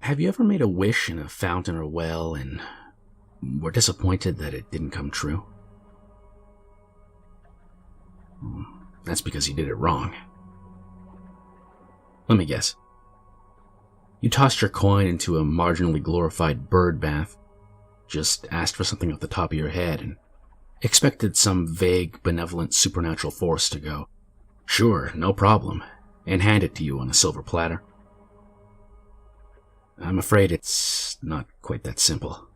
Have you ever made a wish in a fountain or well and were disappointed that it didn't come true? That's because you did it wrong. Let me guess. You tossed your coin into a marginally glorified bird bath, just asked for something off the top of your head, and expected some vague, benevolent supernatural force to go, "Sure, no problem," and hand it to you on a silver platter. I'm afraid it's not quite that simple.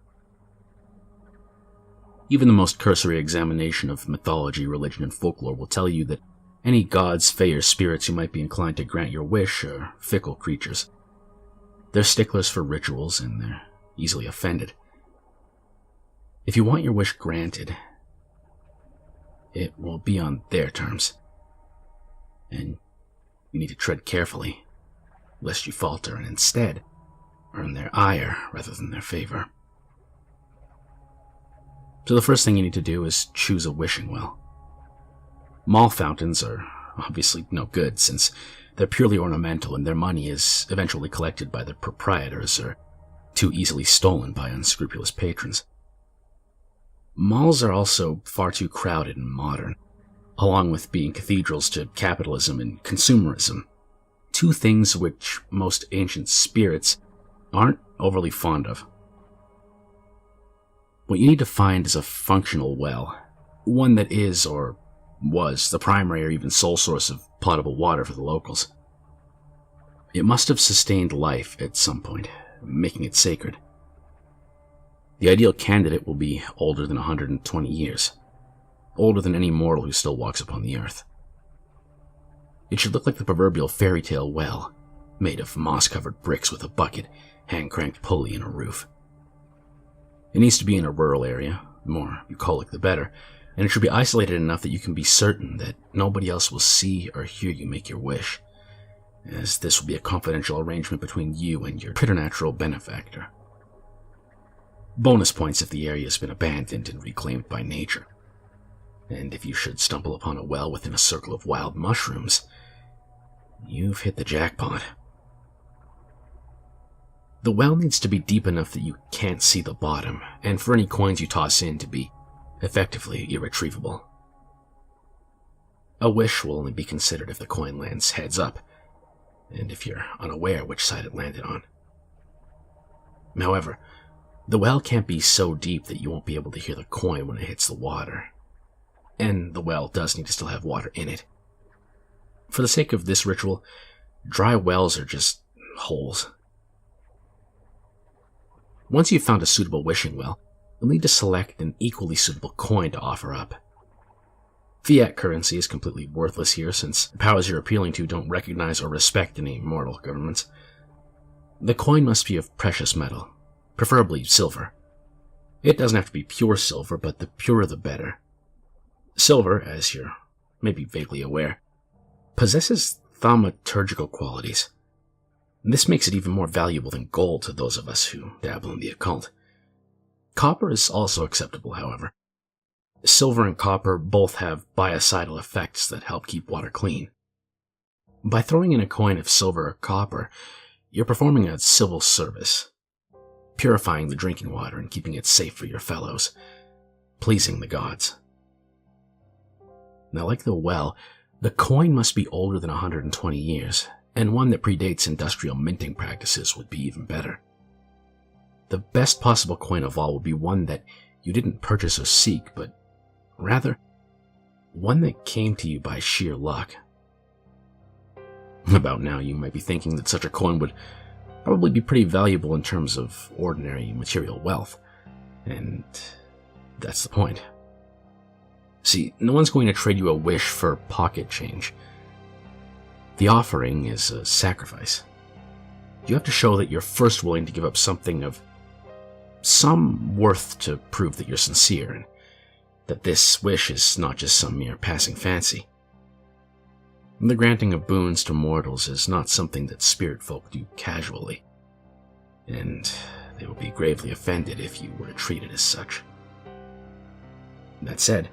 Even the most cursory examination of mythology, religion, and folklore will tell you that any gods, fae, or spirits who might be inclined to grant your wish are fickle creatures. They're sticklers for rituals, and they're easily offended. If you want your wish granted, it will be on their terms. And you need to tread carefully, lest you falter and instead earn their ire rather than their favor. So the first thing you need to do is choose a wishing well. Mall fountains are obviously no good since they're purely ornamental and their money is eventually collected by their proprietors or too easily stolen by unscrupulous patrons. Malls are also far too crowded and modern, along with being cathedrals to capitalism and consumerism, two things which most ancient spirits aren't overly fond of. What you need to find is a functional well, one that is or was the primary or even sole source of potable water for the locals. It must have sustained life at some point, making it sacred. The ideal candidate will be older than 120 years, older than any mortal who still walks upon the earth. It should look like the proverbial fairy tale well, made of moss-covered bricks with a bucket, hand-cranked pulley, and a roof. It needs to be in a rural area, the more bucolic the better, and it should be isolated enough that you can be certain that nobody else will see or hear you make your wish, as this will be a confidential arrangement between you and your preternatural benefactor. Bonus points if the area has been abandoned and reclaimed by nature. And if you should stumble upon a well within a circle of wild mushrooms, you've hit the jackpot. The well needs to be deep enough that you can't see the bottom, and for any coins you toss in to be effectively irretrievable. A wish will only be considered if the coin lands heads up, and if you're unaware which side it landed on. However, the well can't be so deep that you won't be able to hear the coin when it hits the water, and the well does need to still have water in it. For the sake of this ritual, dry wells are just holes. Once you've found a suitable wishing well, you'll need to select an equally suitable coin to offer up. Fiat currency is completely worthless here since the powers you're appealing to don't recognize or respect any mortal governments. The coin must be of precious metal, preferably silver. It doesn't have to be pure silver, but the purer the better. Silver, as you're maybe vaguely aware, possesses thaumaturgical qualities. This makes it even more valuable than gold to those of us who dabble in the occult. Copper is also acceptable, however. Silver and copper both have biocidal effects that help keep water clean. By throwing in a coin of silver or copper, you're performing a civil service, purifying the drinking water and keeping it safe for your fellows, pleasing the gods. Now, like the well, the coin must be older than 120 years, and one that predates industrial minting practices would be even better. The best possible coin of all would be one that you didn't purchase or seek, but rather, one that came to you by sheer luck. About now, you might be thinking that such a coin would probably be pretty valuable in terms of ordinary material wealth, and that's the point. See, no one's going to trade you a wish for pocket change. The offering is a sacrifice. You have to show that you're first willing to give up something of some worth to prove that you're sincere, and that this wish is not just some mere passing fancy. The granting of boons to mortals is not something that spirit folk do casually, and they will be gravely offended if you were to treat it as such. That said,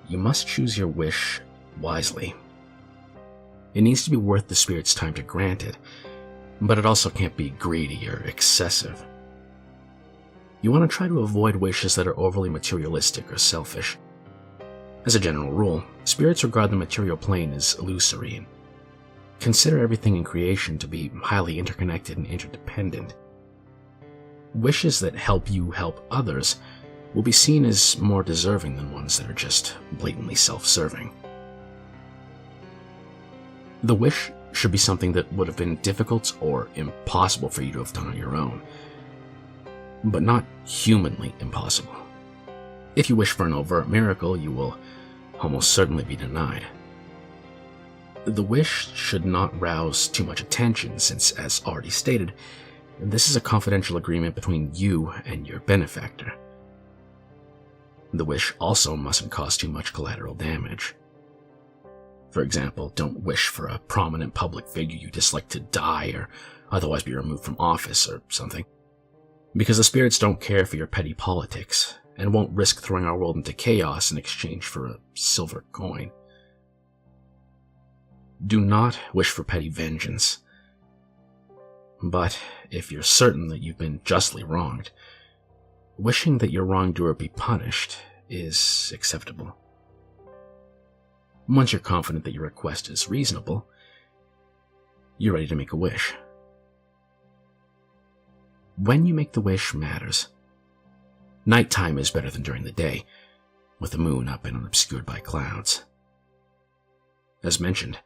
you must choose your wish wisely. It needs to be worth the spirit's time to grant it, but it also can't be greedy or excessive. You want to try to avoid wishes that are overly materialistic or selfish. As a general rule, spirits regard the material plane as illusory and consider everything in creation to be highly interconnected and interdependent. Wishes that help you help others will be seen as more deserving than ones that are just blatantly self-serving. The wish should be something that would have been difficult or impossible for you to have done on your own, but not humanly impossible. If you wish for an overt miracle, you will almost certainly be denied. The wish should not rouse too much attention since, as already stated, this is a confidential agreement between you and your benefactor. The wish also mustn't cause too much collateral damage. For example, don't wish for a prominent public figure you dislike to die or otherwise be removed from office or something, because the spirits don't care for your petty politics and won't risk throwing our world into chaos in exchange for a silver coin. Do not wish for petty vengeance. But if you're certain that you've been justly wronged, wishing that your wrongdoer be punished is acceptable. Once you're confident that your request is reasonable, you're ready to make a wish. When you make the wish matters. Nighttime is better than during the day, with the moon up and unobscured by clouds. As mentioned,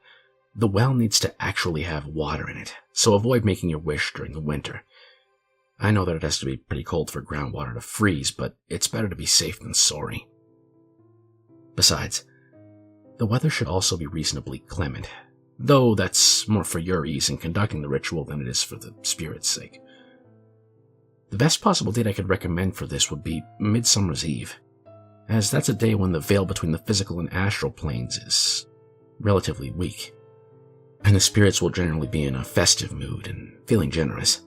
the well needs to actually have water in it, so avoid making your wish during the winter. I know that it has to be pretty cold for groundwater to freeze, but it's better to be safe than sorry. Besides, the weather should also be reasonably clement, though that's more for your ease in conducting the ritual than it is for the spirit's sake. The best possible date I could recommend for this would be Midsummer's Eve, as that's a day when the veil between the physical and astral planes is relatively weak, and the spirits will generally be in a festive mood and feeling generous.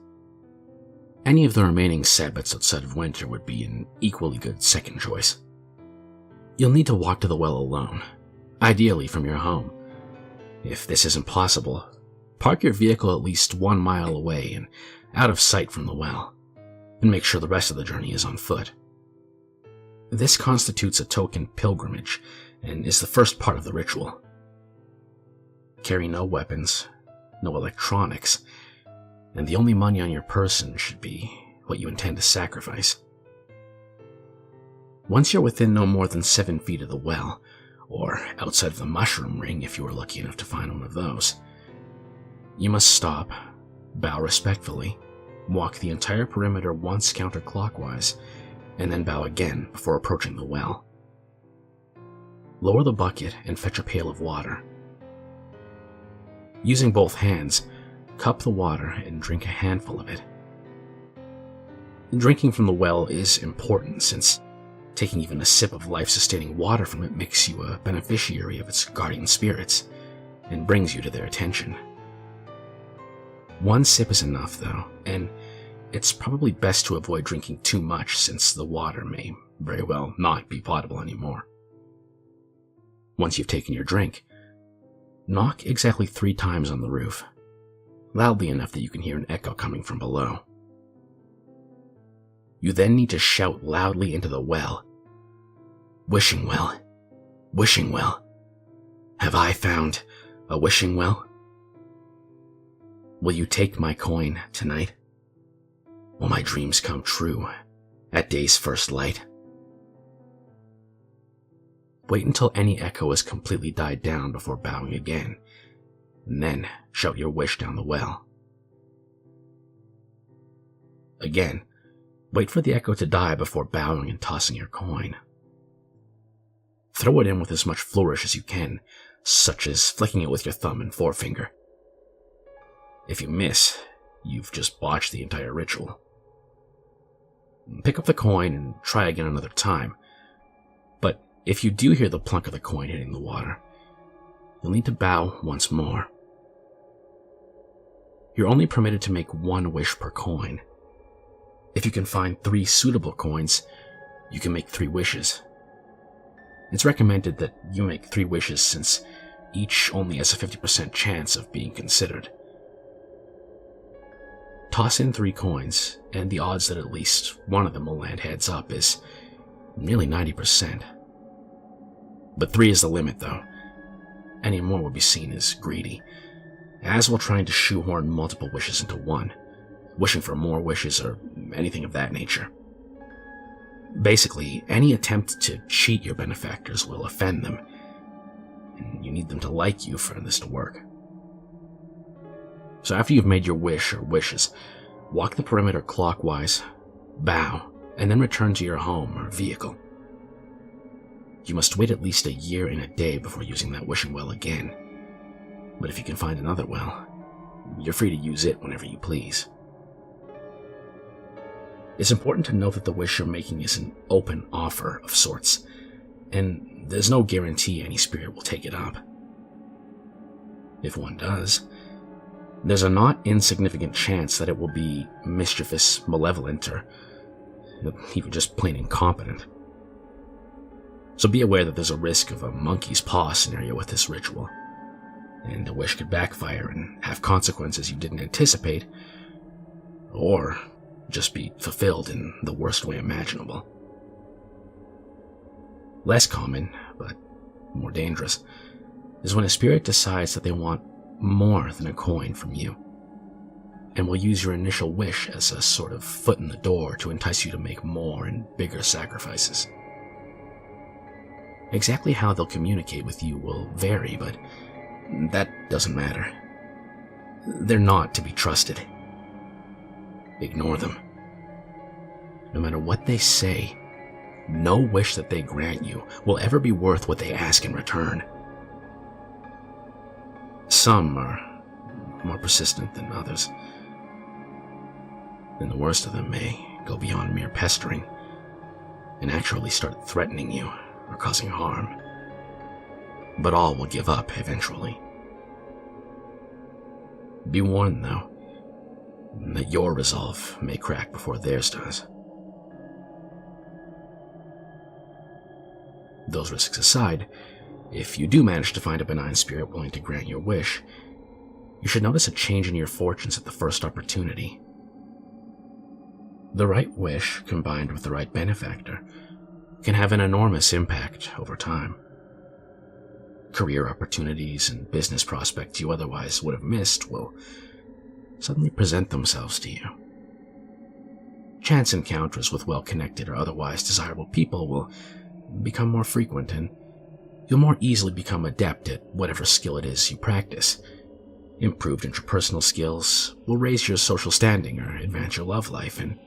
Any of the remaining Sabbats outside of winter would be an equally good second choice. You'll need to walk to the well alone, ideally from your home. If this isn't possible, park your vehicle at least 1 mile away and out of sight from the well, and make sure the rest of the journey is on foot. This constitutes a token pilgrimage and is the first part of the ritual. Carry no weapons, no electronics, and the only money on your person should be what you intend to sacrifice. Once you're within no more than 7 feet of the well, or outside of the mushroom ring if you were lucky enough to find one of those, you must stop, bow respectfully, walk the entire perimeter once counterclockwise, and then bow again before approaching the well. Lower the bucket and fetch a pail of water. Using both hands, cup the water and drink a handful of it. Drinking from the well is important since taking even a sip of life-sustaining water from it makes you a beneficiary of its guardian spirits and brings you to their attention. 1 sip is enough though, and it's probably best to avoid drinking too much since the water may very well not be potable anymore. Once you've taken your drink, knock exactly 3 times on the roof, loudly enough that you can hear an echo coming from below. You then need to shout loudly into the well, "Wishing well, wishing well. Have I found a wishing well? Will you take my coin tonight? Will my dreams come true at day's first light?" Wait until any echo has completely died down before bowing again, and then shout your wish down the well. Again, wait for the echo to die before bowing and tossing your coin. Throw it in with as much flourish as you can, such as flicking it with your thumb and forefinger. If you miss, you've just botched the entire ritual. Pick up the coin and try again another time, but if you do hear the plunk of the coin hitting the water, you'll need to bow once more. You're only permitted to make 1 wish per coin. If you can find 3 suitable coins, you can make 3 wishes. It's recommended that you make 3 wishes since each only has a 50% chance of being considered. Toss in 3 coins, and the odds that at least one of them will land heads up is nearly 90%. But 3 is the limit, though. Any more will be seen as greedy, as while trying to shoehorn multiple wishes into one, wishing for more wishes or anything of that nature. Basically, any attempt to cheat your benefactors will offend them, and you need them to like you for this to work. So after you've made your wish or wishes, walk the perimeter clockwise, bow, and then return to your home or vehicle. You must wait at least a year and a day before using that wishing well again. But if you can find another well, you're free to use it whenever you please. It's important to note that the wish you're making is an open offer of sorts, and there's no guarantee any spirit will take it up. If one does, there's a not insignificant chance that it will be mischievous, malevolent, or even just plain incompetent. So be aware that there's a risk of a monkey's paw scenario with this ritual, and the wish could backfire and have consequences you didn't anticipate, or just be fulfilled in the worst way imaginable. Less common, but more dangerous, is when a spirit decides that they want more than a coin from you, and will use your initial wish as a sort of foot in the door to entice you to make more and bigger sacrifices. Exactly how they'll communicate with you will vary, but that doesn't matter. They're not to be trusted. Ignore them. No matter what they say, no wish that they grant you will ever be worth what they ask in return. Some are more persistent than others, and the worst of them may go beyond mere pestering and actually start threatening you or causing harm. But all will give up eventually. Be warned, though, that your resolve may crack before theirs does. Those risks aside, if you do manage to find a benign spirit willing to grant your wish, you should notice a change in your fortunes at the first opportunity. The right wish, combined with the right benefactor, can have an enormous impact over time. Career opportunities and business prospects you otherwise would have missed will suddenly present themselves to you. Chance encounters with well-connected or otherwise desirable people will become more frequent, and you'll more easily become adept at whatever skill it is you practice. Improved interpersonal skills will raise your social standing or advance your love life, and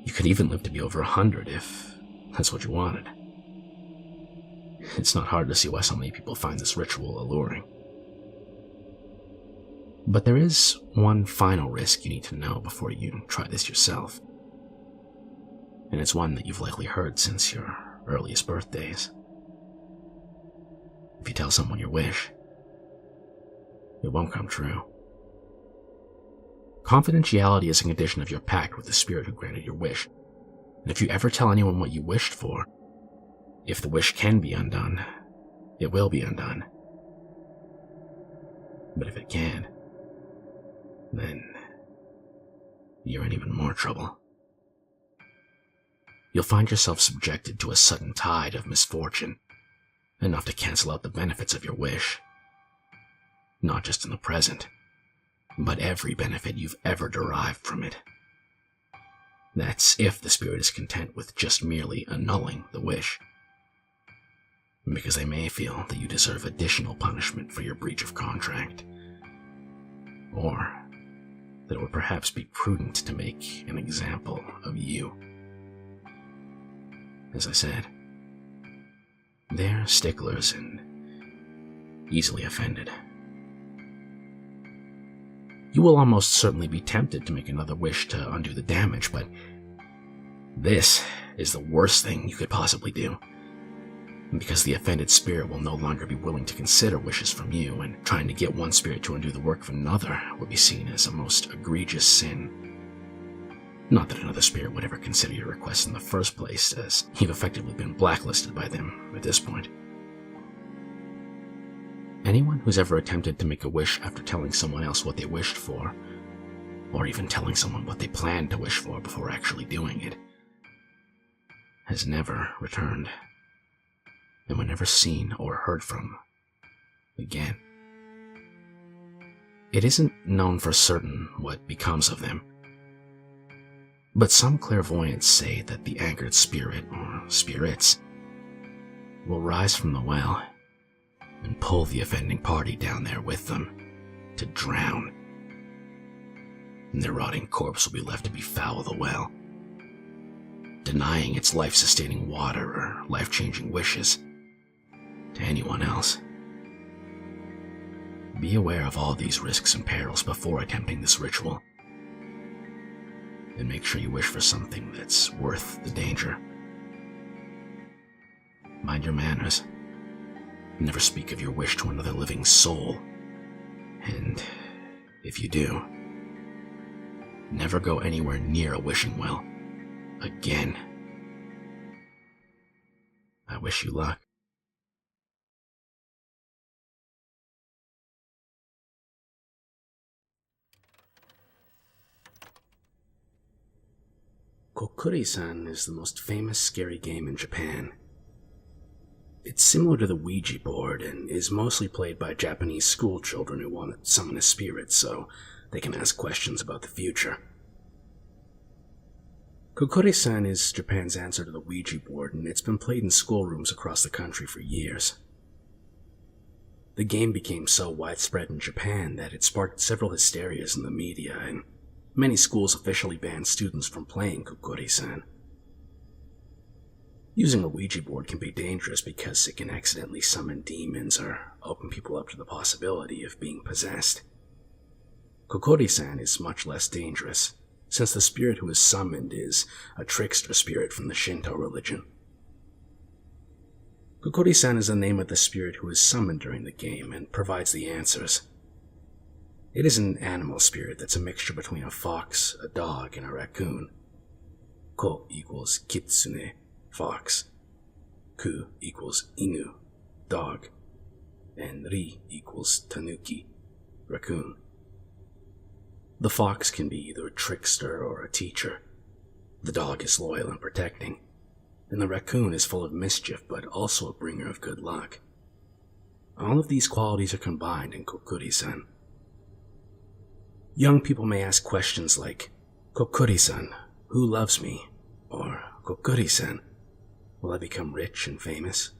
you could even live to be over 100 if that's what you wanted. It's not hard to see why so many people find this ritual alluring. But there is one final risk you need to know before you try this yourself, and it's one that you've likely heard since your earliest birthdays. If you tell someone your wish, it won't come true. Confidentiality is a condition of your pact with the spirit who granted your wish, and if you ever tell anyone what you wished for, if the wish can be undone, it will be undone. But if it can't, then you're in even more trouble. You'll find yourself subjected to a sudden tide of misfortune, enough to cancel out the benefits of your wish. Not just in the present, but every benefit you've ever derived from it. That's if the spirit is content with just merely annulling the wish, because they may feel that you deserve additional punishment for your breach of contract, or that it would perhaps be prudent to make an example of you. As I said, they're sticklers and easily offended. You will almost certainly be tempted to make another wish to undo the damage, but this is the worst thing you could possibly do, because the offended spirit will no longer be willing to consider wishes from you, and trying to get one spirit to undo the work of another would be seen as a most egregious sin. Not that another spirit would ever consider your request in the first place, as you've effectively been blacklisted by them at this point. Anyone who's ever attempted to make a wish after telling someone else what they wished for or even telling someone what they planned to wish for before actually doing it, has never returned, and were never seen or heard from again. It isn't known for certain what becomes of them, but some clairvoyants say that the anchored spirit, or spirits, will rise from the well and pull the offending party down there with them to drown, and their rotting corpse will be left to befoul the well, denying its life-sustaining water or life-changing wishes to anyone else. Be aware of all these risks and perils before attempting this ritual, and make sure you wish for something that's worth the danger. Mind your manners. Never speak of your wish to another living soul, and if you do, never go anywhere near a wishing well again. I wish you luck. Kokkuri-San is the most famous scary game in Japan. It's similar to the Ouija board and is mostly played by Japanese school children who want to summon a spirit so they can ask questions about the future. Kokkuri-San is Japan's answer to the Ouija board, and it's been played in schoolrooms across the country for years. The game became so widespread in Japan that it sparked several hysterias in the media, and many schools officially banned students from playing Kokkuri-San. Using a Ouija board can be dangerous because it can accidentally summon demons or open people up to the possibility of being possessed. Kokkuri-San is much less dangerous, since the spirit who is summoned is a trickster spirit from the Shinto religion. Kokkuri-San is the name of the spirit who is summoned during the game and provides the answers. It is an animal spirit that's a mixture between a fox, a dog, and a raccoon. Ko equals kitsune, fox. Ku equals inu, dog. And ri equals tanuki, raccoon. The fox can be either a trickster or a teacher. The dog is loyal and protecting. And the raccoon is full of mischief but also a bringer of good luck. All of these qualities are combined in Kokkuri-San. Young people may ask questions like, Kokkuri-San, who loves me? Or, Kokkuri-San, will I become rich and famous?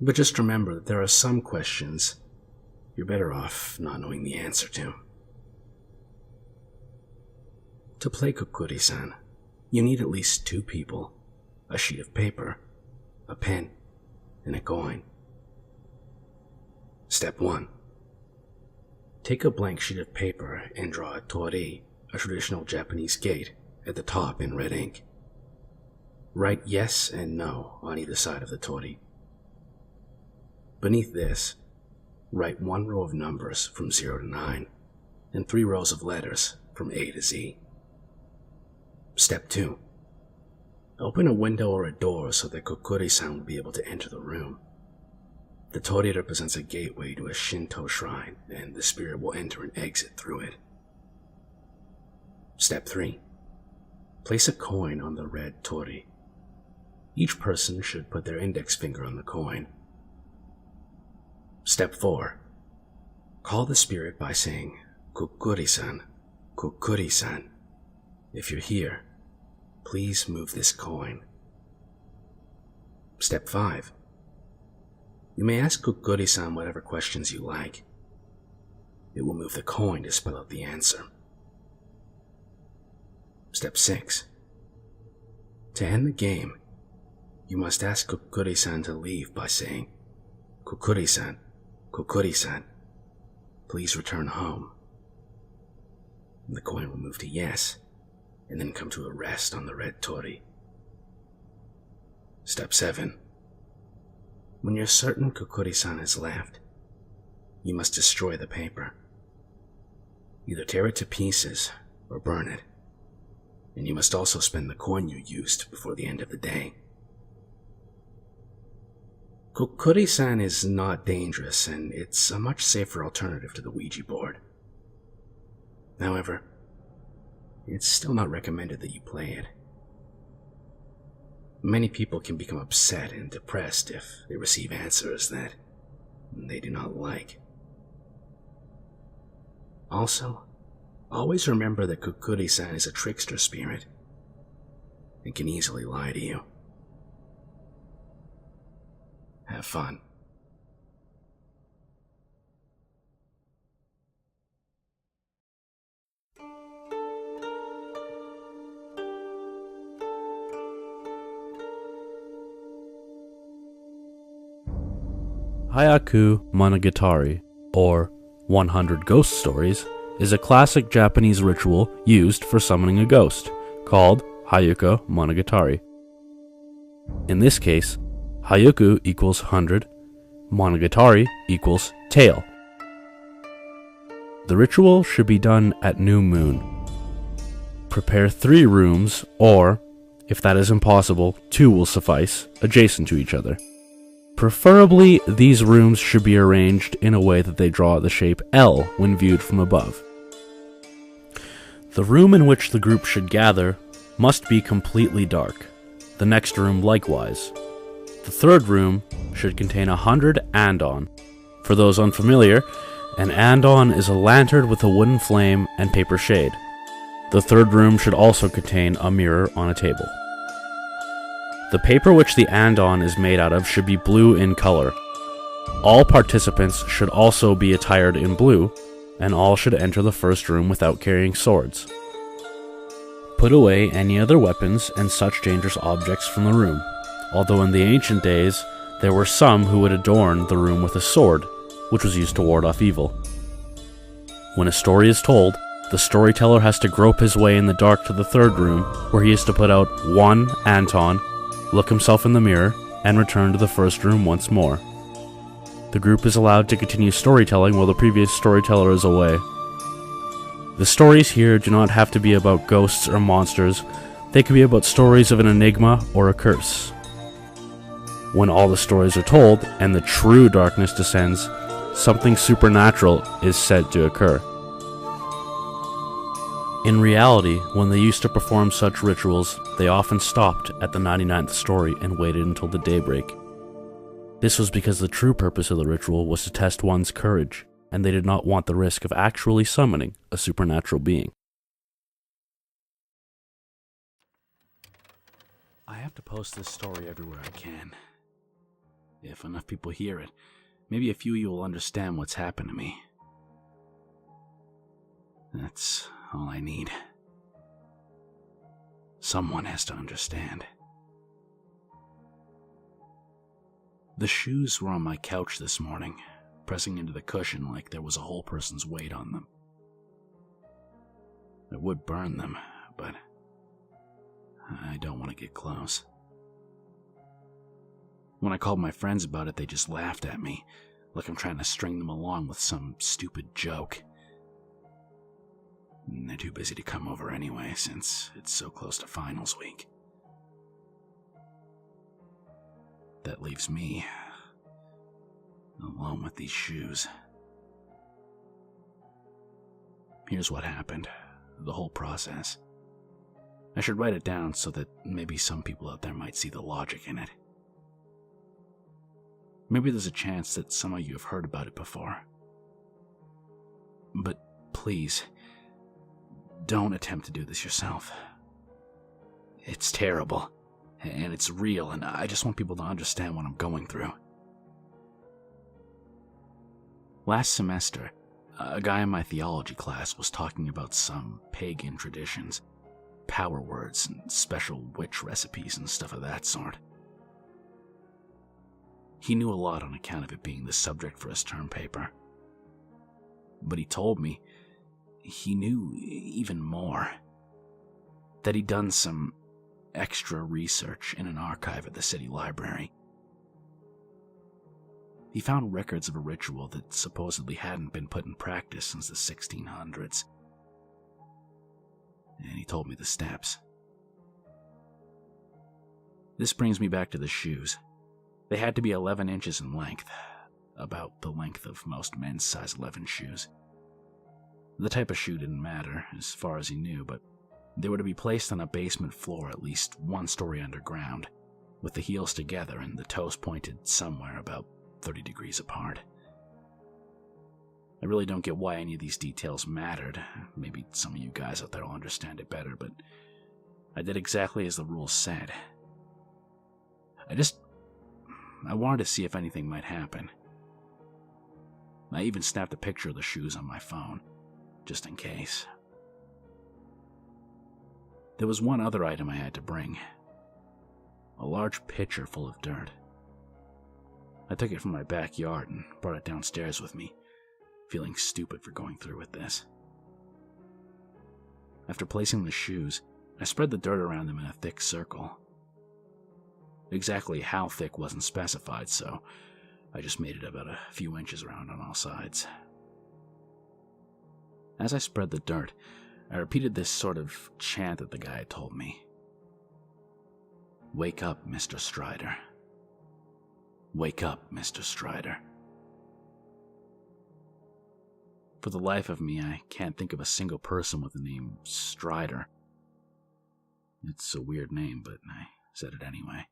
But just remember that there are some questions you're better off not knowing the answer to. To play Kokkuri-San, you need at least 2 people, a sheet of paper, a pen, and a coin. Step 1. Take a blank sheet of paper and draw a tori, a traditional Japanese gate, at the top in red ink. Write yes and no on either side of the tori. Beneath this, write 1 row of numbers from 0 to 9, and 3 rows of letters from A to Z. Step 2. Open a window or a door so that Kokkuri-San will be able to enter the room. The tori represents a gateway to a Shinto shrine, and the spirit will enter and exit through it. Step 3. Place a coin on the red tori. Each person should put their index finger on the coin. Step 4. Call the spirit by saying, Kokkuri-San, Kokkuri-San. If you're here, please move this coin. Step 5. You may ask Kokkuri-San whatever questions you like. It will move the coin to spell out the answer. Step 6. To end the game, you must ask Kokkuri-San to leave by saying, Kokkuri-San, Kokkuri-San, please return home. The coin will move to yes, and then come to a rest on the red tori. Step 7. When you're certain Kokkuri-San has left, you must destroy the paper. Either tear it to pieces or burn it, and you must also spend the coin you used before the end of the day. Kokkuri-San is not dangerous, and it's a much safer alternative to the Ouija board. However, it's still not recommended that you play it. Many people can become upset and depressed if they receive answers that they do not like. Also, always remember that Kokkuri-San is a trickster spirit and can easily lie to you. Have fun. Hyaku Monogatari, or 100 Ghost Stories, is a classic Japanese ritual used for summoning a ghost, called Hyaku Monogatari. In this case, Hyaku equals 100, Monogatari equals tale. The ritual should be done at new moon. Prepare 3 rooms, or, if that is impossible, 2 will suffice, adjacent to each other. Preferably, these rooms should be arranged in a way that they draw the shape L when viewed from above. The room in which the group should gather must be completely dark. The next room likewise. The third room should contain 100 andon. For those unfamiliar, an andon is a lantern with a wooden flame and paper shade. The third room should also contain a mirror on a table. The paper which the andon is made out of should be blue in color. All participants should also be attired in blue, and all should enter the first room without carrying swords. Put away any other weapons and such dangerous objects from the room, although in the ancient days there were some who would adorn the room with a sword, which was used to ward off evil. When a story is told, the storyteller has to grope his way in the dark to the third room, where he is to put out 1 Anton, look himself in the mirror, and return to the first room once more. The group is allowed to continue storytelling while the previous storyteller is away. The stories here do not have to be about ghosts or monsters. They can be about stories of an enigma or a curse. When all the stories are told and the true darkness descends, something supernatural is said to occur. In reality, when they used to perform such rituals, they often stopped at the 99th story and waited until the daybreak. This was because the true purpose of the ritual was to test one's courage, and they did not want the risk of actually summoning a supernatural being. I have to post this story everywhere I can. If enough people hear it, maybe a few of you will understand what's happened to me. That's all I need. Someone has to understand. The shoes were on my couch this morning, pressing into the cushion like there was a whole person's weight on them. I would burn them, but I don't want to get close. When I called my friends about it, they just laughed at me, like I'm trying to string them along with some stupid joke. They're too busy to come over anyway, since it's so close to finals week. That leaves me alone with these shoes. Here's what happened, the whole process. I should write it down so that maybe some people out there might see the logic in it. Maybe there's a chance that some of you have heard about it before. But please, don't attempt to do this yourself. It's terrible, and it's real, and I just want people to understand what I'm going through. Last semester, a guy in my theology class was talking about some pagan traditions, power words, and special witch recipes and stuff of that sort. He knew a lot on account of it being the subject for his term paper. But he told me he knew even more. That he'd done some extra research in an archive at the city library. He found records of a ritual that supposedly hadn't been put in practice since the 1600s. And he told me the steps. This brings me back to the shoes. They had to be 11 inches in length, about the length of most men's size 11 shoes. The type of shoe didn't matter, as far as he knew, but they were to be placed on a basement floor at least 1 story underground, with the heels together and the toes pointed somewhere about 30 degrees apart. I really don't get why any of these details mattered. Maybe some of you guys out there will understand it better, but I did exactly as the rules said. I wanted to see if anything might happen. I even snapped a picture of the shoes on my phone, just in case. There was one other item I had to bring. A large pitcher full of dirt. I took it from my backyard and brought it downstairs with me, feeling stupid for going through with this. After placing the shoes, I spread the dirt around them in a thick circle. Exactly how thick wasn't specified, so I just made it about a few inches around on all sides. As I spread the dirt, I repeated this sort of chant that the guy had told me. "Wake up, Mr. Strider. Wake up, Mr. Strider." For the life of me, I can't think of a single person with the name Strider. It's a weird name, but I said it anyway.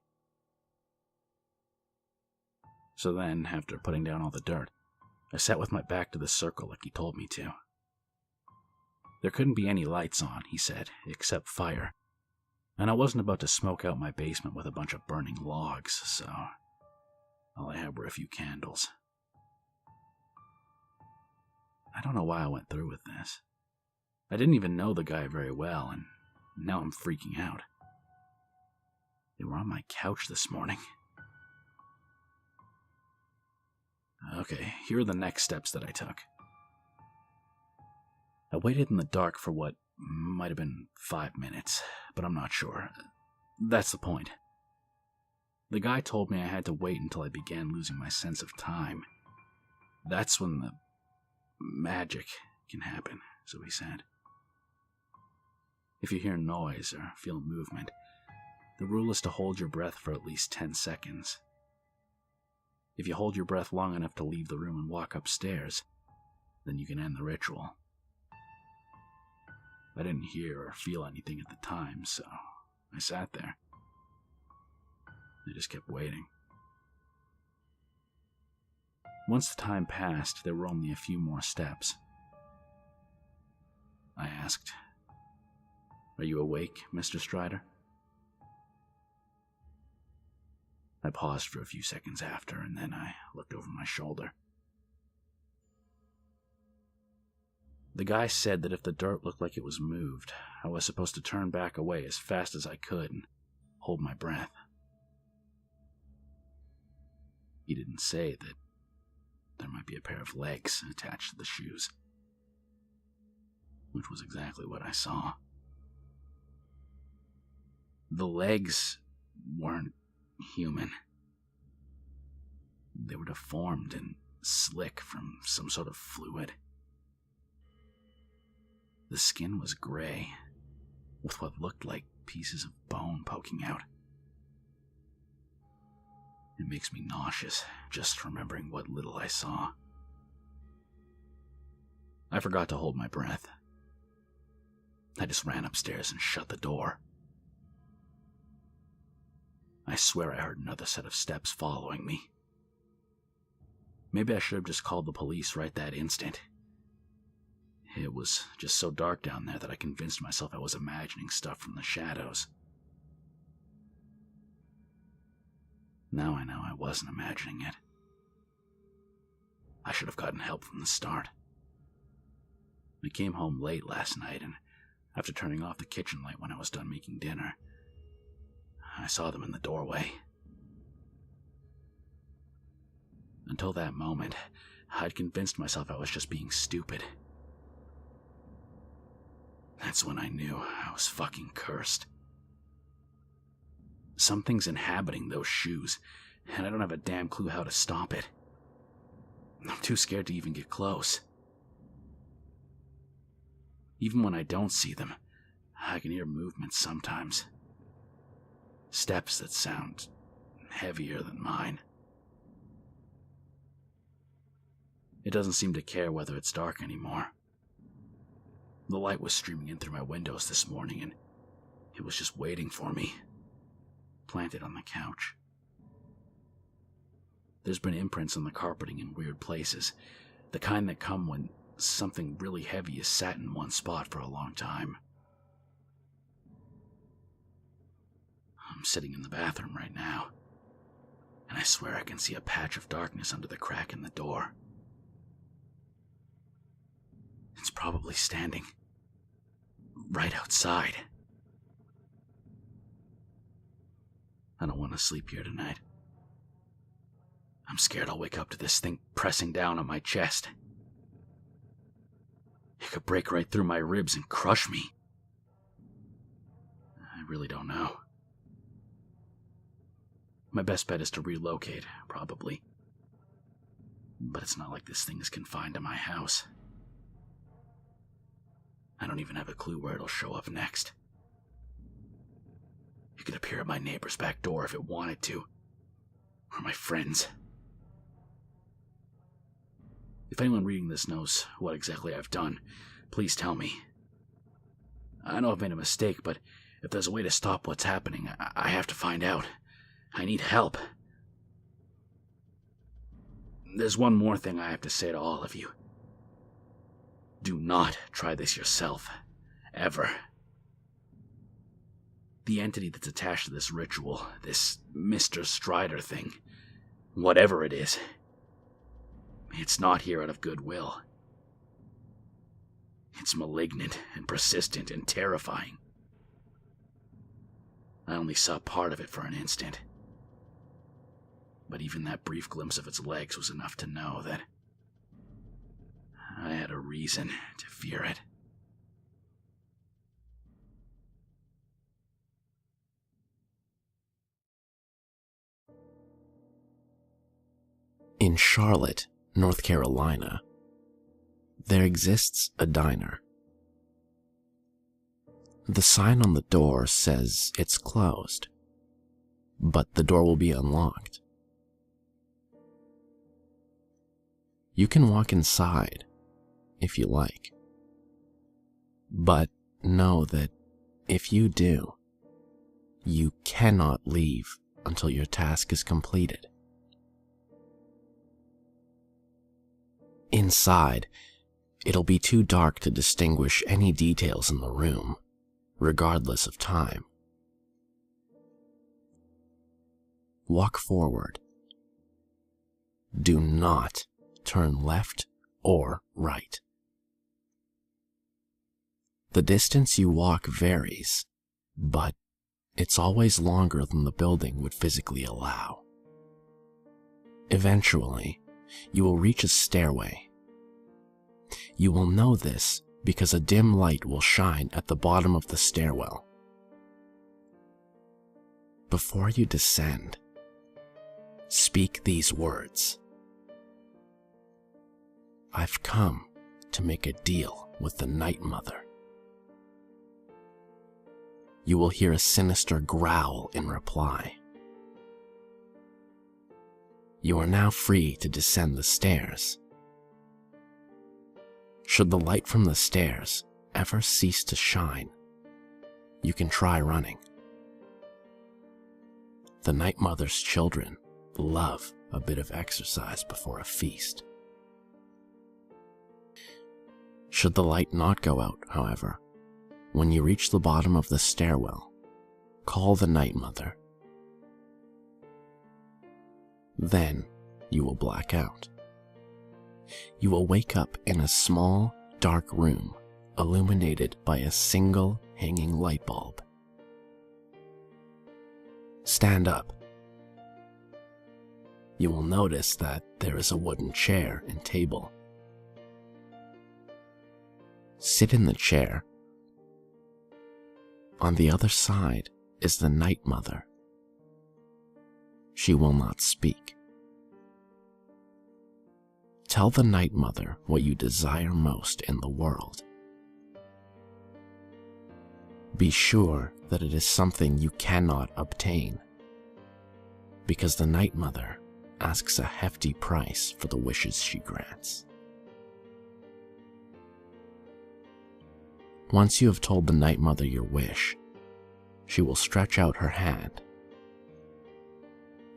So then, after putting down all the dirt, I sat with my back to the circle like he told me to. There couldn't be any lights on, he said, except fire, and I wasn't about to smoke out my basement with a bunch of burning logs, so all I had were a few candles. I don't know why I went through with this. I didn't even know the guy very well, and now I'm freaking out. They were on my couch this morning. Okay, here are the next steps that I took. I waited in the dark for what might have been 5 minutes, but I'm not sure. That's the point. The guy told me I had to wait until I began losing my sense of time. That's when the magic can happen, so he said. If you hear noise or feel movement, the rule is to hold your breath for at least 10 seconds. If you hold your breath long enough to leave the room and walk upstairs, then you can end the ritual. I didn't hear or feel anything at the time, so I sat there. I just kept waiting. Once the time passed, there were only a few more steps. I asked, "Are you awake, Mr. Strider?" I paused for a few seconds after, and then I looked over my shoulder. The guy said that if the dirt looked like it was moved, I was supposed to turn back away as fast as I could and hold my breath. He didn't say that there might be a pair of legs attached to the shoes, which was exactly what I saw. The legs weren't human. They were deformed and slick from some sort of fluid. The skin was gray, with what looked like pieces of bone poking out. It makes me nauseous just remembering what little I saw. I forgot to hold my breath. I just ran upstairs and shut the door. I swear I heard another set of steps following me. Maybe I should have just called the police right that instant. It was just so dark down there that I convinced myself I was imagining stuff from the shadows. Now I know I wasn't imagining it. I should have gotten help from the start. I came home late last night, and after turning off the kitchen light when I was done making dinner, I saw them in the doorway. Until that moment, I'd convinced myself I was just being stupid. That's when I knew I was fucking cursed. Something's inhabiting those shoes, and I don't have a damn clue how to stop it. I'm too scared to even get close. Even when I don't see them, I can hear movements sometimes. Steps that sound heavier than mine. It doesn't seem to care whether it's dark anymore. The light was streaming in through my windows this morning, and it was just waiting for me, planted on the couch. There's been imprints on the carpeting in weird places, the kind that come when something really heavy is sat in one spot for a long time. I'm sitting in the bathroom right now, and I swear I can see a patch of darkness under the crack in the door. It's probably standing right outside. I don't want to sleep here tonight. I'm scared I'll wake up to this thing pressing down on my chest. It could break right through my ribs and crush me. I really don't know. My best bet is to relocate, probably. But it's not like this thing is confined to my house. I don't even have a clue where it'll show up next. It could appear at my neighbor's back door if it wanted to. Or my friends. If anyone reading this knows what exactly I've done, please tell me. I know I've made a mistake, but if there's a way to stop what's happening, I have to find out. I need help. There's one more thing I have to say to all of you. Do not try this yourself, ever. The entity that's attached to this ritual, this Mr. Strider thing, whatever it is, it's not here out of goodwill. It's malignant and persistent and terrifying. I only saw part of it for an instant. But even that brief glimpse of its legs was enough to know that I had a reason to fear it. In Charlotte, North Carolina, there exists a diner. The sign on the door says it's closed, but the door will be unlocked. You can walk inside if you like, but know that if you do, you cannot leave until your task is completed. Inside, it'll be too dark to distinguish any details in the room, regardless of time. Walk forward. Do not turn left or right. The distance you walk varies, but it's always longer than the building would physically allow. Eventually, you will reach a stairway. You will know this because a dim light will shine at the bottom of the stairwell. Before you descend, speak these words. I've come to make a deal with the Night Mother. You will hear a sinister growl in reply. You are now free to descend the stairs. Should the light from the stairs ever cease to shine, you can try running. The Night Mother's children love a bit of exercise before a feast. Should the light not go out, however, when you reach the bottom of the stairwell, call the Night Mother. Then you will black out. You will wake up in a small, dark room illuminated by a single hanging light bulb. Stand up. You will notice that there is a wooden chair and table. Sit in the chair. On the other side is the Night Mother. She will not speak. Tell the Night Mother what you desire most in the world. Be sure that it is something you cannot obtain, because the Night Mother asks a hefty price for the wishes she grants. Once you have told the Night Mother your wish, she will stretch out her hand.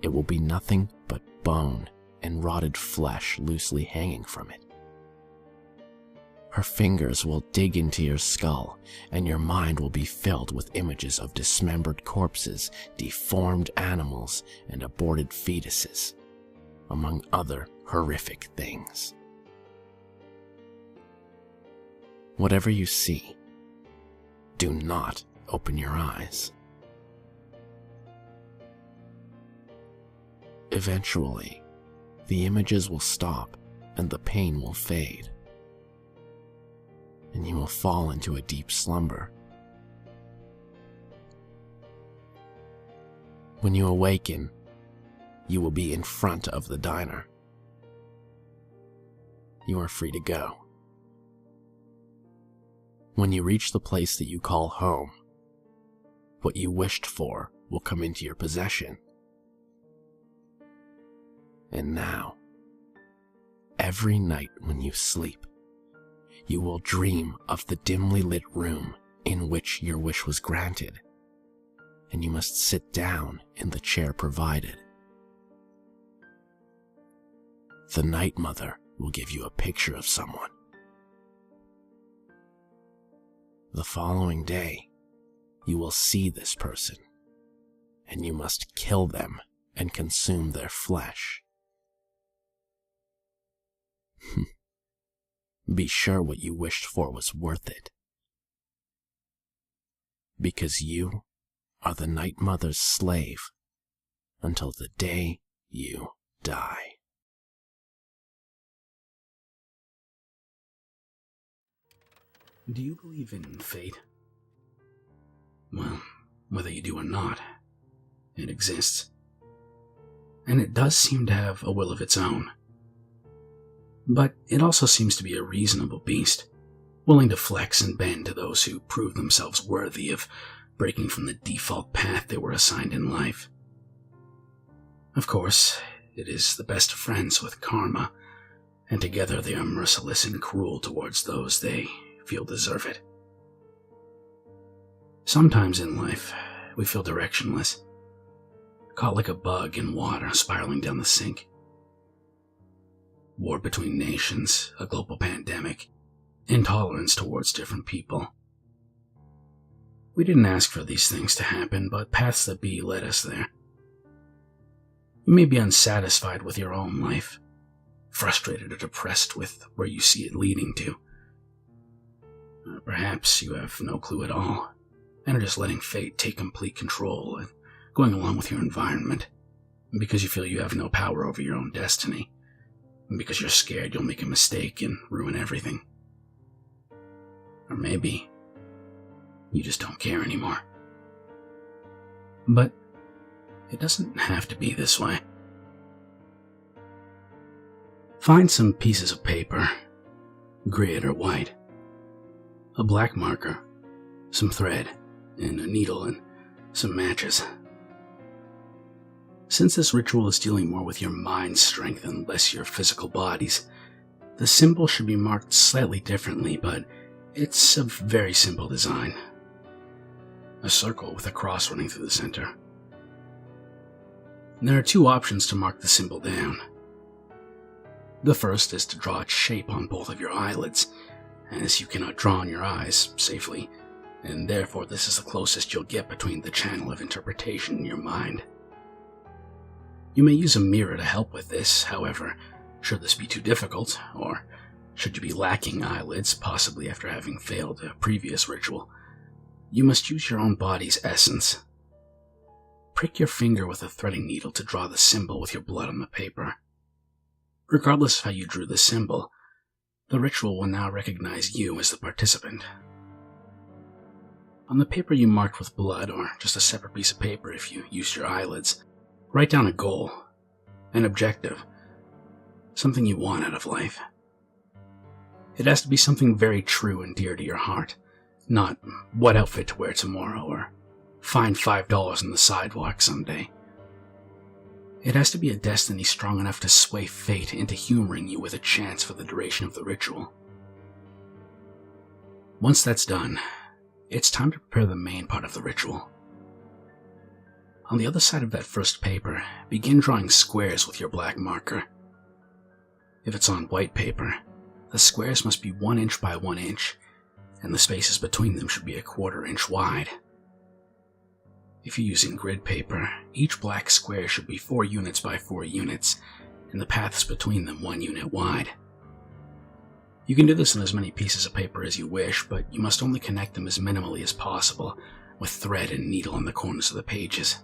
It will be nothing but bone and rotted flesh loosely hanging from it. Her fingers will dig into your skull, and your mind will be filled with images of dismembered corpses, deformed animals, and aborted fetuses, among other horrific things. Whatever you see, do not open your eyes. Eventually, the images will stop and the pain will fade, and you will fall into a deep slumber. When you awaken, you will be in front of the diner. You are free to go. When you reach the place that you call home, what you wished for will come into your possession. And now, every night when you sleep, you will dream of the dimly lit room in which your wish was granted, and you must sit down in the chair provided. The Night Mother will give you a picture of someone. The following day, you will see this person, and you must kill them and consume their flesh. Be sure what you wished for was worth it, because you are the Night Mother's slave until the day you die. Do you believe in fate? Well, whether you do or not, it exists. And it does seem to have a will of its own. But it also seems to be a reasonable beast, willing to flex and bend to those who prove themselves worthy of breaking from the default path they were assigned in life. Of course, it is the best of friends with karma, and together they are merciless and cruel towards those they feel deserve it. Sometimes in life, we feel directionless, caught like a bug in water spiraling down the sink. War between nations, a global pandemic, intolerance towards different people. We didn't ask for these things to happen, but paths that be led us there. You may be unsatisfied with your own life, frustrated or depressed with where you see it leading to. Perhaps you have no clue at all, and are just letting fate take complete control and going along with your environment, because you feel you have no power over your own destiny, and because you're scared you'll make a mistake and ruin everything. Or maybe you just don't care anymore. But it doesn't have to be this way. Find some pieces of paper, grid or white, a black marker, some thread, and a needle and some matches. Since this ritual is dealing more with your mind's strength and less your physical bodies, the symbol should be marked slightly differently, but it's a very simple design. A circle with a cross running through the center. There are two options to mark the symbol down. The first is to draw its shape on both of your eyelids, as you cannot draw on your eyes safely, and therefore this is the closest you'll get between the channel of interpretation in your mind. You may use a mirror to help with this, however, should this be too difficult, or should you be lacking eyelids, possibly after having failed a previous ritual, you must use your own body's essence. Prick your finger with a threading needle to draw the symbol with your blood on the paper. Regardless of how you drew the symbol, the ritual will now recognize you as the participant. On the paper you marked with blood, or just a separate piece of paper if you used your eyelids, write down a goal, an objective, something you want out of life. It has to be something very true and dear to your heart, not what outfit to wear tomorrow or find $5 on the sidewalk someday. It has to be a destiny strong enough to sway fate into humoring you with a chance for the duration of the ritual. Once that's done, it's time to prepare the main part of the ritual. On the other side of that first paper, begin drawing squares with your black marker. If it's on white paper, the squares must be 1 inch by 1 inch, and the spaces between them should be a 1/4 inch wide. If you're using grid paper, each black square should be 4 units by 4 units, and the paths between them 1 unit wide. You can do this on as many pieces of paper as you wish, but you must only connect them as minimally as possible, with thread and needle on the corners of the pages.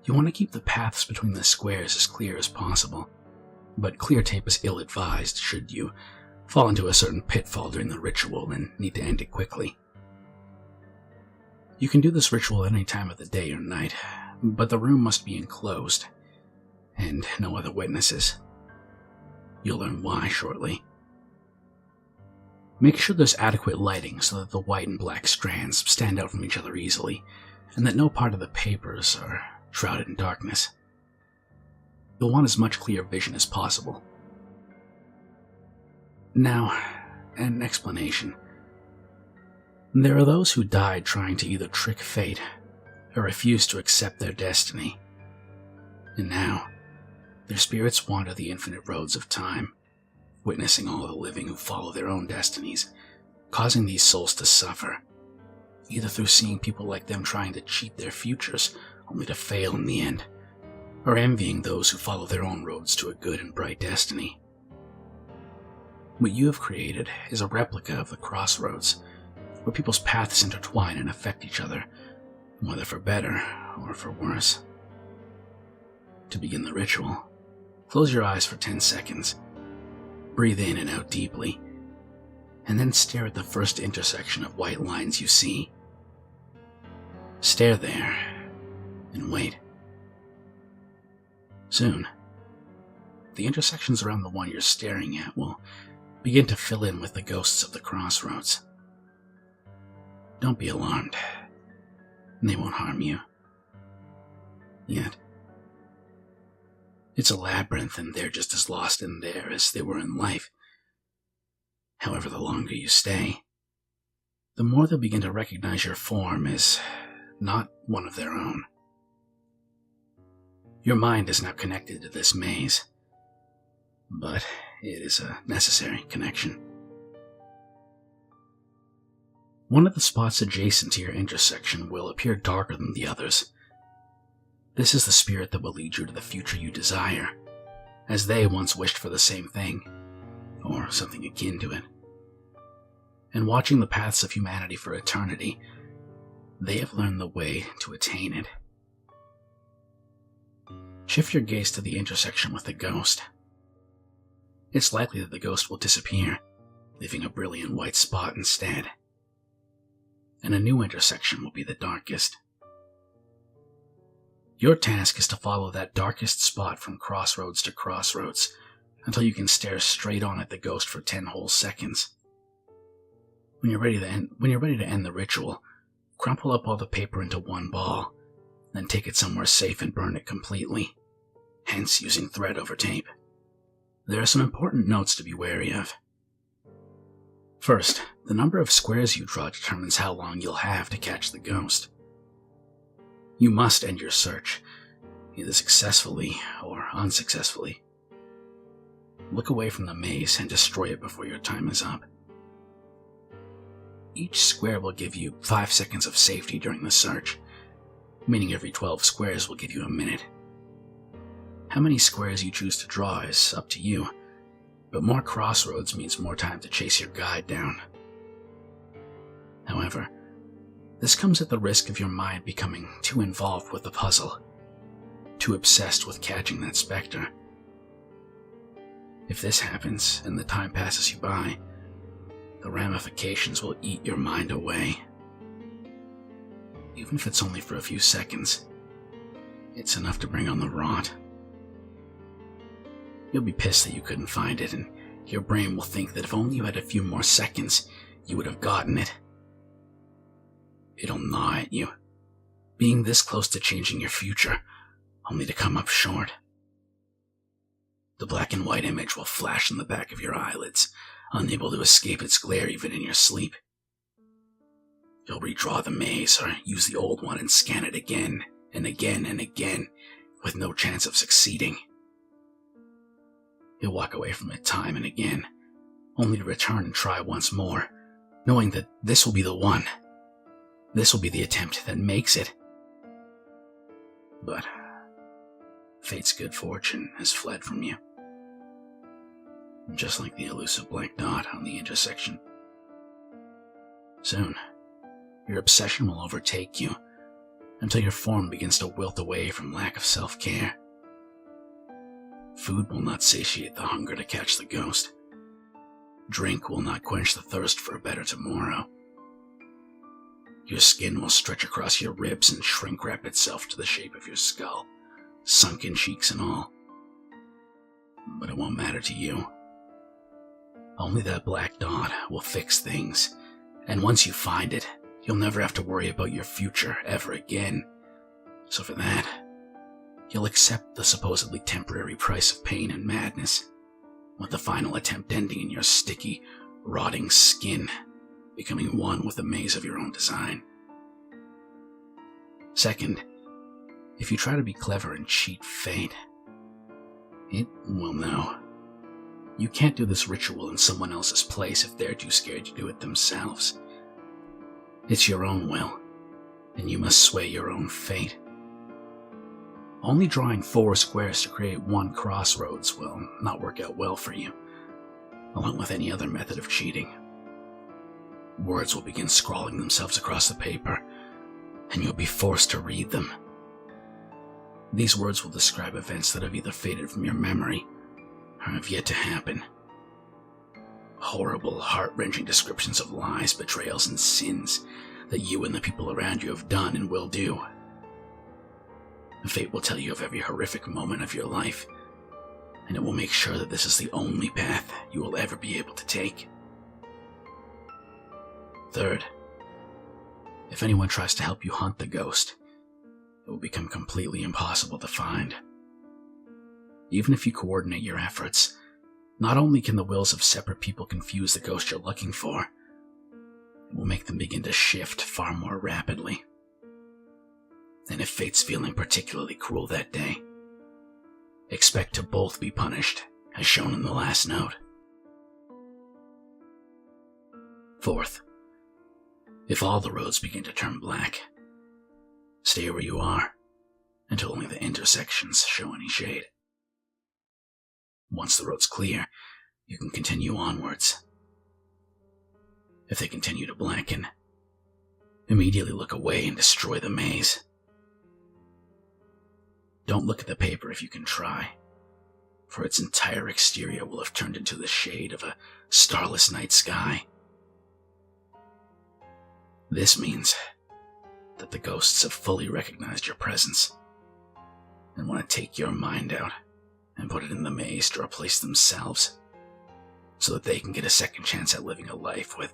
You want to keep the paths between the squares as clear as possible, but clear tape is ill-advised should you fall into a certain pitfall during the ritual and need to end it quickly. You can do this ritual at any time of the day or night, but the room must be enclosed, and no other witnesses. You'll learn why shortly. Make sure there's adequate lighting so that the white and black strands stand out from each other easily, and that no part of the papers are shrouded in darkness. You'll want as much clear vision as possible. Now, an explanation. There are those who died trying to either trick fate or refuse to accept their destiny. And now, their spirits wander the infinite roads of time, witnessing all the living who follow their own destinies, causing these souls to suffer, either through seeing people like them trying to cheat their futures only to fail in the end, or envying those who follow their own roads to a good and bright destiny. What you have created is a replica of the crossroads, where people's paths intertwine and affect each other, whether for better or for worse. To begin the ritual, close your eyes for 10 seconds, breathe in and out deeply, and then stare at the first intersection of white lines you see. Stare there and wait. Soon, the intersections around the one you're staring at will begin to fill in with the ghosts of the crossroads. Don't be alarmed. They won't harm you. Yet. It's a labyrinth, and they're just as lost in there as they were in life. However, the longer you stay, the more they'll begin to recognize your form as not one of their own. Your mind is now connected to this maze, but it is a necessary connection. One of the spots adjacent to your intersection will appear darker than the others. This is the spirit that will lead you to the future you desire, as they once wished for the same thing, or something akin to it. And watching the paths of humanity for eternity, they have learned the way to attain it. Shift your gaze to the intersection with the ghost. It's likely that the ghost will disappear, leaving a brilliant white spot instead. And a new intersection will be the darkest. Your task is to follow that darkest spot from crossroads to crossroads until you can stare straight on at the ghost for 10 whole seconds. When you're ready to end the ritual, crumple up all the paper into one ball, then take it somewhere safe and burn it completely, hence using thread over tape. There are some important notes to be wary of. First, the number of squares you draw determines how long you'll have to catch the ghost. You must end your search, either successfully or unsuccessfully. Look away from the maze and destroy it before your time is up. Each square will give you 5 seconds of safety during the search, meaning every 12 squares will give you a minute. How many squares you choose to draw is up to you, but more crossroads means more time to chase your guide down. However, this comes at the risk of your mind becoming too involved with the puzzle, too obsessed with catching that specter. If this happens and the time passes you by, the ramifications will eat your mind away. Even if it's only for a few seconds, it's enough to bring on the rot. You'll be pissed that you couldn't find it, and your brain will think that if only you had a few more seconds, you would have gotten it. It'll gnaw at you, being this close to changing your future, only to come up short. The black and white image will flash in the back of your eyelids, unable to escape its glare even in your sleep. You'll redraw the maze or use the old one and scan it again and again and again with no chance of succeeding. You'll walk away from it time and again, only to return and try once more, knowing that this will be the one. This will be the attempt that makes it. But fate's good fortune has fled from you. Just like the elusive black dot on the intersection. Soon, your obsession will overtake you until your form begins to wilt away from lack of self-care. Food will not satiate the hunger to catch the ghost. Drink will not quench the thirst for a better tomorrow. Your skin will stretch across your ribs and shrink-wrap itself to the shape of your skull, sunken cheeks and all. But it won't matter to you. Only that black dot will fix things, and once you find it, you'll never have to worry about your future ever again. So for that, you'll accept the supposedly temporary price of pain and madness, with the final attempt ending in your sticky, rotting skin, becoming one with the maze of your own design. Second, if you try to be clever and cheat fate, it will know. You can't do this ritual in someone else's place if they're too scared to do it themselves. It's your own will, and you must sway your own fate. Only drawing 4 squares to create 1 crossroads will not work out well for you, along with any other method of cheating. Words will begin scrawling themselves across the paper, and you'll be forced to read them. These words will describe events that have either faded from your memory or have yet to happen. Horrible, heart-wrenching descriptions of lies, betrayals, and sins that you and the people around you have done and will do. Fate will tell you of every horrific moment of your life, and it will make sure that this is the only path you will ever be able to take. Third, if anyone tries to help you hunt the ghost, it will become completely impossible to find. Even if you coordinate your efforts, not only can the wills of separate people confuse the ghost you're looking for, it will make them begin to shift far more rapidly. And if fate's feeling particularly cruel that day, expect to both be punished, as shown in the last note. Fourth, if all the roads begin to turn black, stay where you are until only the intersections show any shade. Once the road's clear, you can continue onwards. If they continue to blacken, immediately look away and destroy the maze. Don't look at the paper if you can try, for its entire exterior will have turned into the shade of a starless night sky. This means that the ghosts have fully recognized your presence and want to take your mind out and put it in the maze to replace themselves, so that they can get a second chance at living a life with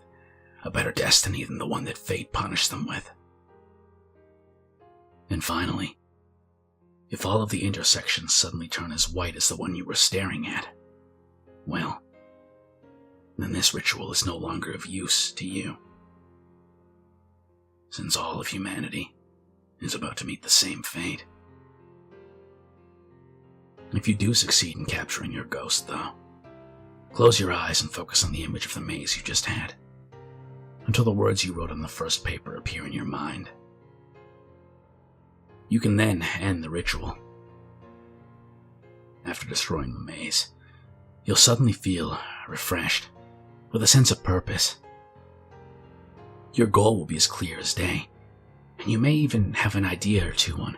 a better destiny than the one that fate punished them with. And finally, if all of the intersections suddenly turn as white as the one you were staring at, well, then this ritual is no longer of use to you, since all of humanity is about to meet the same fate. If you do succeed in capturing your ghost, though, close your eyes and focus on the image of the maze you just had, until the words you wrote on the first paper appear in your mind. You can then end the ritual. After destroying the maze, you'll suddenly feel refreshed, with a sense of purpose. Your goal will be as clear as day, and you may even have an idea or two on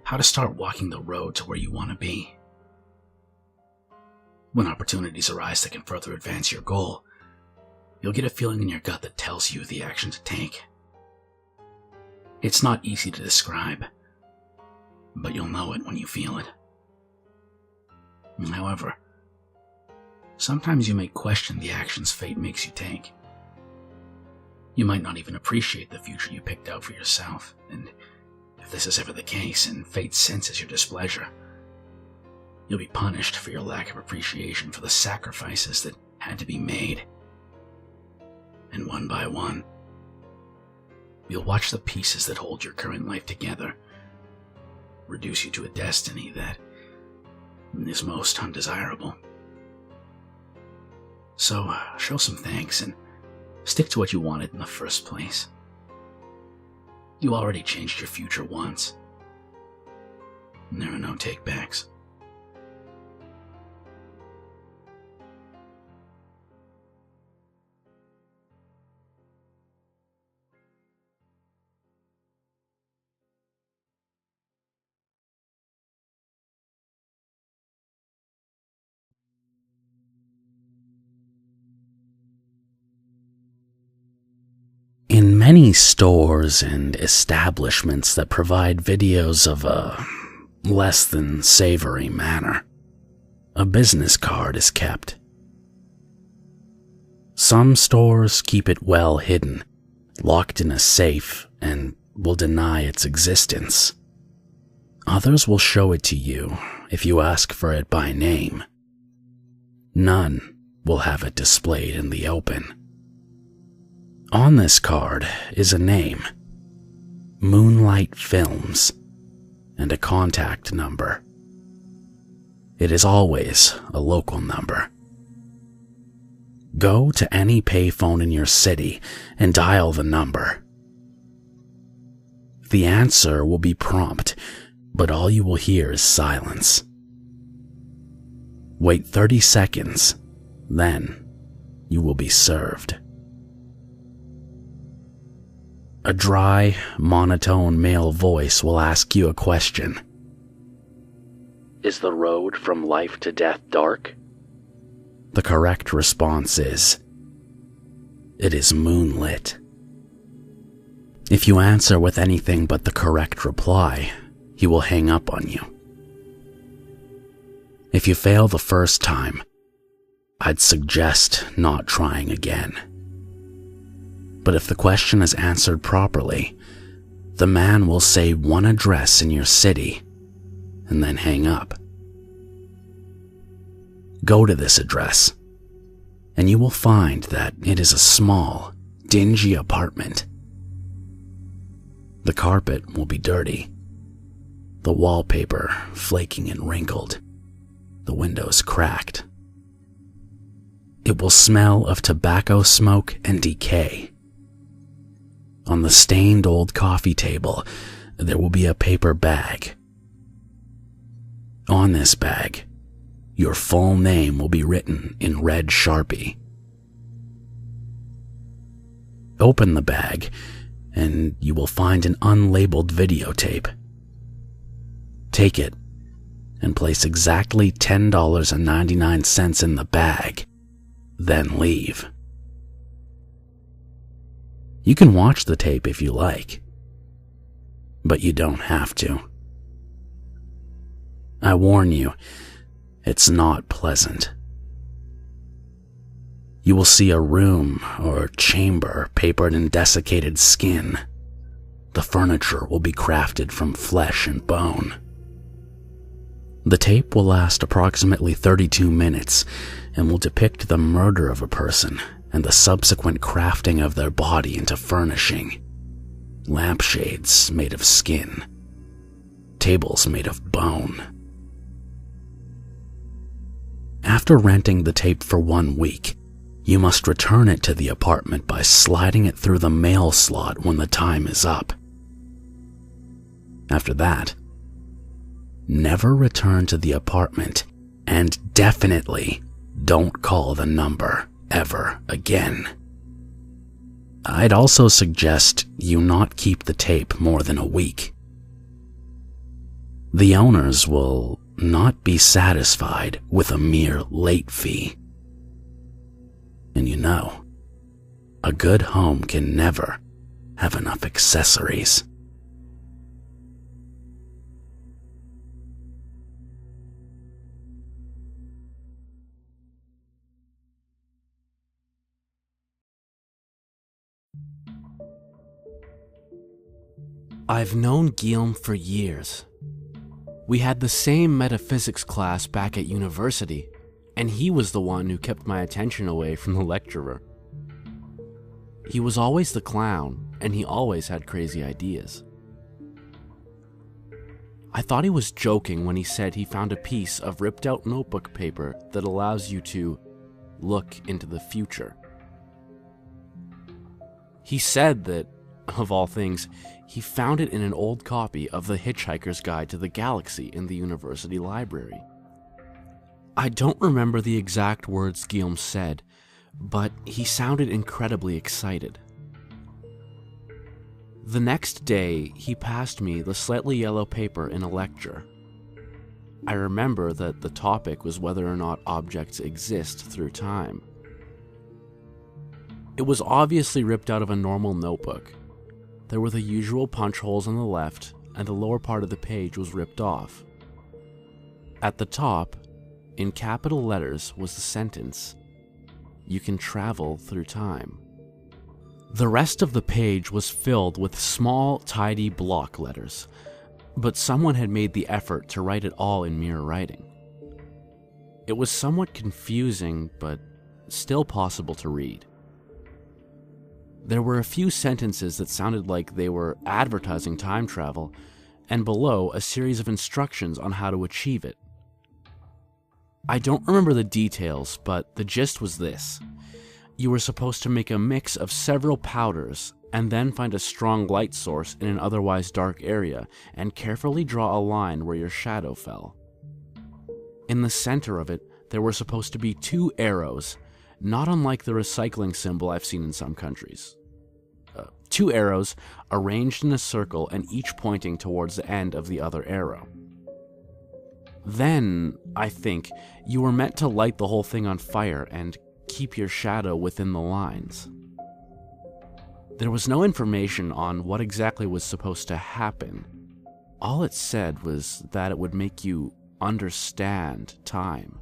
how to start walking the road to where you want to be. When opportunities arise that can further advance your goal, you'll get a feeling in your gut that tells you the action to take. It's not easy to describe, but you'll know it when you feel it. However, sometimes you may question the actions fate makes you take. You might not even appreciate the future you picked out for yourself, and if this is ever the case and fate senses your displeasure, you'll be punished for your lack of appreciation for the sacrifices that had to be made and one by one, you'll watch the pieces that hold your current life together reduce you to a destiny that is most undesirable. So, show some thanks and stick to what you wanted in the first place. You already changed your future once, and there are no take-backs. In many stores and establishments that provide videos of a less than savory manner, a business card is kept. Some stores keep it well hidden, locked in a safe, and will deny its existence. Others will show it to you if you ask for it by name. None will have it displayed in the open. On this card is a name, Moonlight Films, and a contact number. It is always a local number. Go to any payphone in your city and dial the number. The answer will be prompt, but all you will hear is silence. Wait 30 seconds, then you will be served. A dry, monotone male voice will ask you a question. Is the road from life to death dark? The correct response is, it is moonlit. If you answer with anything but the correct reply, he will hang up on you. If you fail the first time, I'd suggest not trying again. But if the question is answered properly, the man will say one address in your city and then hang up. Go to this address, and you will find that it is a small, dingy apartment. The carpet will be dirty, the wallpaper flaking and wrinkled, the windows cracked. It will smell of tobacco smoke and decay. On the stained old coffee table, there will be a paper bag. On this bag, your full name will be written in red Sharpie. Open the bag, and you will find an unlabeled videotape. Take it, and place exactly $10.99 in the bag, then leave. You can watch the tape if you like, but you don't have to. I warn you, it's not pleasant. You will see a room or chamber papered in desiccated skin. The furniture will be crafted from flesh and bone. The tape will last approximately 32 minutes and will depict the murder of a person and the subsequent crafting of their body into furnishing. Lampshades made of skin. Tables made of bone. After renting the tape for 1 week, you must return it to the apartment by sliding it through the mail slot when the time is up. After that, never return to the apartment, and definitely don't call the number ever again. I'd also suggest you not keep the tape more than a week. The owners will not be satisfied with a mere late fee. And you know, a good home can never have enough accessories. I've known Guillaume for years. We had the same metaphysics class back at university, and he was the one who kept my attention away from the lecturer. He was always the clown, and he always had crazy ideas. I thought he was joking when he said he found a piece of ripped out notebook paper that allows you to look into the future. He said that, of all things, he found it in an old copy of The Hitchhiker's Guide to the Galaxy in the university library. I don't remember the exact words Guillaume said, but he sounded incredibly excited. The next day, he passed me the slightly yellow paper in a lecture. I remember that the topic was whether or not objects exist through time. It was obviously ripped out of a normal notebook. There were the usual punch holes on the left, and the lower part of the page was ripped off. At the top, in capital letters, was the sentence, "You can travel through time." The rest of the page was filled with small, tidy block letters, but someone had made the effort to write it all in mirror writing. It was somewhat confusing, but still possible to read. There were a few sentences that sounded like they were advertising time travel, and below a series of instructions on how to achieve it. I don't remember the details, but the gist was this. You were supposed to make a mix of several powders and then find a strong light source in an otherwise dark area and carefully draw a line where your shadow fell. In the center of it, there were supposed to be 2 arrows, not unlike the recycling symbol I've seen in some countries. 2 arrows arranged in a circle and each pointing towards the end of the other arrow. Then, I think, you were meant to light the whole thing on fire and keep your shadow within the lines. There was no information on what exactly was supposed to happen. All it said was that it would make you understand time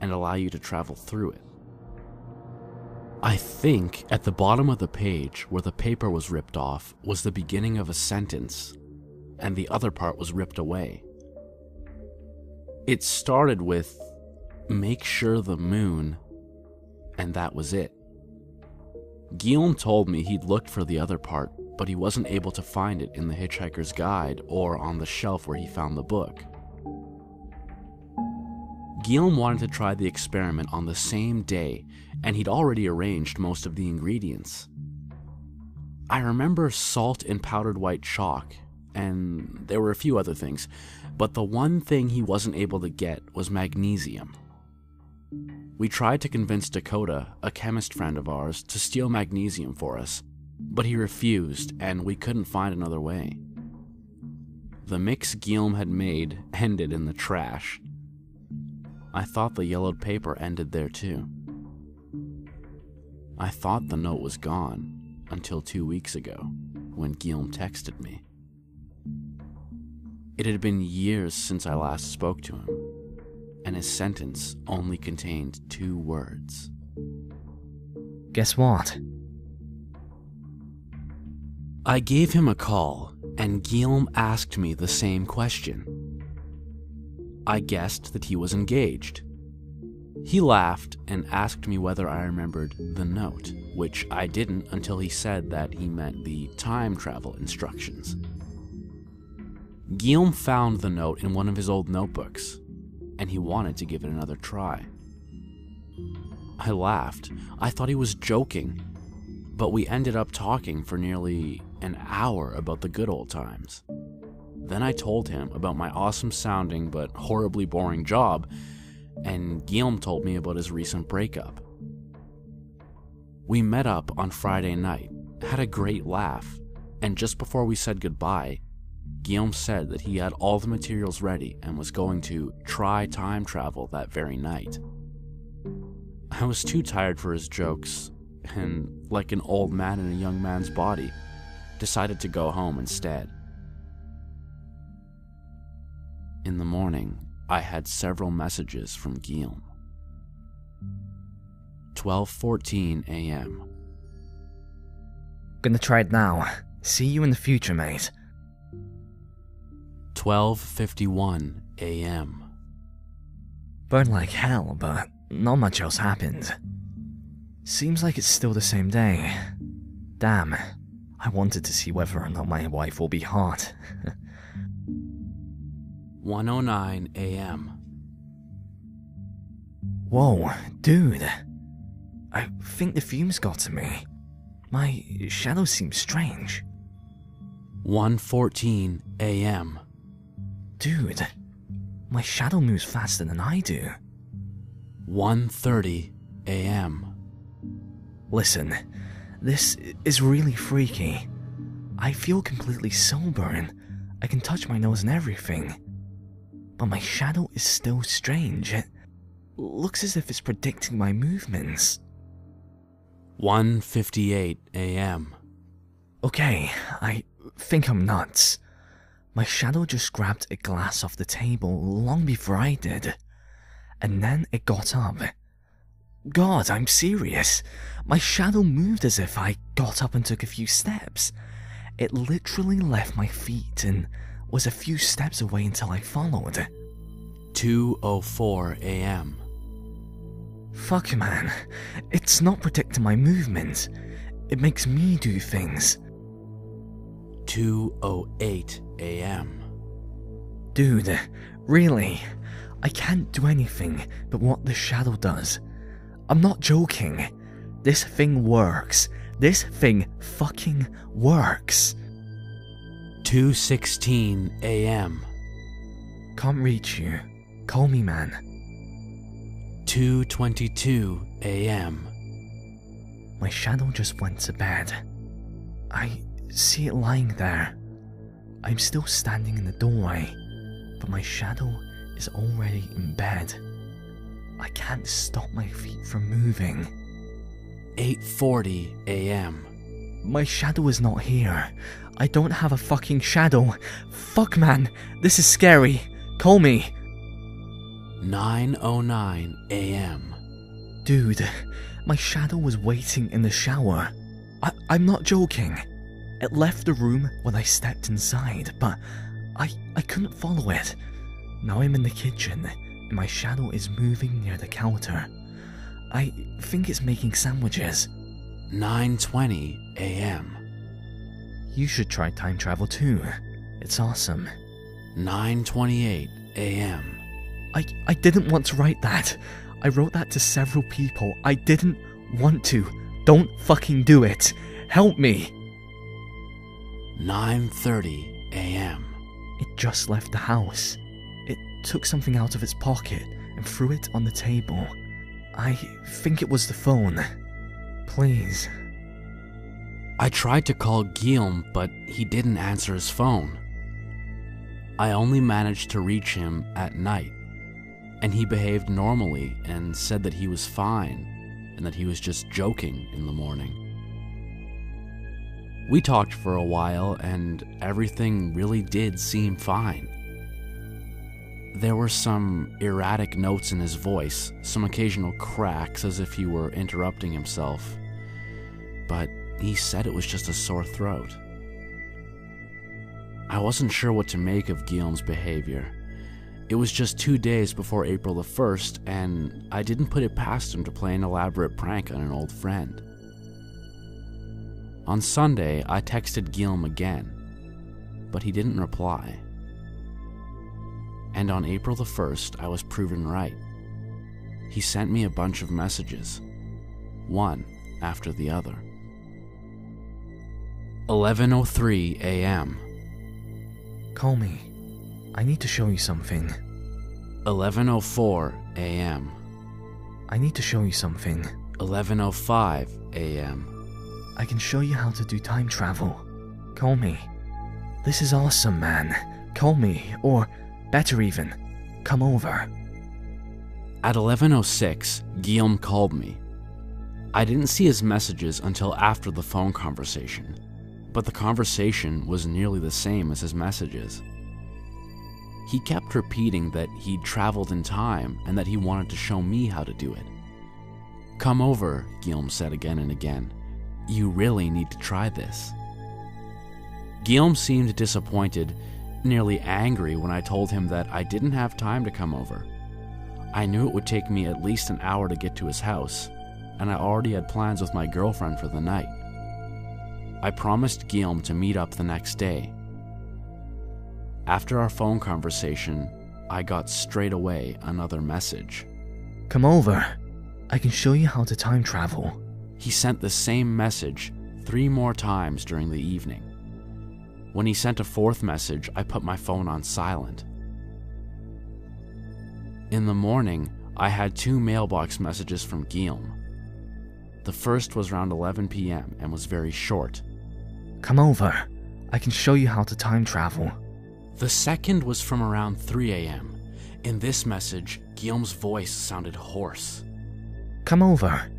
and allow you to travel through it. I think at the bottom of the page where the paper was ripped off was the beginning of a sentence, and the other part was ripped away. It started with, "Make sure the moon," and that was it. Guillaume told me he'd looked for the other part, but he wasn't able to find it in the Hitchhiker's Guide or on the shelf where he found the book. Guillaume wanted to try the experiment on the same day, and he'd already arranged most of the ingredients. I remember salt and powdered white chalk, and there were a few other things, but the one thing he wasn't able to get was magnesium. We tried to convince Dakota, a chemist friend of ours, to steal magnesium for us, but he refused, and we couldn't find another way. The mix Guillaume had made ended in the trash. I thought the yellowed paper ended there too. I thought the note was gone until 2 weeks ago, when Guillaume texted me. It had been years since I last spoke to him, and his sentence only contained 2 words. Guess what? I gave him a call, and Guillaume asked me the same question. I guessed that he was engaged. He laughed and asked me whether I remembered the note, which I didn't until he said that he meant the time travel instructions. Guillaume found the note in one of his old notebooks, and he wanted to give it another try. I laughed. I thought he was joking, but we ended up talking for nearly an hour about the good old times. Then I told him about my awesome sounding but horribly boring job, and Guillaume told me about his recent breakup. We met up on Friday night, had a great laugh, and just before we said goodbye, Guillaume said that he had all the materials ready and was going to try time travel that very night. I was too tired for his jokes, and like an old man in a young man's body, decided to go home instead. In the morning, I had several messages from Guillaume. 12:14 a.m. Gonna try it now. See you in the future, mate. 12:51 a.m. Burned like hell, but not much else happened. Seems like it's still the same day. Damn, I wanted to see whether or not my wife will be hot. 1:09 a.m. Whoa, dude. I think the fumes got to me. My shadow seems strange. 1:14 a.m. Dude, my shadow moves faster than I do. 1:30 a.m. Listen, this is really freaky. I feel completely sober and I can touch my nose and everything. But my shadow is still strange. It looks as if it's predicting my movements. 1:58 a.m. Okay, I think I'm nuts. My shadow just grabbed a glass off the table long before I did. And then it got up. God, I'm serious. My shadow moved as if I got up and took a few steps. It literally left my feet and was a few steps away until I followed. 2:04 a.m. Fuck, man. It's not predicting my movements. It makes me do things. 2:08 a.m. Dude, really? I can't do anything but what the shadow does. I'm not joking. This thing works. This thing fucking works. 2:16 a.m. Can't reach you. Call me, man. 2:22 a.m. My shadow just went to bed. I see it lying there. I'm still standing in the doorway, but my shadow is already in bed. I can't stop my feet from moving. 8:40 a.m. My shadow is not here. I don't have a fucking shadow. Fuck, man. This is scary. Call me. 9:09 a.m. Dude, my shadow was waiting in the shower. I'm not joking. It left the room when I stepped inside, but I couldn't follow it. Now I'm in the kitchen, and my shadow is moving near the counter. I think it's making sandwiches. 9:20 a.m. You should try time travel too. It's awesome. 9:28 a.m. I didn't want to write that. I wrote that to several people. I didn't want to. Don't fucking do it. Help me. 9:30 a.m. It just left the house. It took something out of its pocket and threw it on the table. I think it was the phone. Please. I tried to call Guillaume, but he didn't answer his phone. I only managed to reach him at night, and he behaved normally and said that he was fine and that he was just joking in the morning. We talked for a while, and everything really did seem fine. There were some erratic notes in his voice, some occasional cracks as if he were interrupting himself, but he said it was just a sore throat. I wasn't sure what to make of Guillaume's behavior. It was just 2 days before April the 1st, and I didn't put it past him to play an elaborate prank on an old friend. On Sunday, I texted Guillaume again, but he didn't reply. And on April the 1st, I was proven right. He sent me a bunch of messages, one after the other. 11:03 a.m. Call me. I need to show you something. 11:04 a.m. I need to show you something. 11:05 a.m. I can show you how to do time travel. Call me. This is awesome, man. Call me, or better even, come over. At 11:06, Guillaume called me. I didn't see his messages until after the phone conversation, but the conversation was nearly the same as his messages. He kept repeating that he'd traveled in time and that he wanted to show me how to do it. "Come over," Guillaume said again and again. "You really need to try this." Guillaume seemed disappointed, nearly angry when I told him that I didn't have time to come over. I knew it would take me at least an hour to get to his house, and I already had plans with my girlfriend for the night. I promised Guillaume to meet up the next day. After our phone conversation, I got straight away another message. Come over. I can show you how to time travel. He sent the same message 3 more times during the evening. When he sent a 4th message, I put my phone on silent. In the morning, I had 2 mailbox messages from Guillaume. The first was around 11 p.m. and was very short. Come over. I can show you how to time travel. The second was from around 3 a.m. In this message, Guillaume's voice sounded hoarse. Come over.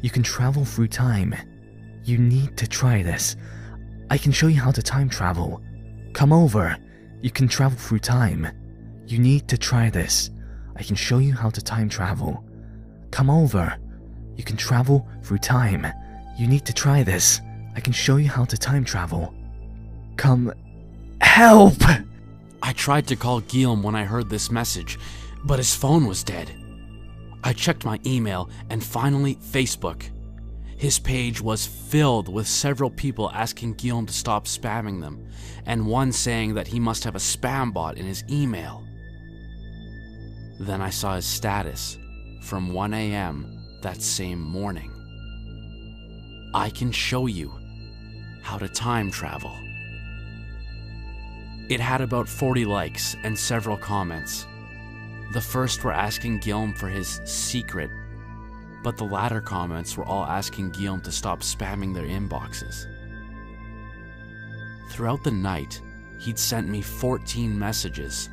You can travel through time. You need to try this. I can show you how to time travel. Come over. You can travel through time. You need to try this. I can show you how to time travel. Come over. You can travel through time. You need to try this. I can show you how to time travel. Come... Help! I tried to call Guillaume when I heard this message, but his phone was dead. I checked my email and finally Facebook. His page was filled with several people asking Guillaume to stop spamming them, and one saying that he must have a spam bot in his email. Then I saw his status from 1 a.m. that same morning. I can show you how to time travel. It had about 40 likes and several comments. The first were asking Guillaume for his secret, but the latter comments were all asking Guillaume to stop spamming their inboxes. Throughout the night, he'd sent me 14 messages,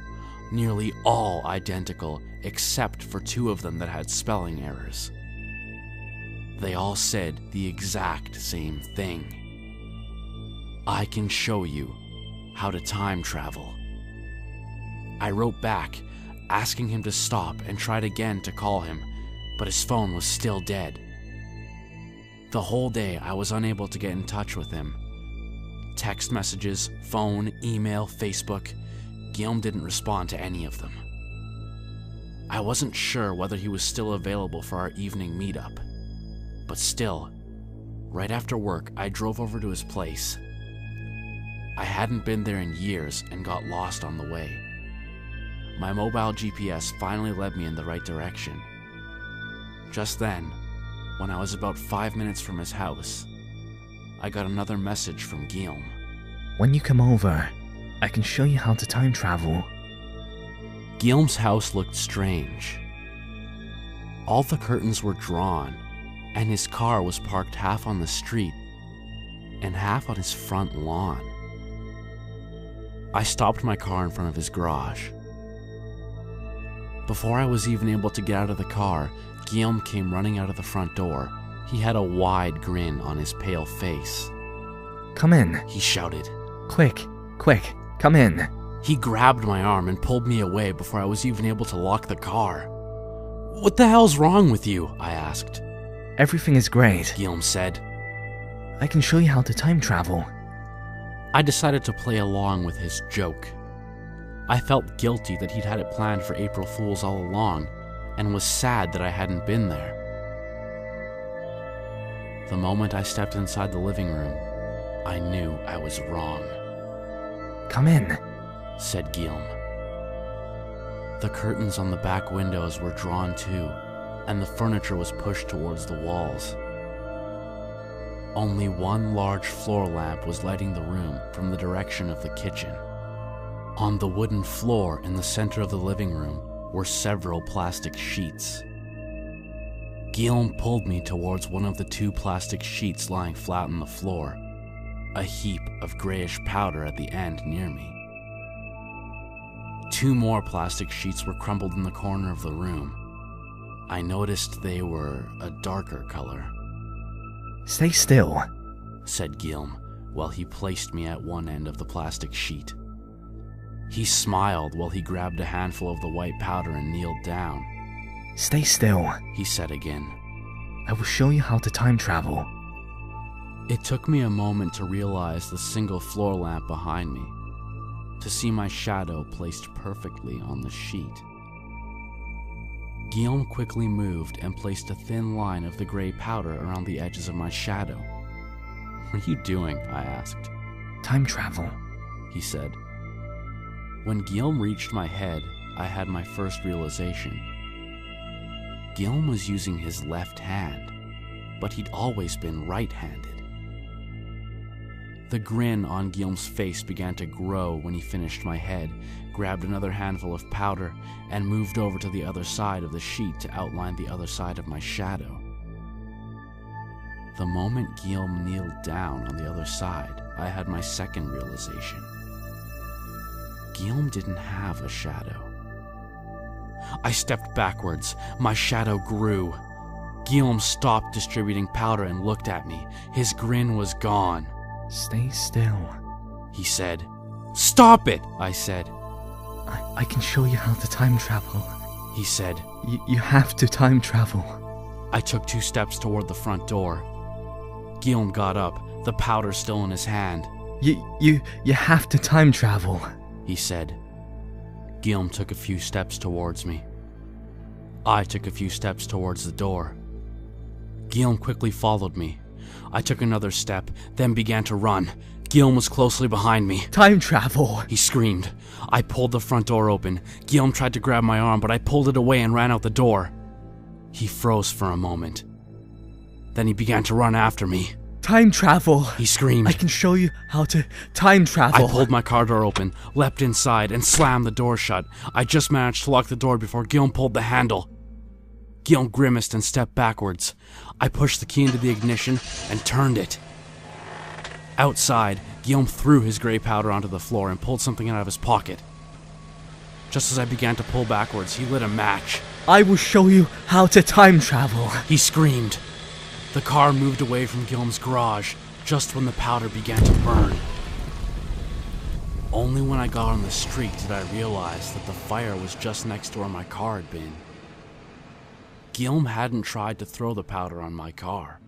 nearly all identical except for 2 of them that had spelling errors. They all said the exact same thing. I can show you how to time travel. I wrote back, asking him to stop and tried again to call him, but his phone was still dead. The whole day I was unable to get in touch with him. Text messages, phone, email, Facebook, Guillaume didn't respond to any of them. I wasn't sure whether he was still available for our evening meetup, but still, right after work I drove over to his place. I hadn't been there in years and got lost on the way. My mobile GPS finally led me in the right direction. Just then, when I was about 5 minutes from his house, I got another message from Guillaume. When you come over, I can show you how to time travel. Guillaume's house looked strange. All the curtains were drawn, and his car was parked half on the street and half on his front lawn. I stopped my car in front of his garage. Before I was even able to get out of the car, Guillaume came running out of the front door. He had a wide grin on his pale face. Come in, he shouted. Quick, come in. He grabbed my arm and pulled me away before I was even able to lock the car. What the hell's wrong with you? I asked. Everything is great, Guillaume said. I can show you how to time travel. I decided to play along with his joke. I felt guilty that he'd had it planned for April Fools all along, and was sad that I hadn't been there. The moment I stepped inside the living room, I knew I was wrong. Come in, said Guillaume. The curtains on the back windows were drawn too, and the furniture was pushed towards the walls. Only one large floor lamp was lighting the room from the direction of the kitchen. On the wooden floor in the center of the living room were several plastic sheets. Guillaume pulled me towards one of the 2 plastic sheets lying flat on the floor, a heap of grayish powder at the end near me. 2 more plastic sheets were crumpled in the corner of the room. I noticed they were a darker color. Stay still, said Guillaume, while he placed me at one end of the plastic sheet. He smiled while he grabbed a handful of the white powder and kneeled down. Stay still, he said again. I will show you how to time travel. It took me a moment to realize the single floor lamp behind me, to see my shadow placed perfectly on the sheet. Guillaume quickly moved and placed a thin line of the gray powder around the edges of my shadow. "What are you doing?" I asked. Time travel. He said. When Guillaume reached my head, I had my first realization. Guillaume was using his left hand, but he'd always been right-handed. The grin on Guillaume's face began to grow when he finished my head, grabbed another handful of powder, and moved over to the other side of the sheet to outline the other side of my shadow. The moment Guillaume kneeled down on the other side, I had my second realization. Guillaume didn't have a shadow. I stepped backwards. My shadow grew. Guillaume stopped distributing powder and looked at me. His grin was gone. Stay still, he said. Stop it, I said. I can show you how to time travel, he said. You have to time travel. I took 2 steps toward the front door. Guillaume got up, the powder still in his hand. You have to time travel, he said. Guillaume took a few steps towards me. I took a few steps towards the door. Guillaume quickly followed me. I took another step, then began to run. Guillaume was closely behind me. Time travel, he screamed. I pulled the front door open. Guillaume tried to grab my arm, but I pulled it away and ran out the door. He froze for a moment. Then he began to run after me. Time travel, he screamed. I can show you how to time travel. I pulled my car door open, leapt inside, and slammed the door shut. I just managed to lock the door before Guillaume pulled the handle. Guillaume grimaced and stepped backwards. I pushed the key into the ignition and turned it. Outside, Guillaume threw his gray powder onto the floor and pulled something out of his pocket. Just as I began to pull backwards, he lit a match. I will show you how to time travel, he screamed. The car moved away from Guillaume's garage just when the powder began to burn. Only when I got on the street did I realize that the fire was just next to where my car had been. Guillaume hadn't tried to throw the powder on my car.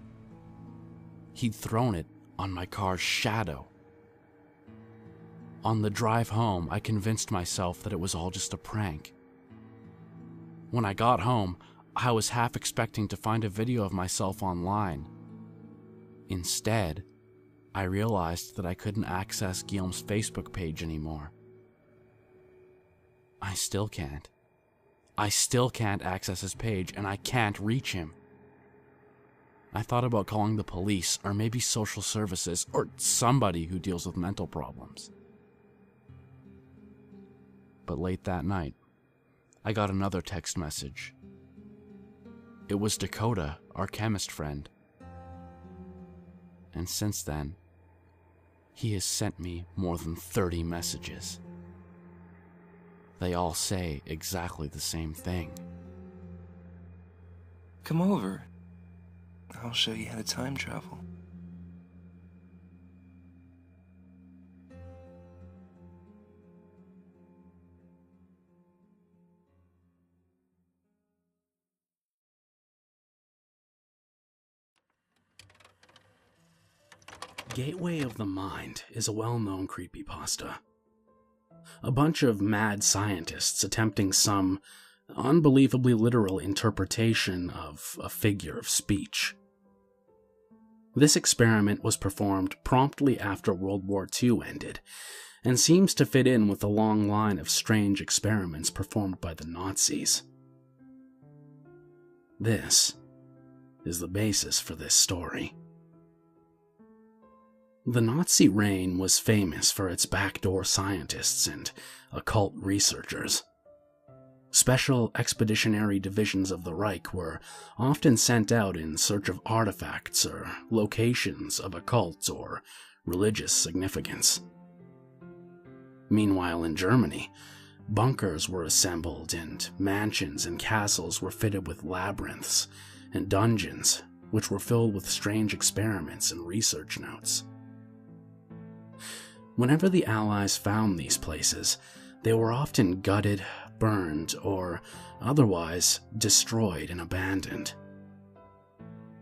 He'd thrown it on my car's shadow. On the drive home, I convinced myself that it was all just a prank. When I got home, I was half expecting to find a video of myself online. Instead, I realized that I couldn't access Guillaume's Facebook page anymore. I still can't. I still can't access his page, and I can't reach him. I thought about calling the police, or maybe social services, or somebody who deals with mental problems. But late that night, I got another text message. It was Dakota, our chemist friend. And since then, he has sent me more than 30 messages. They all say exactly the same thing. Come over. I'll show you how to time travel. Gateway of the Mind is a well-known creepypasta. A bunch of mad scientists attempting some unbelievably literal interpretation of a figure of speech. This experiment was performed promptly after World War II ended, and seems to fit in with the long line of strange experiments performed by the Nazis. This is the basis for this story. The Nazi reign was famous for its backdoor scientists and occult researchers. Special expeditionary divisions of the Reich were often sent out in search of artifacts or locations of occult or religious significance. Meanwhile, in Germany, bunkers were assembled and mansions and castles were fitted with labyrinths and dungeons, which were filled with strange experiments and research notes. Whenever the Allies found these places, they were often gutted, burned, or otherwise destroyed and abandoned.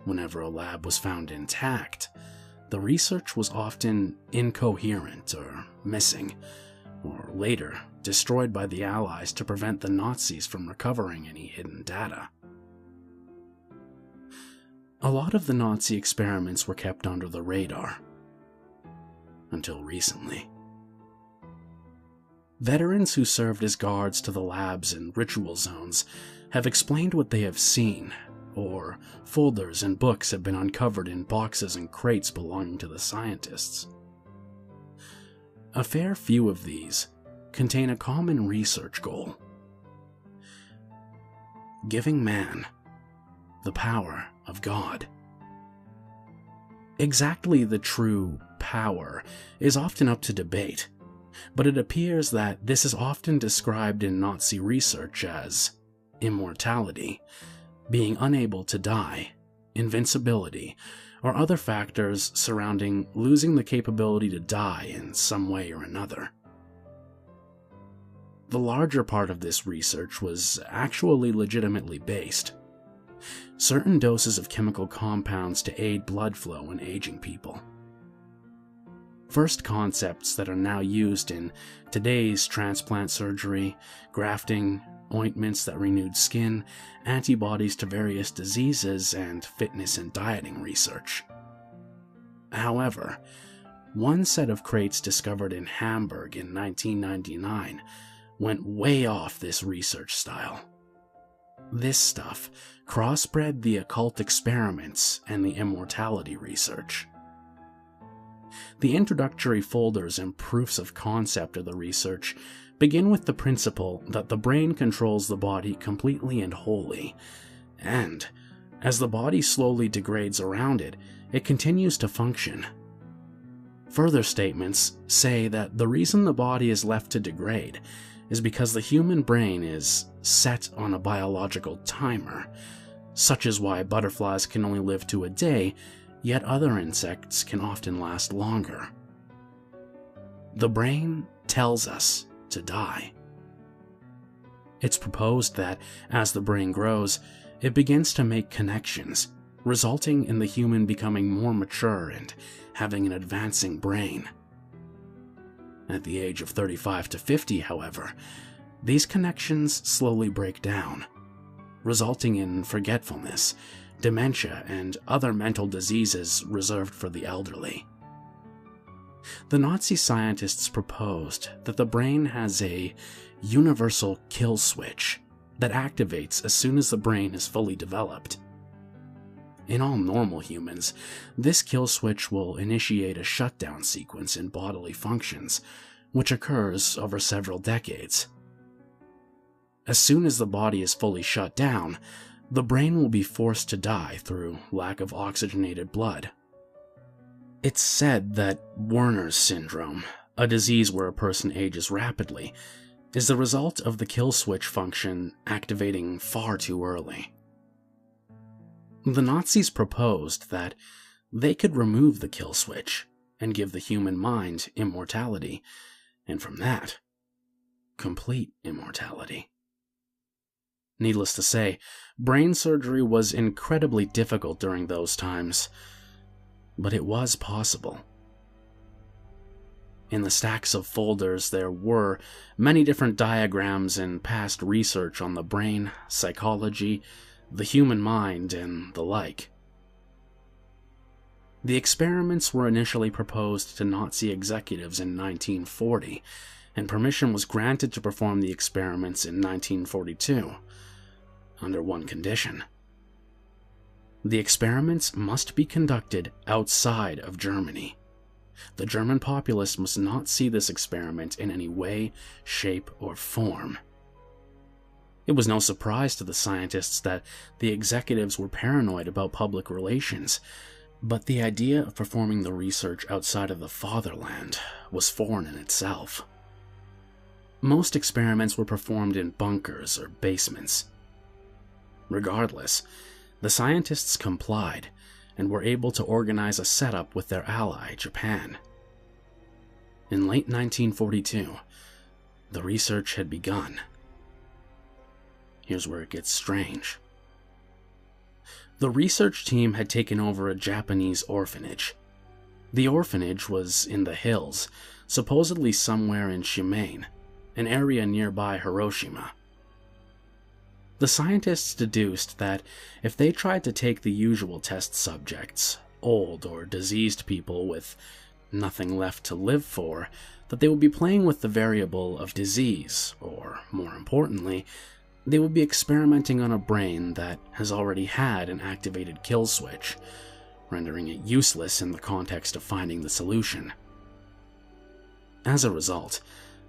Whenever a lab was found intact, the research was often incoherent or missing, or later destroyed by the Allies to prevent the Nazis from recovering any hidden data. A lot of the Nazi experiments were kept under the radar. Until recently. Veterans who served as guards to the labs and ritual zones have explained what they have seen, or folders and books have been uncovered in boxes and crates belonging to the scientists. A fair few of these contain a common research goal: giving man the power of God. Exactly the true power is often up to debate, but it appears that this is often described in Nazi research as immortality, being unable to die, invincibility, or other factors surrounding losing the capability to die in some way or another. The larger part of this research was actually legitimately based. Certain doses of chemical compounds to aid blood flow in aging people. First concepts that are now used in today's transplant surgery, grafting, ointments that renewed skin, antibodies to various diseases, and fitness and dieting research. However, one set of crates discovered in Hamburg in 1999 went way off this research style. This stuff crossbred the occult experiments and the immortality research. The introductory folders and proofs of concept of the research begin with the principle that the brain controls the body completely and wholly, and as the body slowly degrades around it, it continues to function. Further statements say that the reason the body is left to degrade is because the human brain is set on a biological timer, such is why butterflies can only live to a day, yet other insects can often last longer. The brain tells us to die. It's proposed that as the brain grows, it begins to make connections, resulting in the human becoming more mature and having an advancing brain. At the age of 35 to 50, however, these connections slowly break down, resulting in forgetfulness, dementia, and other mental diseases reserved for the elderly. The Nazi scientists proposed that the brain has a universal kill switch that activates as soon as the brain is fully developed. In all normal humans, this kill switch will initiate a shutdown sequence in bodily functions, which occurs over several decades. As soon as the body is fully shut down, the brain will be forced to die through lack of oxygenated blood. It's said that Werner's syndrome, a disease where a person ages rapidly, is the result of the kill switch function activating far too early. The Nazis proposed that they could remove the kill switch and give the human mind immortality, and from that, complete immortality. Needless to say, brain surgery was incredibly difficult during those times, but it was possible. In the stacks of folders, there were many different diagrams and past research on the brain, psychology, the human mind, and the like. The experiments were initially proposed to Nazi executives in 1940, and permission was granted to perform the experiments in 1942, under one condition. The experiments must be conducted outside of Germany. The German populace must not see this experiment in any way, shape, or form. It was no surprise to the scientists that the executives were paranoid about public relations, but the idea of performing the research outside of the fatherland was foreign in itself. Most experiments were performed in bunkers or basements. Regardless, the scientists complied and were able to organize a setup with their ally, Japan. In late 1942, the research had begun. Here's where it gets strange. The research team had taken over a Japanese orphanage. The orphanage was in the hills, supposedly somewhere in Shimane, an area nearby Hiroshima. The scientists deduced that if they tried to take the usual test subjects, old or diseased people with nothing left to live for, that they would be playing with the variable of disease, or, more importantly, they would be experimenting on a brain that has already had an activated kill switch, rendering it useless in the context of finding the solution. As a result,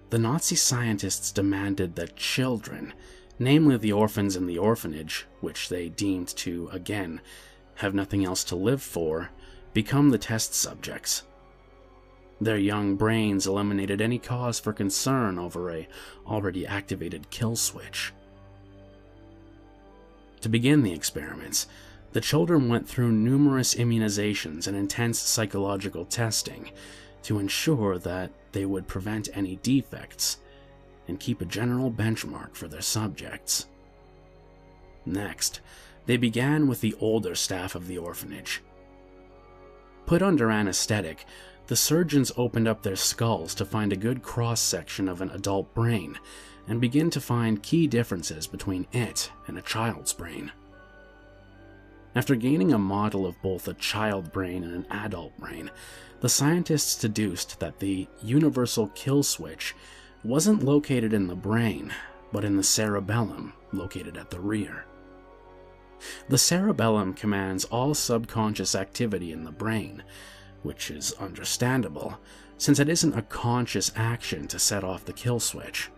the Nazi scientists demanded that children, namely the orphans in the orphanage, which they deemed to, again, have nothing else to live for, become the test subjects. Their young brains eliminated any cause for concern over a already activated kill switch. To begin the experiments, the children went through numerous immunizations and intense psychological testing to ensure that they would prevent any defects and keep a general benchmark for their subjects. Next, they began with the older staff of the orphanage. Put under anesthetic, the surgeons opened up their skulls to find a good cross-section of an adult brain and begin to find key differences between it and a child's brain. After gaining a model of both a child brain and an adult brain, the scientists deduced that the universal kill switch wasn't located in the brain, but in the cerebellum, located at the rear. The cerebellum commands all subconscious activity in the brain, which is understandable, since it isn't a conscious action to set off the kill switch.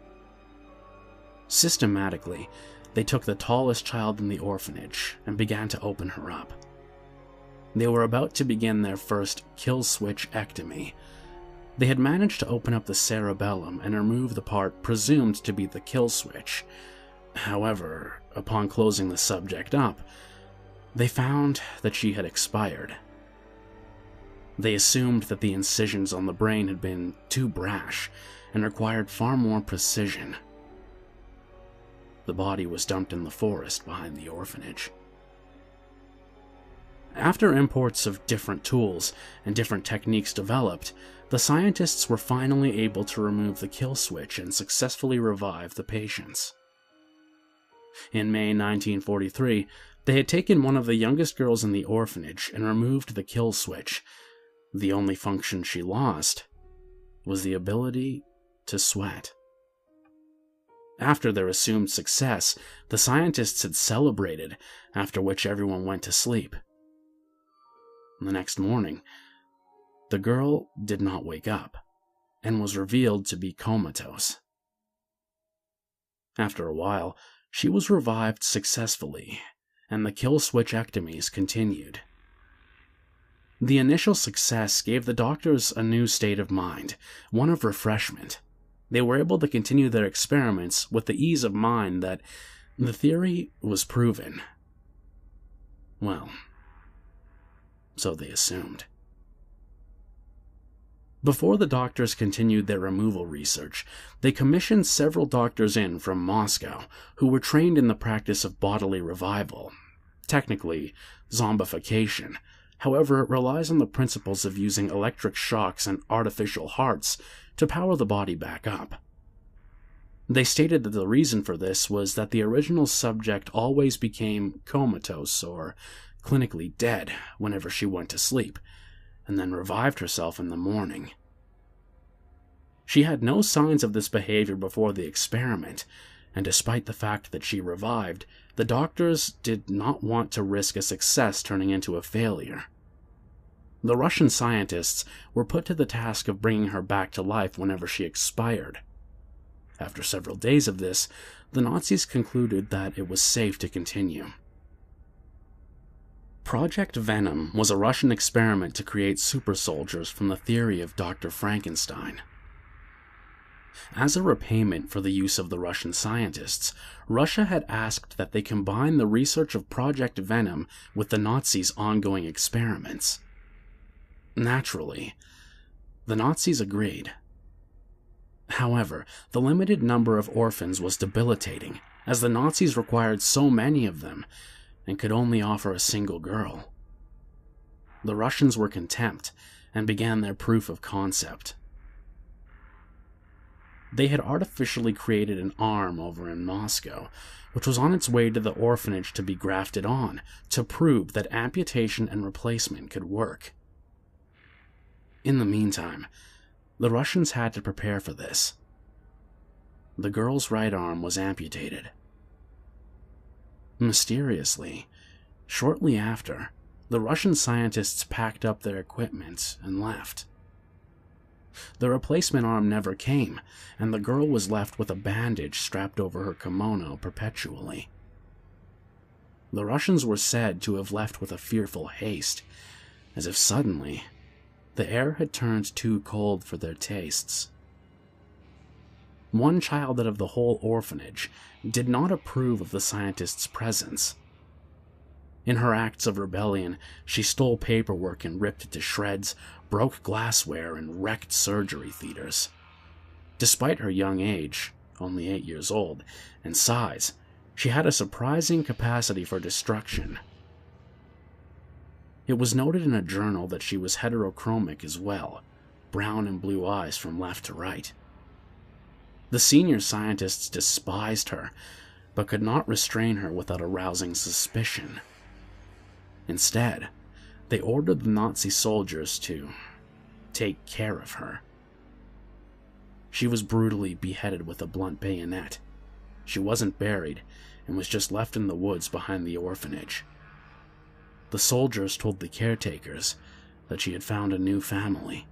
Systematically, they took the tallest child in the orphanage and began to open her up. They were about to begin their first kill switch-ectomy. They had managed to open up the cerebellum and remove the part presumed to be the kill switch. However, upon closing the subject up, they found that she had expired. They assumed that the incisions on the brain had been too brash and required far more precision. The body was dumped in the forest behind the orphanage. After imports of different tools and different techniques developed, the scientists were finally able to remove the kill switch and successfully revive the patients. In May 1943, they had taken one of the youngest girls in the orphanage and removed the kill switch. The only function she lost was the ability to sweat. After their assumed success, the scientists had celebrated, after which everyone went to sleep. The next morning, the girl did not wake up, and was revealed to be comatose. After a while, she was revived successfully, and the kill switch-ectomies continued. The initial success gave the doctors a new state of mind, one of refreshment. They were able to continue their experiments with the ease of mind that the theory was proven. Well, so they assumed. Before the doctors continued their removal research, they commissioned several doctors in from Moscow who were trained in the practice of bodily revival, technically zombification. However, it relies on the principles of using electric shocks and artificial hearts to power the body back up. They stated that the reason for this was that the original subject always became comatose or clinically dead whenever she went to sleep, and then revived herself in the morning. She had no signs of this behavior before the experiment, and despite the fact that she revived, the doctors did not want to risk a success turning into a failure. The Russian scientists were put to the task of bringing her back to life whenever she expired. After several days of this, the Nazis concluded that it was safe to continue. Project Venom was a Russian experiment to create super soldiers from the theory of Dr. Frankenstein. As a repayment for the use of the Russian scientists, Russia had asked that they combine the research of Project Venom with the Nazis' ongoing experiments. Naturally, the Nazis agreed. However, the limited number of orphans was debilitating, as the Nazis required so many of them and could only offer a single girl. The Russians were content and began their proof of concept. They had artificially created an arm over in Moscow, which was on its way to the orphanage to be grafted on, to prove that amputation and replacement could work. In the meantime, the Russians had to prepare for this. The girl's right arm was amputated. Mysteriously, shortly after, the Russian scientists packed up their equipment and left. The replacement arm never came, and the girl was left with a bandage strapped over her kimono perpetually. The Russians were said to have left with a fearful haste, as if suddenly the air had turned too cold for their tastes. One child out of the whole orphanage did not approve of the scientists' presence. In her acts of rebellion, she stole paperwork and ripped it to shreds, broke glassware, and wrecked surgery theaters. Despite her young age, only 8 years old, and size, she had a surprising capacity for destruction. It was noted in a journal that she was heterochromic as well, brown and blue eyes from left to right. The senior scientists despised her, but could not restrain her without arousing suspicion. Instead, they ordered the Nazi soldiers to take care of her. She was brutally beheaded with a blunt bayonet. She wasn't buried and was just left in the woods behind the orphanage. The soldiers told the caretakers that she had found a new family.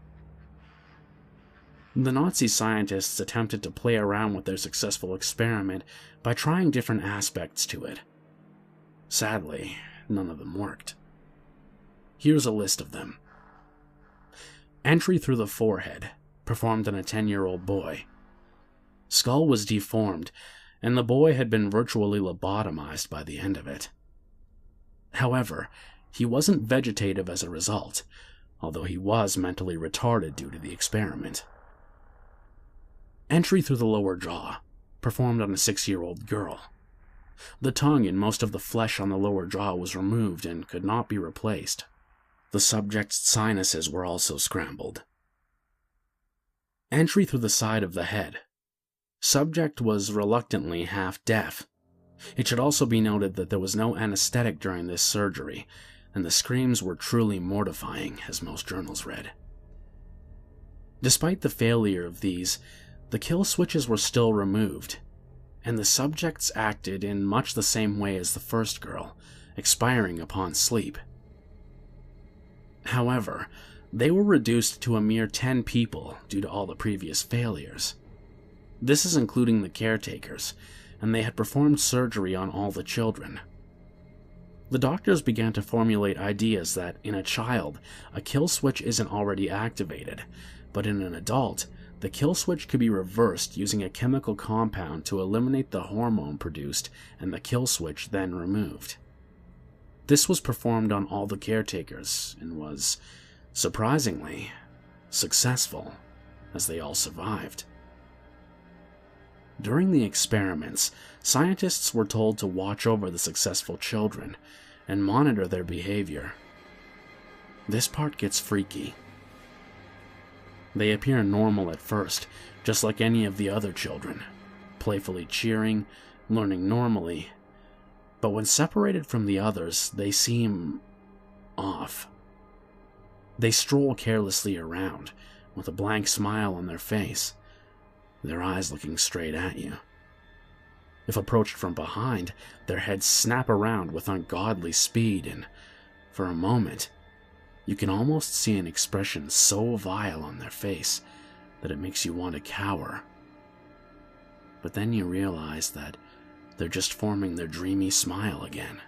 The Nazi scientists attempted to play around with their successful experiment by trying different aspects to it. Sadly, none of them worked. Here's a list of them. Entry through the forehead, performed on a 10-year-old boy. Skull was deformed, and the boy had been virtually lobotomized by the end of it. However, he wasn't vegetative as a result, although he was mentally retarded due to the experiment. Entry through the lower jaw, performed on a 6-year-old girl. The tongue and most of the flesh on the lower jaw was removed and could not be replaced. The subject's sinuses were also scrambled. Entry through the side of the head. Subject was reluctantly half-deaf. It should also be noted that there was no anesthetic during this surgery, and the screams were truly mortifying, as most journals read. Despite the failure of these, the kill switches were still removed, and the subjects acted in much the same way as the first girl, expiring upon sleep. However, they were reduced to a mere 10 people due to all the previous failures. This is including the caretakers, and they had performed surgery on all the children. The doctors began to formulate ideas that, in a child, a kill switch isn't already activated, but in an adult, the kill switch could be reversed using a chemical compound to eliminate the hormone produced and the kill switch then removed. This was performed on all the caretakers and was, surprisingly, successful, as they all survived. During the experiments, scientists were told to watch over the successful children and monitor their behavior. This part gets freaky. They appear normal at first, just like any of the other children, playfully cheering, learning normally, but when separated from the others, they seem off. They stroll carelessly around, with a blank smile on their face, their eyes looking straight at you. If approached from behind, their heads snap around with ungodly speed, and for a moment, you can almost see an expression so vile on their face that it makes you want to cower. But then you realize that they're just forming their dreamy smile again.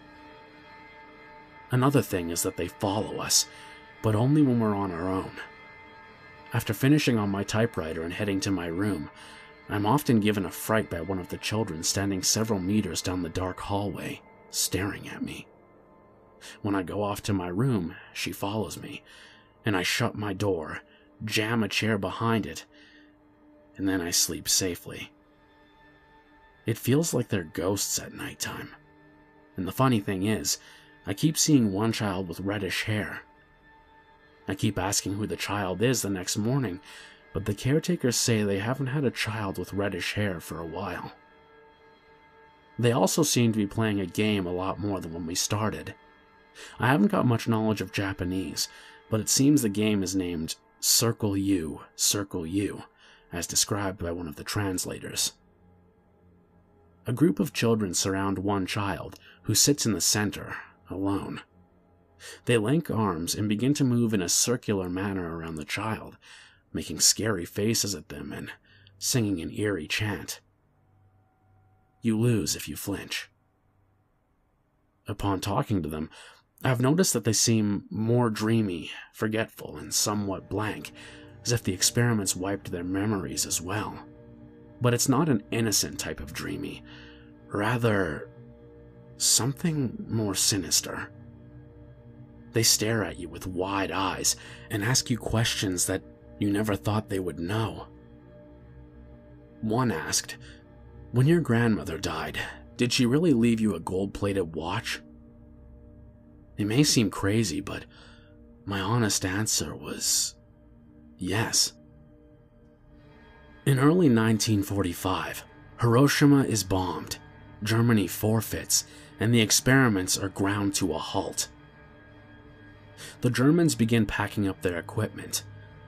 Another thing is that they follow us, but only when we're on our own. After finishing on my typewriter and heading to my room, I'm often given a fright by one of the children standing several meters down the dark hallway, staring at me. When I go off to my room, she follows me, and I shut my door, jam a chair behind it, and then I sleep safely. It feels like they're ghosts at nighttime. And the funny thing is, I keep seeing one child with reddish hair. I keep asking who the child is the next morning, but the caretakers say they haven't had a child with reddish hair for a while. They also seem to be playing a game a lot more than when we started. I haven't got much knowledge of Japanese, but it seems the game is named Circle U, as described by one of the translators. A group of children surround one child, who sits in the center, alone. They link arms and begin to move in a circular manner around the child, making scary faces at them and singing an eerie chant. You lose if you flinch. Upon talking to them, I've noticed that they seem more dreamy, forgetful, and somewhat blank, as if the experiments wiped their memories as well. But it's not an innocent type of dreamy, rather something more sinister. They stare at you with wide eyes and ask you questions that you never thought they would know. One asked, "When your grandmother died, did she really leave you a gold-plated watch?" It may seem crazy, but my honest answer was yes. In early 1945, Hiroshima is bombed, Germany forfeits, and the experiments are ground to a halt. The Germans begin packing up their equipment.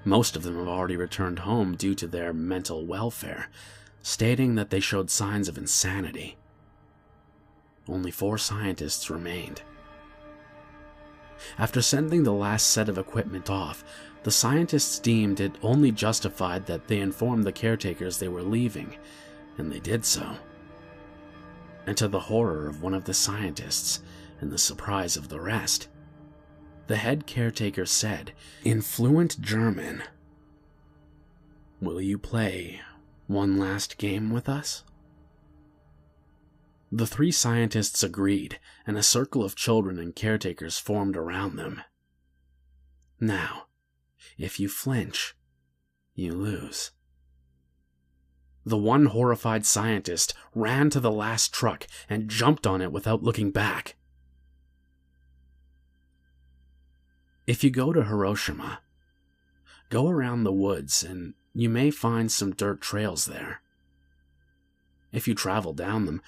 Most of them have already returned home due to their mental welfare, stating that they showed signs of insanity. Only 4 scientists remained. After sending the last set of equipment off, the scientists deemed it only justified that they informed the caretakers they were leaving, and they did so. And to the horror of one of the scientists, and the surprise of the rest, the head caretaker said, in fluent German, "Will you play one last game with us?" The 3 scientists agreed, and a circle of children and caretakers formed around them. Now, if you flinch, you lose. The one horrified scientist ran to the last truck and jumped on it without looking back. If you go to Hiroshima, go around the woods and you may find some dirt trails there. If you travel down them,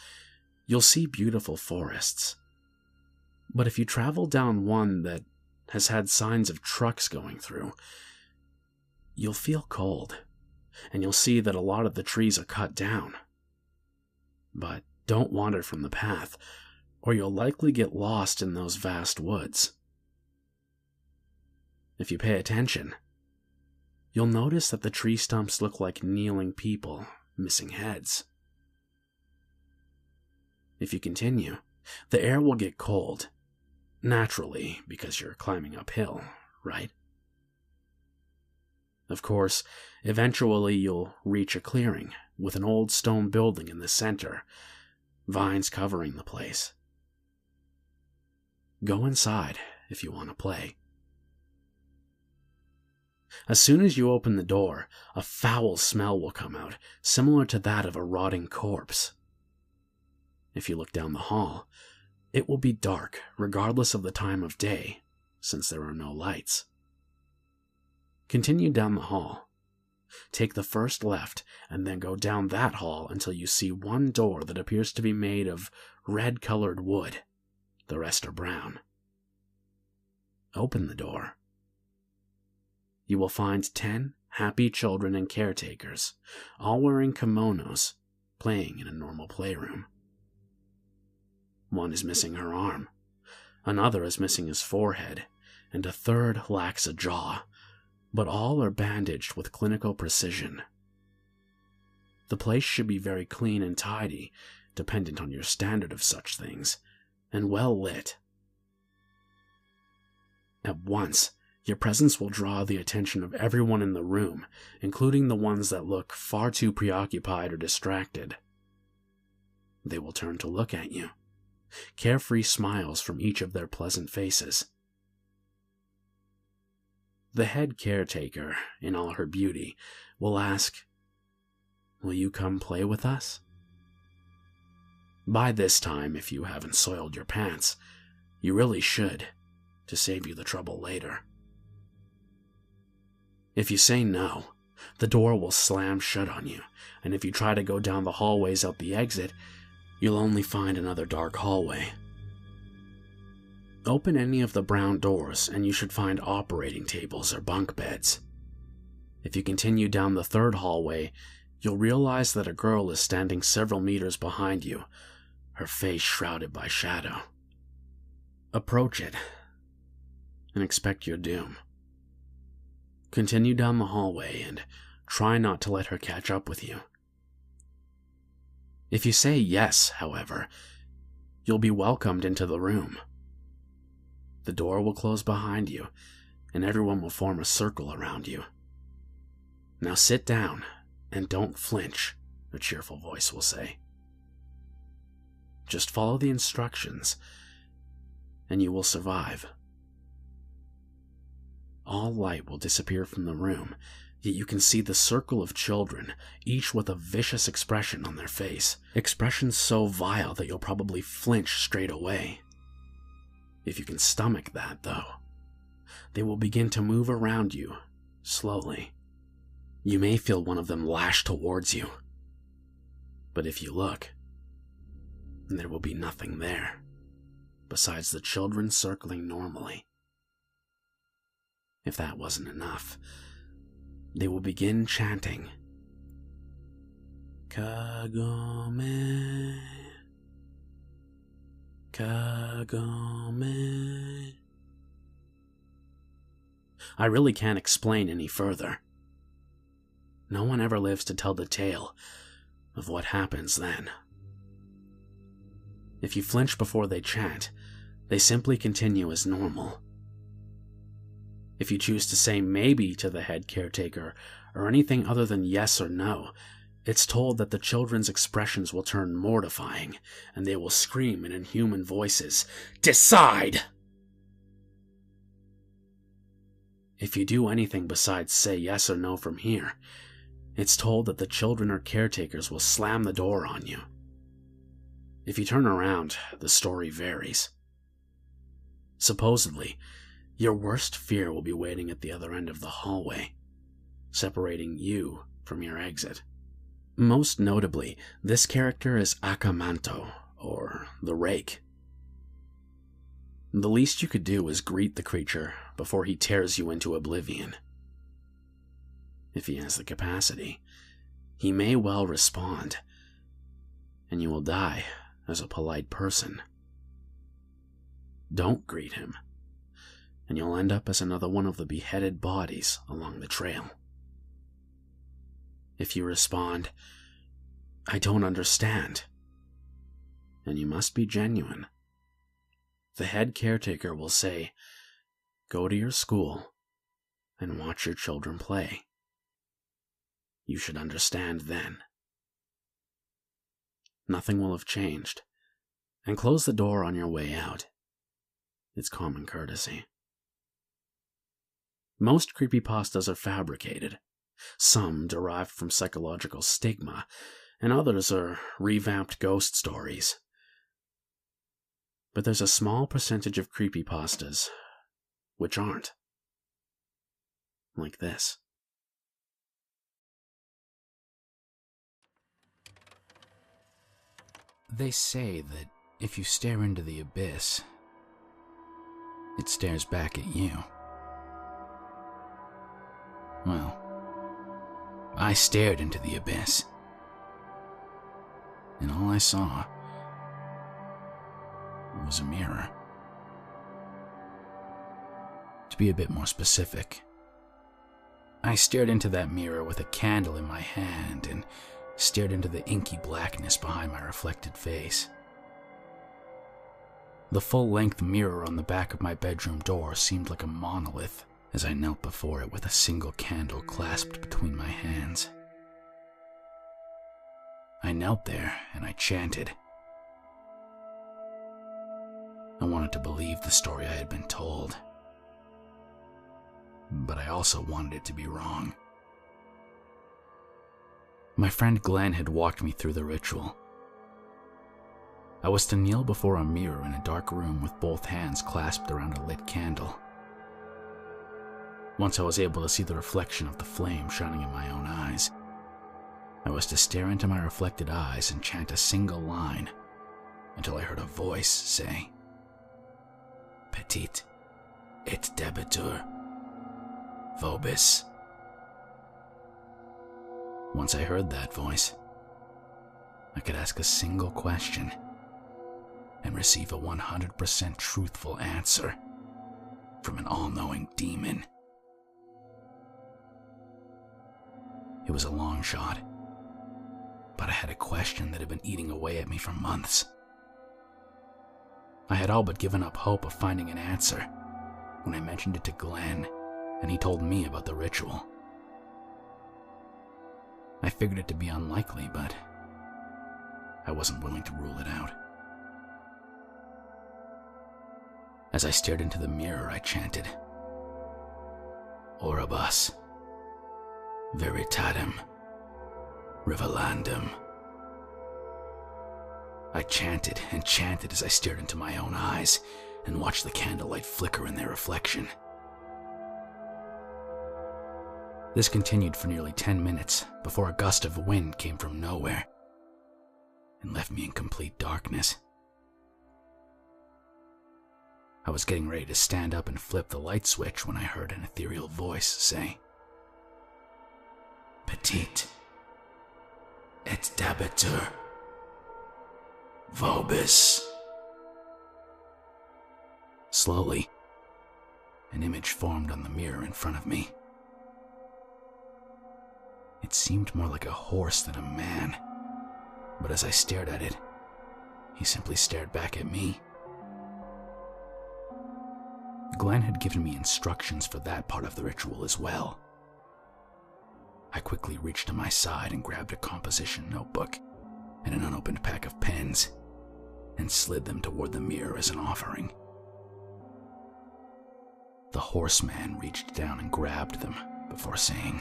you'll see beautiful forests. But if you travel down one that has had signs of trucks going through, you'll feel cold, and you'll see that a lot of the trees are cut down. But don't wander from the path, or you'll likely get lost in those vast woods. If you pay attention, you'll notice that the tree stumps look like kneeling people, missing heads. If you continue, the air will get cold. Naturally, because you're climbing uphill, right? Of course, eventually you'll reach a clearing with an old stone building in the center, vines covering the place. Go inside if you want to play. As soon as you open the door, a foul smell will come out, similar to that of a rotting corpse. If you look down the hall, it will be dark, regardless of the time of day, since there are no lights. Continue down the hall. Take the first left, and then go down that hall until you see one door that appears to be made of red-colored wood. The rest are brown. Open the door. You will find 10 happy children and caretakers, all wearing kimonos, playing in a normal playroom. One is missing her arm, another is missing his forehead, and a third lacks a jaw, but all are bandaged with clinical precision. The place should be very clean and tidy, dependent on your standard of such things, and well lit. At once, your presence will draw the attention of everyone in the room, including the ones that look far too preoccupied or distracted. They will turn to look at you. Carefree smiles from each of their pleasant faces. The head caretaker, in all her beauty, will ask, "Will you come play with us?" By this time, if you haven't soiled your pants, you really should, to save you the trouble later. If you say no, The door will slam shut on you, and if you try to go down the hallways out the exit, you'll only find another dark hallway. Open any of the brown doors, and you should find operating tables or bunk beds. If you continue down the third hallway, you'll realize that a girl is standing several meters behind you, her face shrouded by shadow. Approach it, and expect your doom. Continue down the hallway, and try not to let her catch up with you. If you say yes, however, you'll be welcomed into the room. The door will close behind you, and everyone will form a circle around you. Now sit down, and don't flinch, a cheerful voice will say. Just follow the instructions, and you will survive. All light will disappear from the room, yet you can see the circle of children, each with a vicious expression on their face. Expressions so vile that you'll probably flinch straight away. If you can stomach that, though, they will begin to move around you, slowly. You may feel one of them lash towards you, but if you look, there will be nothing there, besides the children circling normally. If that wasn't enough, they will begin chanting, Kagome, Kagome. I really can't explain any further. No one ever lives to tell the tale of what happens then. If you flinch before they chant, they simply continue as normal. If you choose to say maybe to the head caretaker, or anything other than yes or no, it's told that the children's expressions will turn mortifying, and they will scream in inhuman voices, "Decide!" If you do anything besides say yes or no from here, it's told that the children or caretakers will slam the door on you. If you turn around, the story varies. Supposedly, your worst fear will be waiting at the other end of the hallway, separating you from your exit. Most notably, this character is Akamanto, or the Rake. The least you could do is greet the creature before he tears you into oblivion. If he has the capacity, he may well respond, and you will die as a polite person. Don't greet him, and you'll end up as another one of the beheaded bodies along the trail. If you respond, "I don't understand," and you must be genuine, the head caretaker will say, "Go to your school and watch your children play." You should understand then. Nothing will have changed, and close the door on your way out. It's common courtesy. Most creepypastas are fabricated. Some derived from psychological stigma, and others are revamped ghost stories. But there's a small percentage of creepypastas which aren't. Like this. They say that if you stare into the abyss, it stares back at you. Well, I stared into the abyss, and all I saw was a mirror. To be a bit more specific, I stared into that mirror with a candle in my hand and stared into the inky blackness behind my reflected face. The full-length mirror on the back of my bedroom door seemed like a monolith as I knelt before it with a single candle clasped between my hands. I knelt there and I chanted. I wanted to believe the story I had been told, but I also wanted it to be wrong. My friend Glenn had walked me through the ritual. I was to kneel before a mirror in a dark room with both hands clasped around a lit candle. Once I was able to see the reflection of the flame shining in my own eyes, I was to stare into my reflected eyes and chant a single line until I heard a voice say, "Petit et debitur vobis." Once I heard that voice, I could ask a single question and receive a 100% truthful answer from an all-knowing demon. It was a long shot, but I had a question that had been eating away at me for months. I had all but given up hope of finding an answer when I mentioned it to Glenn, and he told me about the ritual. I figured it to be unlikely, but I wasn't willing to rule it out. As I stared into the mirror, I chanted, "Orobas Veritatem Revelandum." I chanted and chanted as I stared into my own eyes and watched the candlelight flicker in their reflection. This continued for nearly 10 minutes before a gust of wind came from nowhere and left me in complete darkness. I was getting ready to stand up and flip the light switch when I heard an ethereal voice say, "Petit et debitur vobis." Slowly, an image formed on the mirror in front of me. It seemed more like a horse than a man, but as I stared at it, he simply stared back at me. Glenn had given me instructions for that part of the ritual as well. I quickly reached to my side and grabbed a composition notebook and an unopened pack of pens and slid them toward the mirror as an offering. The horseman reached down and grabbed them before saying,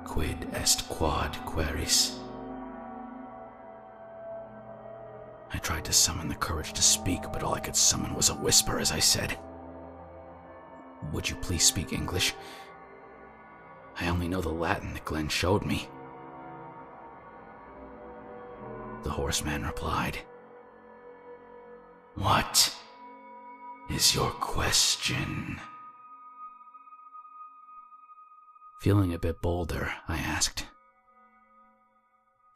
"Quid est quod queris?" I tried to summon the courage to speak, but all I could summon was a whisper as I said, "Would you please speak English? I only know the Latin that Glenn showed me." The horseman replied, "What is your question?" Feeling a bit bolder, I asked,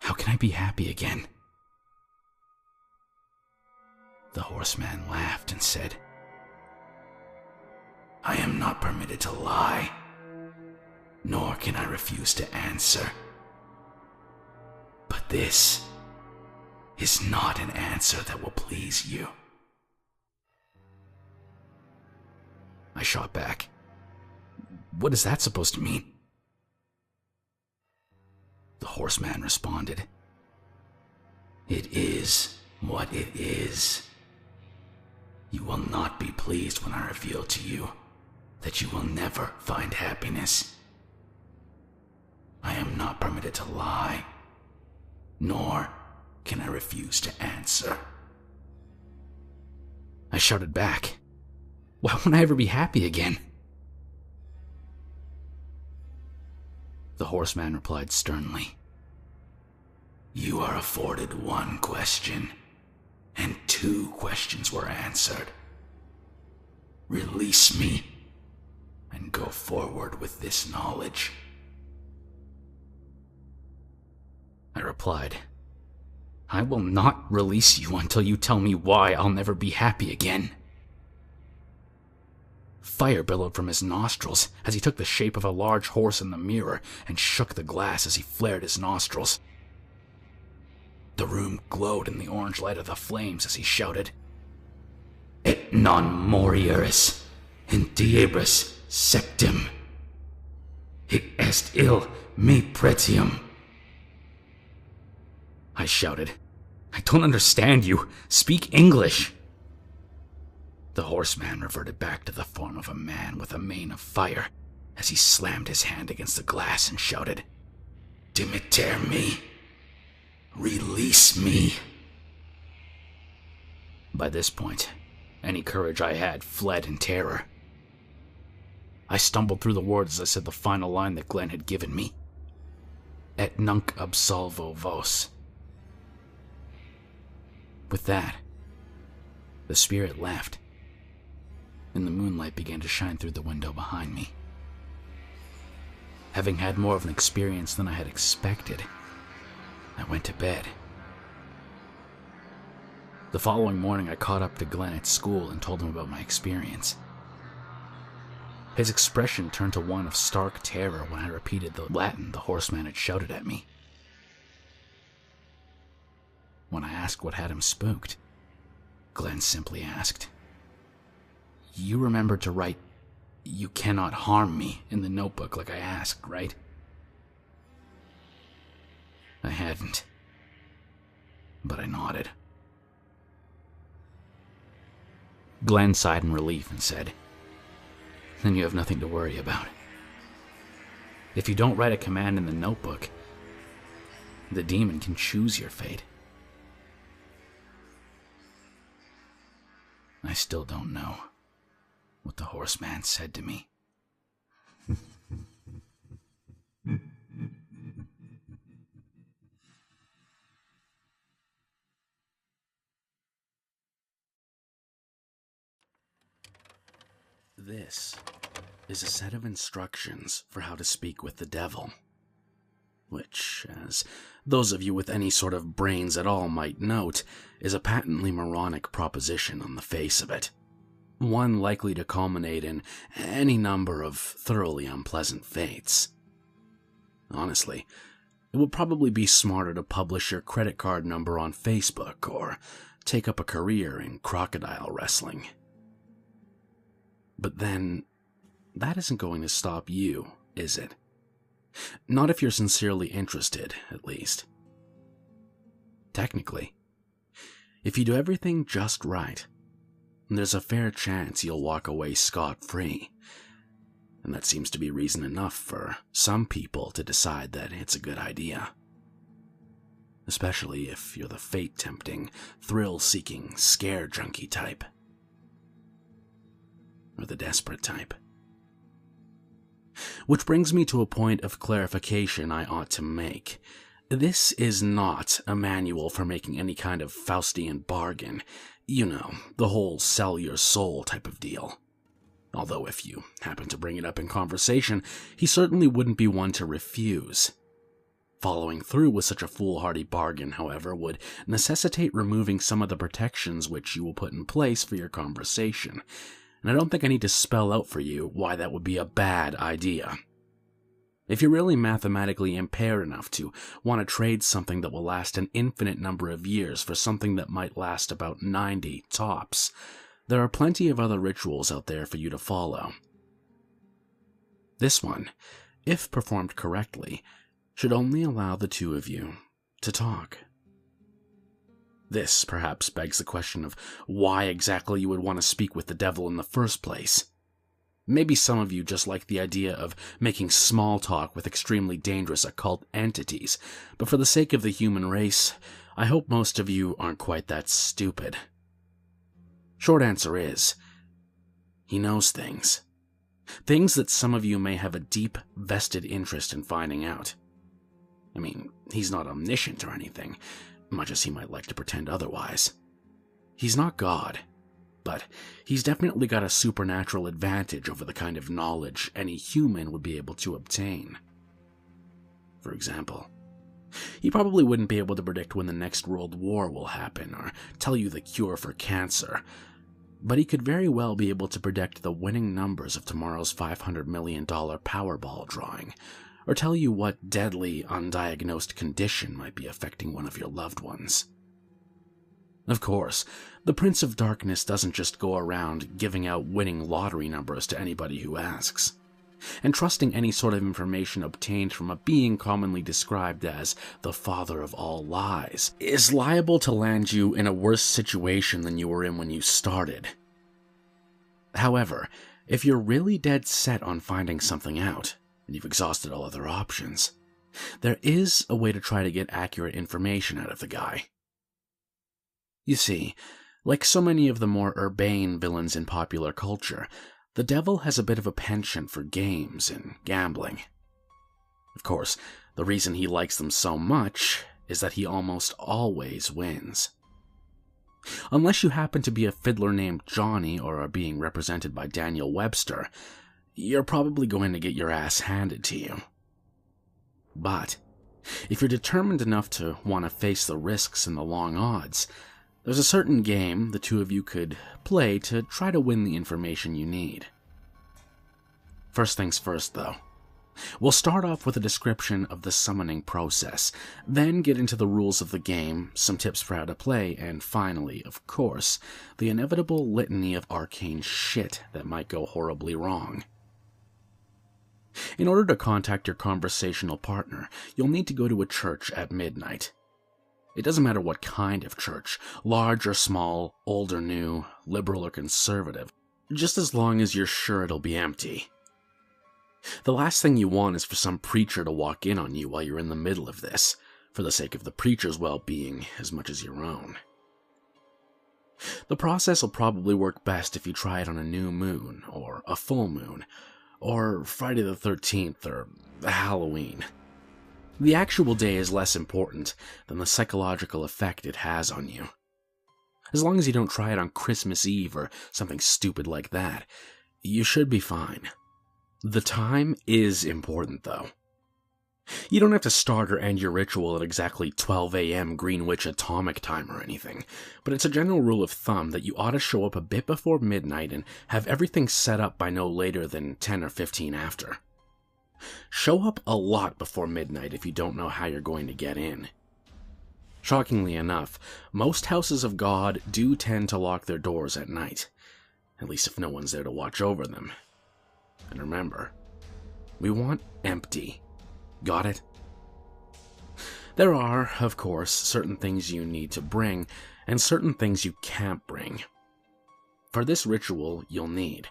"How can I be happy again?" The horseman laughed and said, "I am not permitted to lie, nor can I refuse to answer. But this is not an answer that will please you." I shot back, "What is that supposed to mean?" The horseman responded, "It is what it is. You will not be pleased when I reveal to you that you will never find happiness. I am not permitted to lie, nor can I refuse to answer." I shouted back, "Why won't I ever be happy again?" The horseman replied sternly, "You are afforded one question, and 2 questions were answered. Release me, and go forward with this knowledge." I replied, "I will not release you until you tell me why I'll never be happy again." Fire billowed from his nostrils as he took the shape of a large horse in the mirror and shook the glass as he flared his nostrils. The room glowed in the orange light of the flames as he shouted, "Et non morieris in diebris sectum. Hic est il me pretium." I shouted, "I don't understand you. Speak English." The horseman reverted back to the form of a man with a mane of fire as he slammed his hand against the glass and shouted, "Dimiter me! Release me!" By this point, any courage I had fled in terror. I stumbled through the words as I said the final line that Glenn had given me. Et nunc absolvo vos. With that, the spirit left, and the moonlight began to shine through the window behind me. Having had more of an experience than I had expected, I went to bed. The following morning, I caught up to Glenn at school and told him about my experience. His expression turned to one of stark terror when I repeated the Latin the horseman had shouted at me. When I asked what had him spooked, Glenn simply asked, "You remembered to write, 'You cannot harm me' in the notebook like I asked, right?" I hadn't, but I nodded. Glenn sighed in relief and said, "Then you have nothing to worry about. If you don't write a command in the notebook, the demon can choose your fate." I still don't know what the horseman said to me. This is a set of instructions for how to speak with the devil, which, as those of you with any sort of brains at all might note, is a patently moronic proposition on the face of it. One likely to culminate in any number of thoroughly unpleasant fates. Honestly, it would probably be smarter to publish your credit card number on Facebook or take up a career in crocodile wrestling. But then, that isn't going to stop you, is it? Not if you're sincerely interested, at least. Technically, if you do everything just right, there's a fair chance you'll walk away scot-free. And that seems to be reason enough for some people to decide that it's a good idea. Especially if you're the fate-tempting, thrill-seeking, scare junkie type. Or the desperate type. Which brings me to a point of clarification I ought to make. This is not a manual for making any kind of Faustian bargain. You know, the whole sell your soul type of deal. Although if you happen to bring it up in conversation, he certainly wouldn't be one to refuse. Following through with such a foolhardy bargain, however, would necessitate removing some of the protections which you will put in place for your conversation. And I don't think I need to spell out for you why that would be a bad idea. If you're really mathematically impaired enough to want to trade something that will last an infinite number of years for something that might last about 90 tops, there are plenty of other rituals out there for you to follow. This one, if performed correctly, should only allow the two of you to talk. This perhaps begs the question of why exactly you would want to speak with the devil in the first place. Maybe some of you just like the idea of making small talk with extremely dangerous occult entities, but for the sake of the human race, I hope most of you aren't quite that stupid. Short answer is, he knows things. Things that some of you may have a deep, vested interest in finding out. I mean, he's not omniscient or anything, much as he might like to pretend otherwise. He's not God, but he's definitely got a supernatural advantage over the kind of knowledge any human would be able to obtain. For example, he probably wouldn't be able to predict when the next world war will happen or tell you the cure for cancer, but he could very well be able to predict the winning numbers of tomorrow's $500 million Powerball drawing, or tell you what deadly, undiagnosed condition might be affecting one of your loved ones. Of course, the Prince of Darkness doesn't just go around giving out winning lottery numbers to anybody who asks, and trusting any sort of information obtained from a being commonly described as the father of all lies is liable to land you in a worse situation than you were in when you started. However, if you're really dead set on finding something out, and you've exhausted all other options, there is a way to try to get accurate information out of the guy. You see, like so many of the more urbane villains in popular culture, The devil has a bit of a penchant for games and gambling. Of course, the reason he likes them so much is that he almost always wins. Unless you happen to be a fiddler named Johnny or are being represented by Daniel Webster, you're probably going to get your ass handed to you. But if you're determined enough to want to face the risks and the long odds, there's a certain game the two of you could play to try to win the information you need. First things first, though. We'll start off with a description of the summoning process, then get into the rules of the game, some tips for how to play, and finally, of course, the inevitable litany of arcane shit that might go horribly wrong. In order to contact your conversational partner, you'll need to go to a church at midnight. It doesn't matter what kind of church, large or small, old or new, liberal or conservative, just as long as you're sure it'll be empty. The last thing you want is for some preacher to walk in on you while you're in the middle of this, for the sake of the preacher's well-being as much as your own. The process will probably work best if you try it on a new moon, or a full moon, or Friday the 13th, or Halloween. The actual day is less important than the psychological effect it has on you. As long as you don't try it on Christmas Eve or something stupid like that, you should be fine. The time is important, though. You don't have to start or end your ritual at exactly 12 a.m. Greenwich Atomic Time or anything, but it's a general rule of thumb that you ought to show up a bit before midnight and have everything set up by no later than 10 or 15 after. Show up a lot before midnight if you don't know how you're going to get in. Shockingly enough, most houses of God do tend to lock their doors at night, at least if no one's there to watch over them. And remember, we want empty. Got it? There are, of course, certain things you need to bring, and certain things you can't bring. For this ritual, you'll need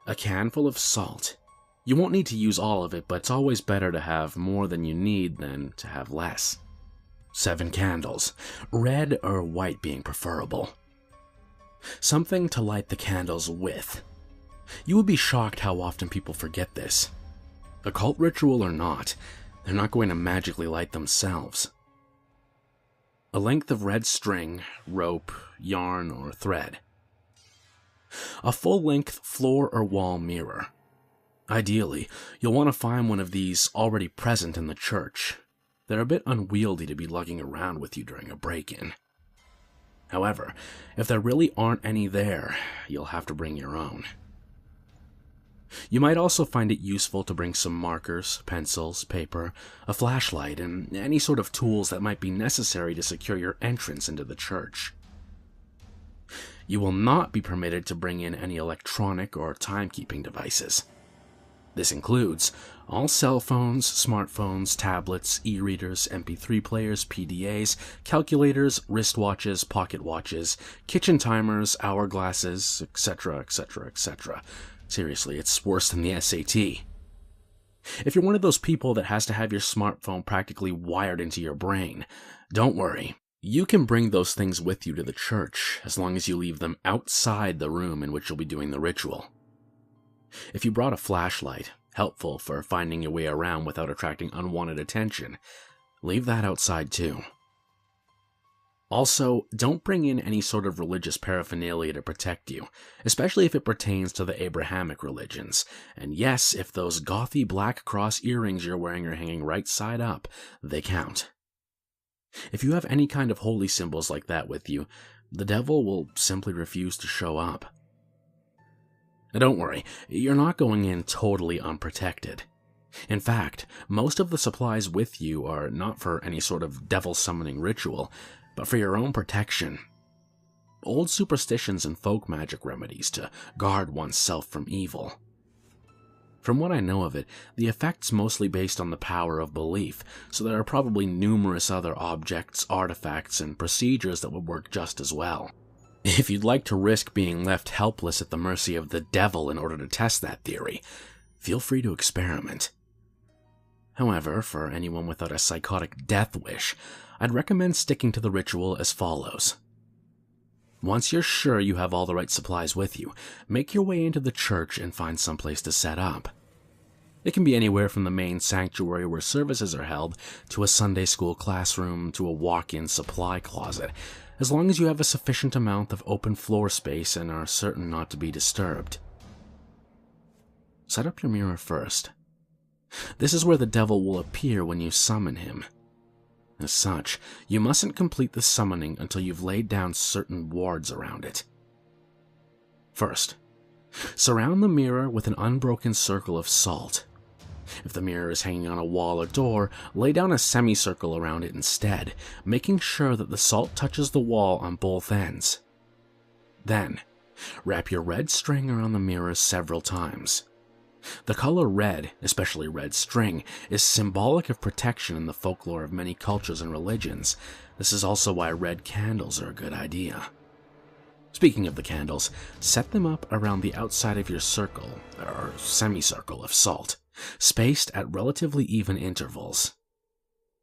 a can full of salt. You won't need to use all of it, but it's always better to have more than you need than to have less. 7 candles, red or white being preferable. Something to light the candles with. You would be shocked how often people forget this. Occult ritual or not, they're not going to magically light themselves. A length of red string, rope, yarn, or thread. A full-length floor or wall mirror. Ideally, you'll want to find one of these already present in the church. They're a bit unwieldy to be lugging around with you during a break-in. However, if there really aren't any there, you'll have to bring your own. You might also find it useful to bring some markers, pencils, paper, a flashlight, and any sort of tools that might be necessary to secure your entrance into the church. You will not be permitted to bring in any electronic or timekeeping devices. This includes all cell phones, smartphones, tablets, e-readers, MP3 players, PDAs, calculators, wristwatches, pocket watches, kitchen timers, hourglasses, etc., etc., etc. Seriously, it's worse than the SAT. If you're one of those people that has to have your smartphone practically wired into your brain, don't worry. You can bring those things with you to the church as long as you leave them outside the room in which you'll be doing the ritual. If you brought a flashlight, helpful for finding your way around without attracting unwanted attention, leave that outside too. Also, don't bring in any sort of religious paraphernalia to protect you, especially if it pertains to the Abrahamic religions. And yes, if those gothy black cross earrings you're wearing are hanging right side up, they count. If you have any kind of holy symbols like that with you, the devil will simply refuse to show up. Now don't worry, you're not going in totally unprotected. In fact, most of the supplies with you are not for any sort of devil summoning ritual, but for your own protection. Old superstitions and folk magic remedies to guard oneself from evil. From what I know of it, the effect's mostly based on the power of belief, so there are probably numerous other objects, artifacts, and procedures that would work just as well. If you'd like to risk being left helpless at the mercy of the devil in order to test that theory, feel free to experiment. However, for anyone without a psychotic death wish, I'd recommend sticking to the ritual as follows. Once you're sure you have all the right supplies with you, make your way into the church and find some place to set up. It can be anywhere from the main sanctuary where services are held, to a Sunday school classroom, to a walk-in supply closet, as long as you have a sufficient amount of open floor space and are certain not to be disturbed. Set up your mirror first. This is where the devil will appear when you summon him. As such, you mustn't complete the summoning until you've laid down certain wards around it. First, surround the mirror with an unbroken circle of salt. If the mirror is hanging on a wall or door, lay down a semicircle around it instead, making sure that the salt touches the wall on both ends. Then, wrap your red string around the mirror several times. The color red, especially red string, is symbolic of protection in the folklore of many cultures and religions. This is also why red candles are a good idea. Speaking of the candles, set them up around the outside of your circle, or semicircle of salt, spaced at relatively even intervals.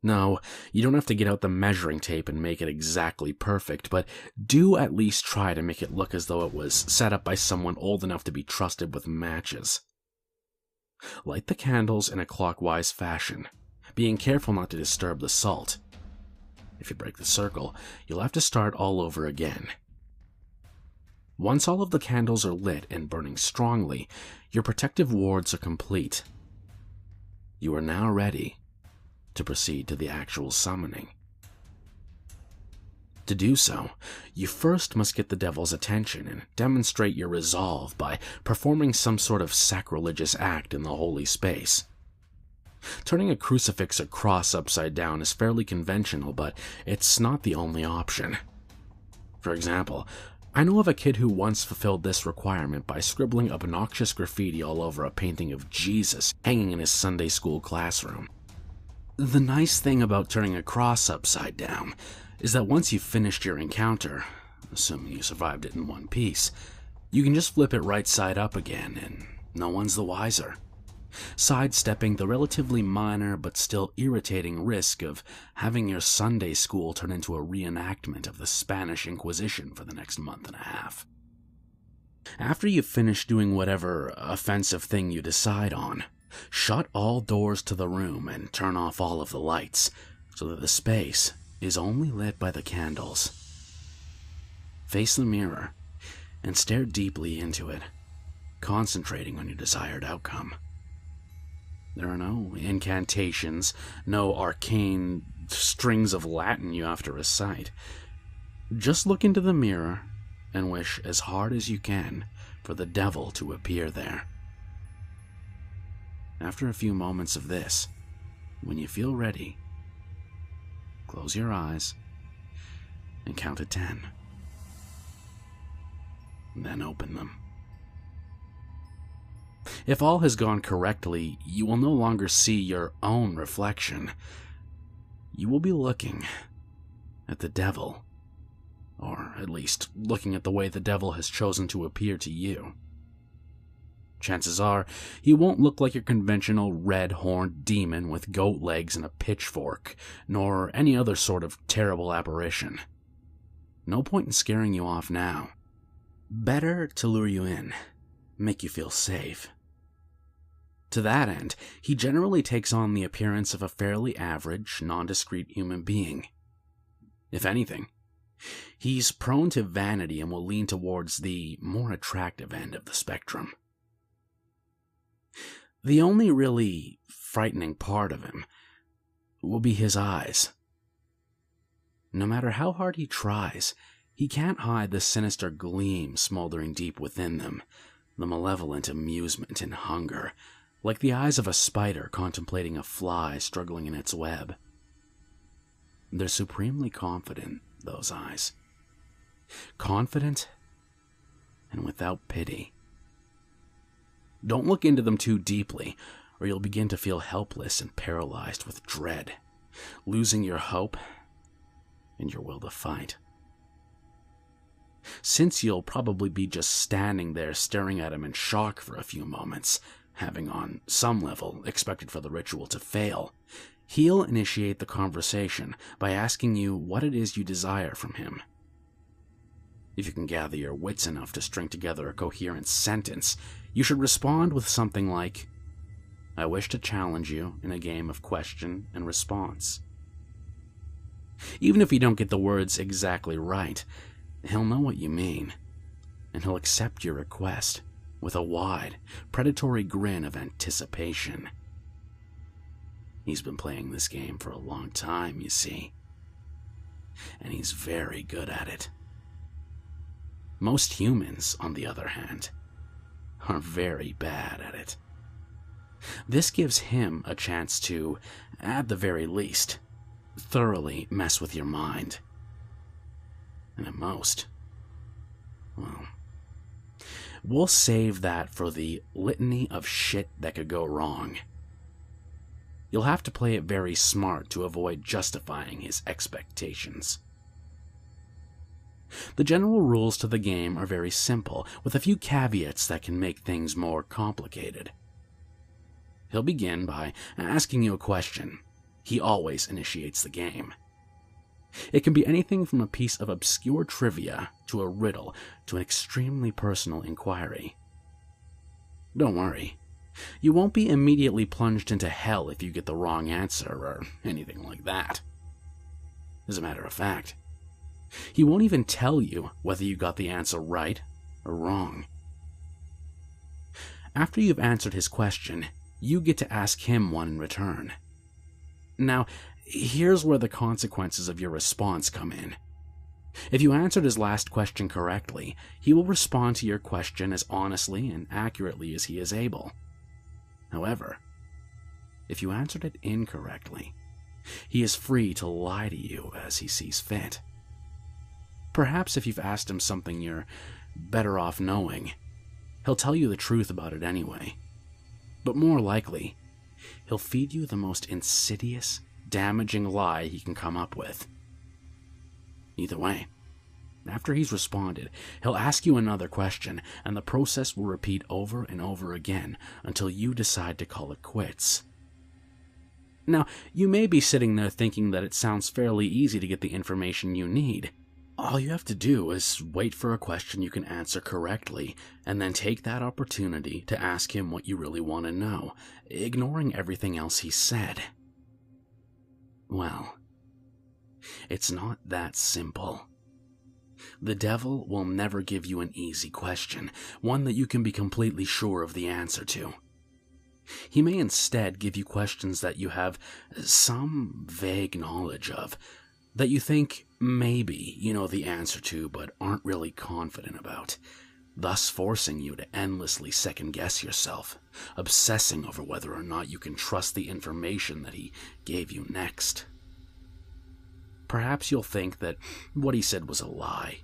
No, you don't have to get out the measuring tape and make it exactly perfect, but do at least try to make it look as though it was set up by someone old enough to be trusted with matches. Light the candles in a clockwise fashion, being careful not to disturb the salt. If you break the circle, you'll have to start all over again. Once all of the candles are lit and burning strongly, your protective wards are complete. You are now ready to proceed to the actual summoning. To do so, you first must get the devil's attention and demonstrate your resolve by performing some sort of sacrilegious act in the holy space. Turning a crucifix or cross upside down is fairly conventional, but it's not the only option. For example, I know of a kid who once fulfilled this requirement by scribbling obnoxious graffiti all over a painting of Jesus hanging in his Sunday school classroom. The nice thing about turning a cross upside down is that once you've finished your encounter, assuming you survived it in one piece, you can just flip it right side up again and no one's the wiser, sidestepping the relatively minor but still irritating risk of having your Sunday school turn into a reenactment of the Spanish Inquisition for the next month and a half. After you've finished doing whatever offensive thing you decide on, shut all doors to the room and turn off all of the lights so that the space is only lit by the candles. Face the mirror and stare deeply into it, concentrating on your desired outcome. There are no incantations, no arcane strings of Latin you have to recite. Just look into the mirror and wish as hard as you can for the devil to appear there. After a few moments of this, when you feel ready, close your eyes and count to 10. Then open them. If all has gone correctly, you will no longer see your own reflection. You will be looking at the devil, or at least looking at the way the devil has chosen to appear to you. Chances are, he won't look like your conventional red-horned demon with goat legs and a pitchfork, nor any other sort of terrible apparition. No point in scaring you off now. Better to lure you in, make you feel safe. To that end, he generally takes on the appearance of a fairly average, nondescript human being. If anything, he's prone to vanity and will lean towards the more attractive end of the spectrum. The only really frightening part of him will be his eyes. No matter how hard he tries, he can't hide the sinister gleam smoldering deep within them, the malevolent amusement and hunger, like the eyes of a spider contemplating a fly struggling in its web. They're supremely confident, those eyes. Confident and without pity. Don't look into them too deeply, or you'll begin to feel helpless and paralyzed with dread, losing your hope and your will to fight. Since you'll probably be just standing there staring at him in shock for a few moments, having on some level expected for the ritual to fail, he'll initiate the conversation by asking you what it is you desire from him. If you can gather your wits enough to string together a coherent sentence, you should respond with something like, "I wish to challenge you in a game of question and response." Even if you don't get the words exactly right, he'll know what you mean, and he'll accept your request with a wide, predatory grin of anticipation. He's been playing this game for a long time, you see, and he's very good at it. Most humans, on the other hand, are very bad at it. This gives him a chance to, at the very least, thoroughly mess with your mind. And at most, well, we'll save that for the litany of shit that could go wrong. You'll have to play it very smart to avoid justifying his expectations. The general rules to the game are very simple, with a few caveats that can make things more complicated. He'll begin by asking you a question. He always initiates the game. It can be anything from a piece of obscure trivia to a riddle to an extremely personal inquiry. Don't worry, you won't be immediately plunged into hell if you get the wrong answer or anything like that. As a matter of fact, he won't even tell you whether you got the answer right or wrong. After you've answered his question, you get to ask him one in return. Now, here's where the consequences of your response come in. If you answered his last question correctly, he will respond to your question as honestly and accurately as he is able. However, if you answered it incorrectly, he is free to lie to you as he sees fit. Perhaps if you've asked him something you're better off knowing, he'll tell you the truth about it anyway. But more likely, he'll feed you the most insidious, damaging lie he can come up with. Either way, after he's responded, he'll ask you another question, and the process will repeat over and over again until you decide to call it quits. Now, you may be sitting there thinking that it sounds fairly easy to get the information you need. All you have to do is wait for a question you can answer correctly, and then take that opportunity to ask him what you really want to know, ignoring everything else he said. Well, it's not that simple. The devil will never give you an easy question, one that you can be completely sure of the answer to. He may instead give you questions that you have some vague knowledge of, that you think maybe you know the answer to but aren't really confident about, thus forcing you to endlessly second-guess yourself, obsessing over whether or not you can trust the information that he gave you next. Perhaps you'll think that what he said was a lie,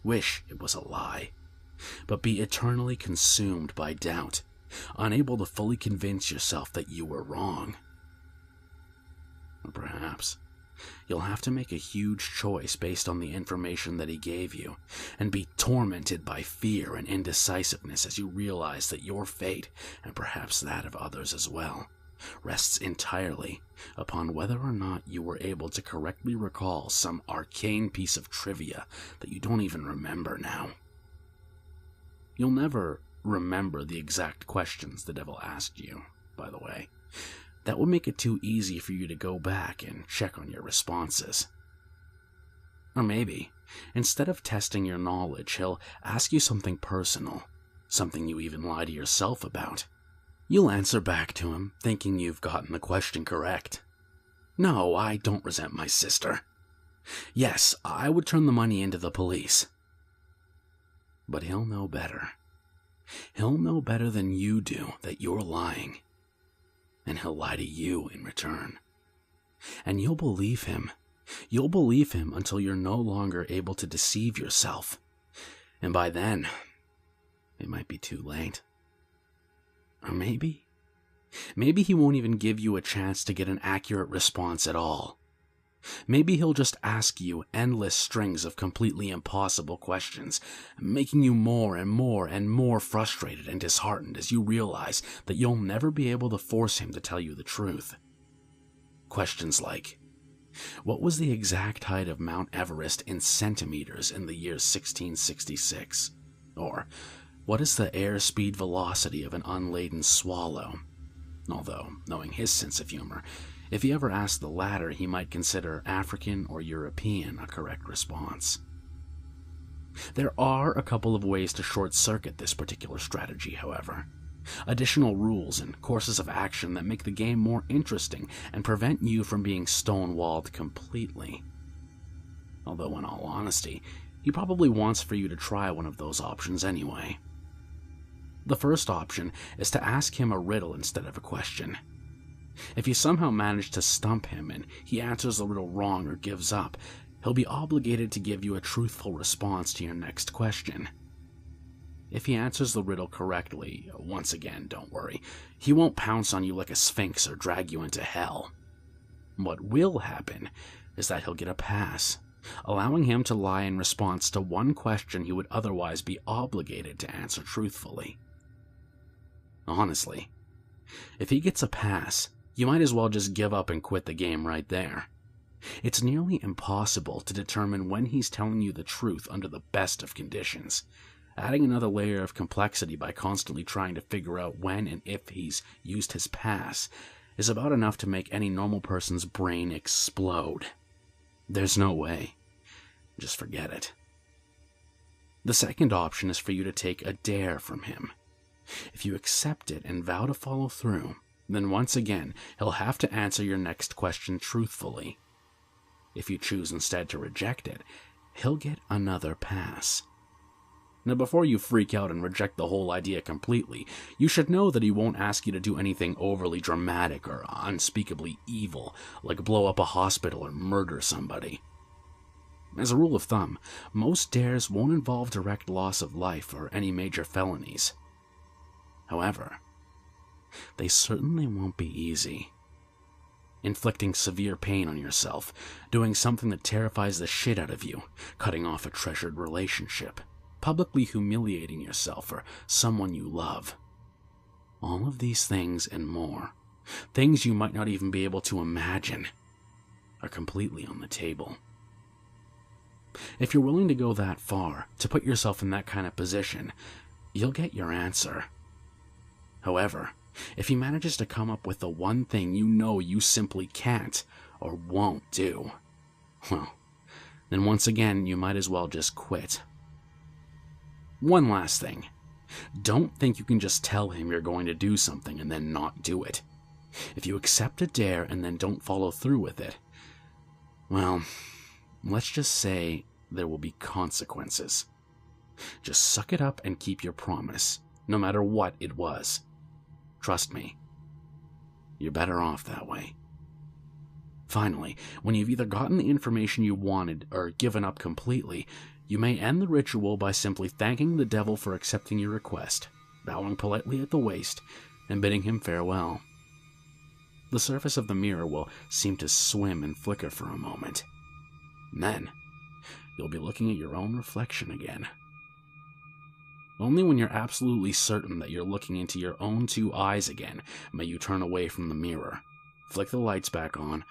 wish it was a lie, but be eternally consumed by doubt, unable to fully convince yourself that you were wrong. Or perhaps you'll have to make a huge choice based on the information that he gave you, and be tormented by fear and indecisiveness as you realize that your fate, and perhaps that of others as well, rests entirely upon whether or not you were able to correctly recall some arcane piece of trivia that you don't even remember now. You'll never remember the exact questions the devil asked you, by the way. That would make it too easy for you to go back and check on your responses. Or maybe, instead of testing your knowledge, he'll ask you something personal, something you even lie to yourself about. You'll answer back to him, thinking you've gotten the question correct. No, I don't resent my sister. Yes, I would turn the money into the police. But he'll know better. He'll know better than you do that you're lying. And he'll lie to you in return. And you'll believe him. You'll believe him until you're no longer able to deceive yourself. And by then, it might be too late. Or maybe he won't even give you a chance to get an accurate response at all. Maybe he'll just ask you endless strings of completely impossible questions, making you more and more and more frustrated and disheartened as you realize that you'll never be able to force him to tell you the truth. Questions like, What was the exact height of Mount Everest in centimeters in the year 1666? Or, what is the airspeed velocity of an unladen swallow? Although, knowing his sense of humor, if he ever asked the latter, he might consider African or European a correct response. There are a couple of ways to short-circuit this particular strategy, however. Additional rules and courses of action that make the game more interesting and prevent you from being stonewalled completely. Although, in all honesty, he probably wants for you to try one of those options anyway. The first option is to ask him a riddle instead of a question. If you somehow manage to stump him and he answers the riddle wrong or gives up, he'll be obligated to give you a truthful response to your next question. If he answers the riddle correctly, once again, don't worry, he won't pounce on you like a sphinx or drag you into hell. What will happen is that he'll get a pass, allowing him to lie in response to one question he would otherwise be obligated to answer truthfully. Honestly, if he gets a pass, you might as well just give up and quit the game right there. It's nearly impossible to determine when he's telling you the truth under the best of conditions. Adding another layer of complexity by constantly trying to figure out when and if he's used his pass is about enough to make any normal person's brain explode. There's no way. Just forget it. The second option is for you to take a dare from him. If you accept it and vow to follow through, then once again, he'll have to answer your next question truthfully. If you choose instead to reject it, he'll get another pass. Now, before you freak out and reject the whole idea completely, you should know that he won't ask you to do anything overly dramatic or unspeakably evil, like blow up a hospital or murder somebody. As a rule of thumb, most dares won't involve direct loss of life or any major felonies. However, they certainly won't be easy. Inflicting severe pain on yourself, doing something that terrifies the shit out of you, cutting off a treasured relationship, publicly humiliating yourself or someone you love. All of these things and more, things you might not even be able to imagine, are completely on the table. If you're willing to go that far, to put yourself in that kind of position, you'll get your answer. However, if he manages to come up with the one thing you know you simply can't or won't do, well, then once again you might as well just quit. One last thing. Don't think you can just tell him you're going to do something and then not do it. If you accept a dare and then don't follow through with it, well, let's just say there will be consequences. Just suck it up and keep your promise, no matter what it was. Trust me, you're better off that way. Finally, when you've either gotten the information you wanted or given up completely, you may end the ritual by simply thanking the devil for accepting your request, bowing politely at the waist, and bidding him farewell. The surface of the mirror will seem to swim and flicker for a moment. And then, you'll be looking at your own reflection again. Only when you're absolutely certain that you're looking into your own two eyes again may you turn away from the mirror, flick the lights back on,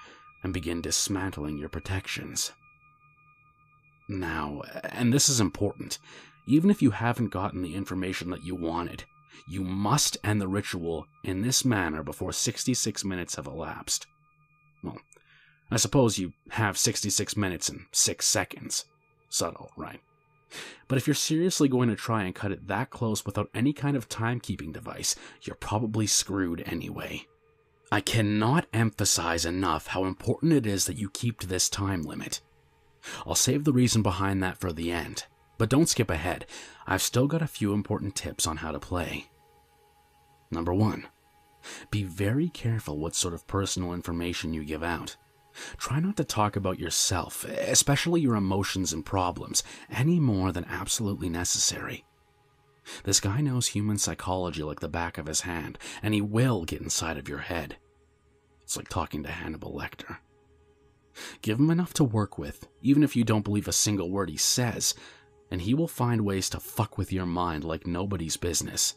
and begin dismantling your protections. Now, and this is important, even if you haven't gotten the information that you wanted, you must end the ritual in this manner before 66 minutes have elapsed. Well, I suppose you have 66 minutes and 6 seconds. Subtle, right? But if you're seriously going to try and cut it that close without any kind of timekeeping device, you're probably screwed anyway. I cannot emphasize enough how important it is that you keep to this time limit. I'll save the reason behind that for the end, but don't skip ahead. I've still got a few important tips on how to play. Number 1. Be very careful what sort of personal information you give out. Try not to talk about yourself, especially your emotions and problems, any more than absolutely necessary. This guy knows human psychology like the back of his hand, and he will get inside of your head. It's like talking to Hannibal Lecter. Give him enough to work with, even if you don't believe a single word he says, and he will find ways to fuck with your mind like nobody's business.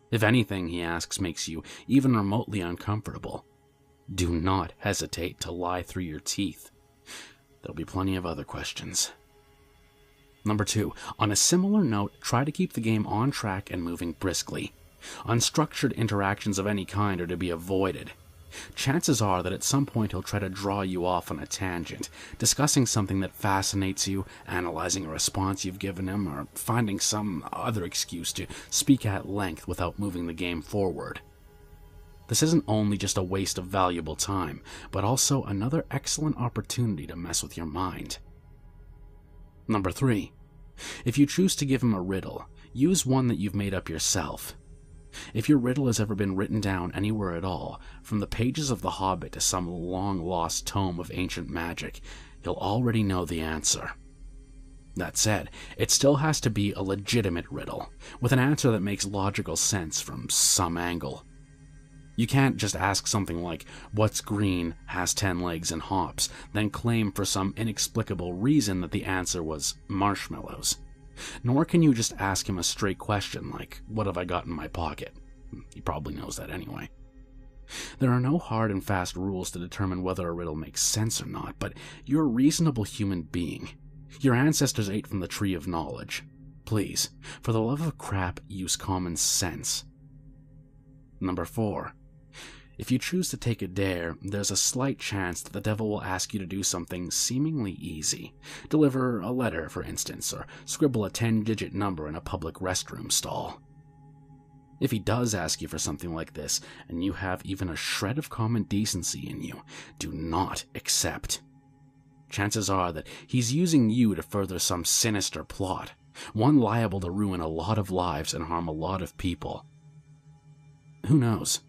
If anything he asks makes you even remotely uncomfortable, do not hesitate to lie through your teeth. There'll be plenty of other questions. Number 2, on a similar note, try to keep the game on track and moving briskly. Unstructured interactions of any kind are to be avoided. Chances are that at some point he'll try to draw you off on a tangent, discussing something that fascinates you, analyzing a response you've given him, or finding some other excuse to speak at length without moving the game forward. This isn't only just a waste of valuable time, but also another excellent opportunity to mess with your mind. Number 3, if you choose to give him a riddle, use one that you've made up yourself. If your riddle has ever been written down anywhere at all, from the pages of The Hobbit to some long-lost tome of ancient magic, he'll already know the answer. That said, it still has to be a legitimate riddle, with an answer that makes logical sense from some angle. You can't just ask something like, "What's green, has 10 legs and hops," then claim for some inexplicable reason that the answer was marshmallows. Nor can you just ask him a straight question like, "What have I got in my pocket?" He probably knows that anyway. There are no hard and fast rules to determine whether a riddle makes sense or not, but you're a reasonable human being. Your ancestors ate from the tree of knowledge. Please, for the love of crap, use common sense. Number 4. If you choose to take a dare, there's a slight chance that the devil will ask you to do something seemingly easy. Deliver a letter, for instance, or scribble a 10-digit number in a public restroom stall. If he does ask you for something like this, and you have even a shred of common decency in you, do not accept. Chances are that he's using you to further some sinister plot, one liable to ruin a lot of lives and harm a lot of people. Who knows?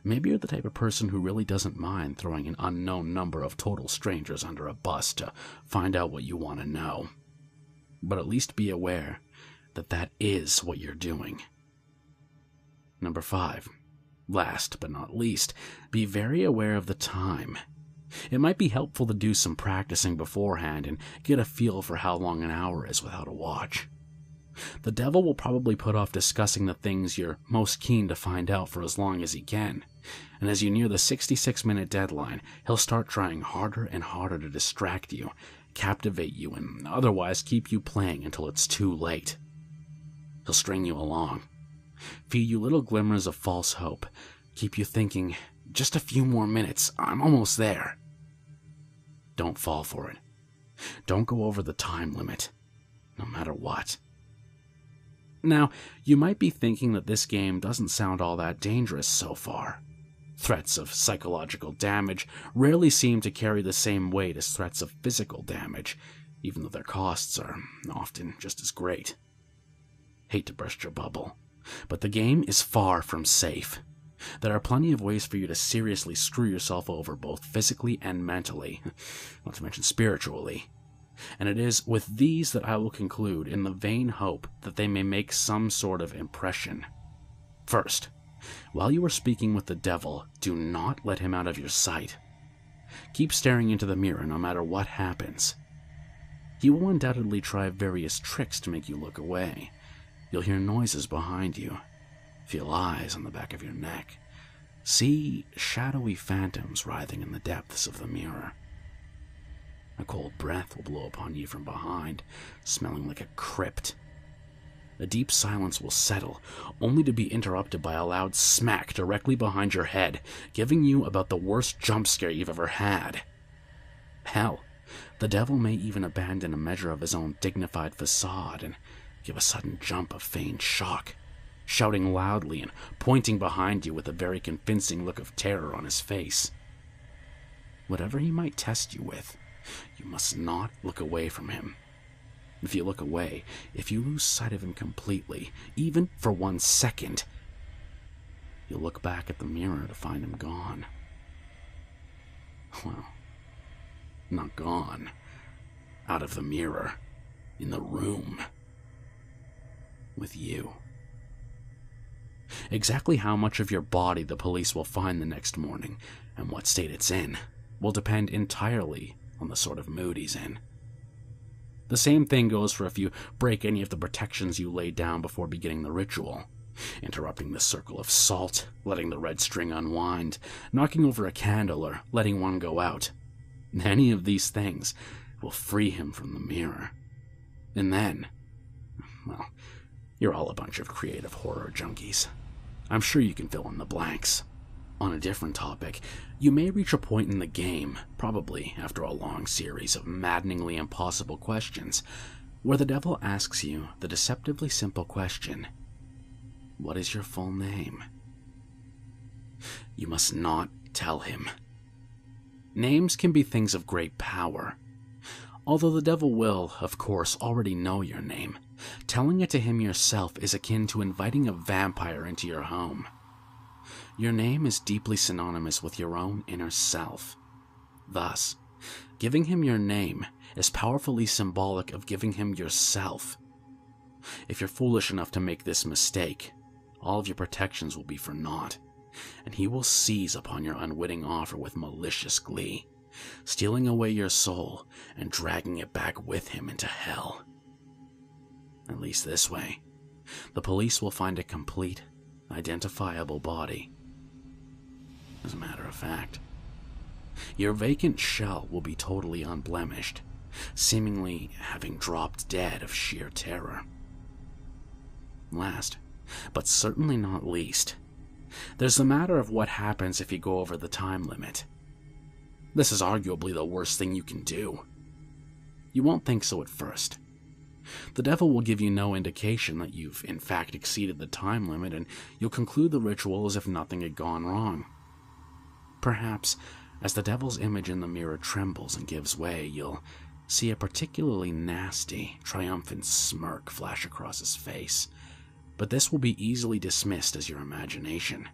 Maybe you're the type of person who really doesn't mind throwing an unknown number of total strangers under a bus to find out what you want to know. But at least be aware that that is what you're doing. Number 5. Last but not least, be very aware of the time. It might be helpful to do some practicing beforehand and get a feel for how long an hour is without a watch. The devil will probably put off discussing the things you're most keen to find out for as long as he can, and as you near the 66-minute deadline, he'll start trying harder and harder to distract you, captivate you, and otherwise keep you playing until it's too late. He'll string you along, feed you little glimmers of false hope, keep you thinking, "Just a few more minutes, I'm almost there." Don't fall for it. Don't go over the time limit, no matter what. Now, you might be thinking that this game doesn't sound all that dangerous so far. Threats of psychological damage rarely seem to carry the same weight as threats of physical damage, even though their costs are often just as great. Hate to burst your bubble, but the game is far from safe. There are plenty of ways for you to seriously screw yourself over both physically and mentally, not to mention spiritually. And it is with these that I will conclude in the vain hope that they may make some sort of impression. First, while you are speaking with the devil, do not let him out of your sight. Keep staring into the mirror no matter what happens. He will undoubtedly try various tricks to make you look away. You'll hear noises behind you, feel eyes on the back of your neck, see shadowy phantoms writhing in the depths of the mirror. A cold breath will blow upon you from behind, smelling like a crypt. A deep silence will settle, only to be interrupted by a loud smack directly behind your head, giving you about the worst jump scare you've ever had. Hell, the devil may even abandon a measure of his own dignified facade and give a sudden jump of feigned shock, shouting loudly and pointing behind you with a very convincing look of terror on his face. Whatever he might test you with, you must not look away from him. If you look away, if you lose sight of him completely, even for 1 second, you'll look back at the mirror to find him gone. Well, not gone. Out of the mirror. In the room. With you. Exactly how much of your body the police will find the next morning, and what state it's in, will depend entirely on the sort of mood he's in. The same thing goes for if you break any of the protections you laid down before beginning the ritual. interrupting the circle of salt, letting the red string unwind, knocking over a candle, or letting one go out. Any of these things will free him from the mirror. And then, well, you're all a bunch of creative horror junkies. I'm sure you can fill in the blanks. On a different topic, you may reach a point in the game, probably after a long series of maddeningly impossible questions, where the devil asks you the deceptively simple question, what is your full name? You must not tell him. Names can be things of great power. Although the devil will, of course, already know your name, telling it to him yourself is akin to inviting a vampire into your home. Your name is deeply synonymous with your own inner self. Thus, giving him your name is powerfully symbolic of giving him yourself. If you're foolish enough to make this mistake, all of your protections will be for naught, and he will seize upon your unwitting offer with malicious glee, stealing away your soul and dragging it back with him into hell. At least this way, the police will find a complete, identifiable body. As a matter of fact, your vacant shell will be totally unblemished, seemingly having dropped dead of sheer terror. Last, but certainly not least, there's the matter of what happens if you go over the time limit. This is arguably the worst thing you can do. You won't think so at first. The devil will give you no indication that you've in fact exceeded the time limit, and you'll conclude the ritual as if nothing had gone wrong. Perhaps, as the devil's image in the mirror trembles and gives way, you'll see a particularly nasty, triumphant smirk flash across his face, but this will be easily dismissed as your imagination.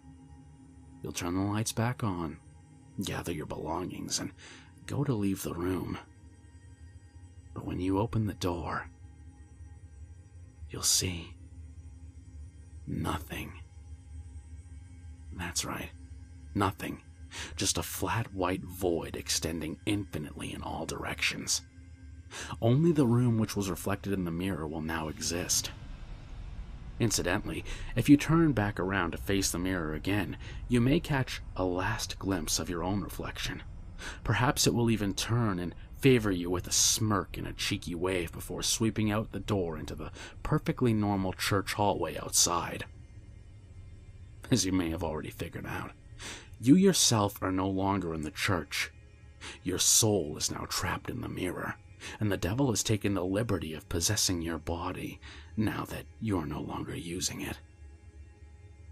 You'll turn the lights back on, gather your belongings, and go to leave the room. But when you open the door, you'll see nothing. That's right, nothing. Just a flat white void extending infinitely in all directions. Only the room which was reflected in the mirror will now exist. Incidentally, if you turn back around to face the mirror again, you may catch a last glimpse of your own reflection. Perhaps it will even turn and favor you with a smirk and a cheeky wave before sweeping out the door into the perfectly normal church hallway outside. As you may have already figured out, you yourself are no longer in the church. Your soul is now trapped in the mirror, and the devil has taken the liberty of possessing your body now that you are no longer using it.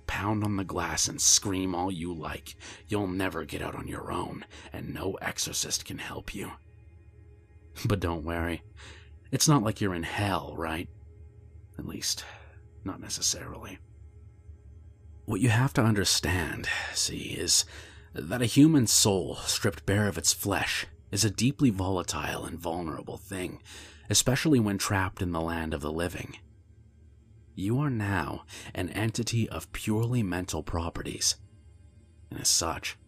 Pound on the glass and scream all you like. You'll never get out on your own, and no exorcist can help you. But don't worry, it's not like you're in hell, right? At least, not necessarily. What you have to understand, see, is that a human soul stripped bare of its flesh is a deeply volatile and vulnerable thing, especially when trapped in the land of the living. You are now an entity of purely mental properties, and as such,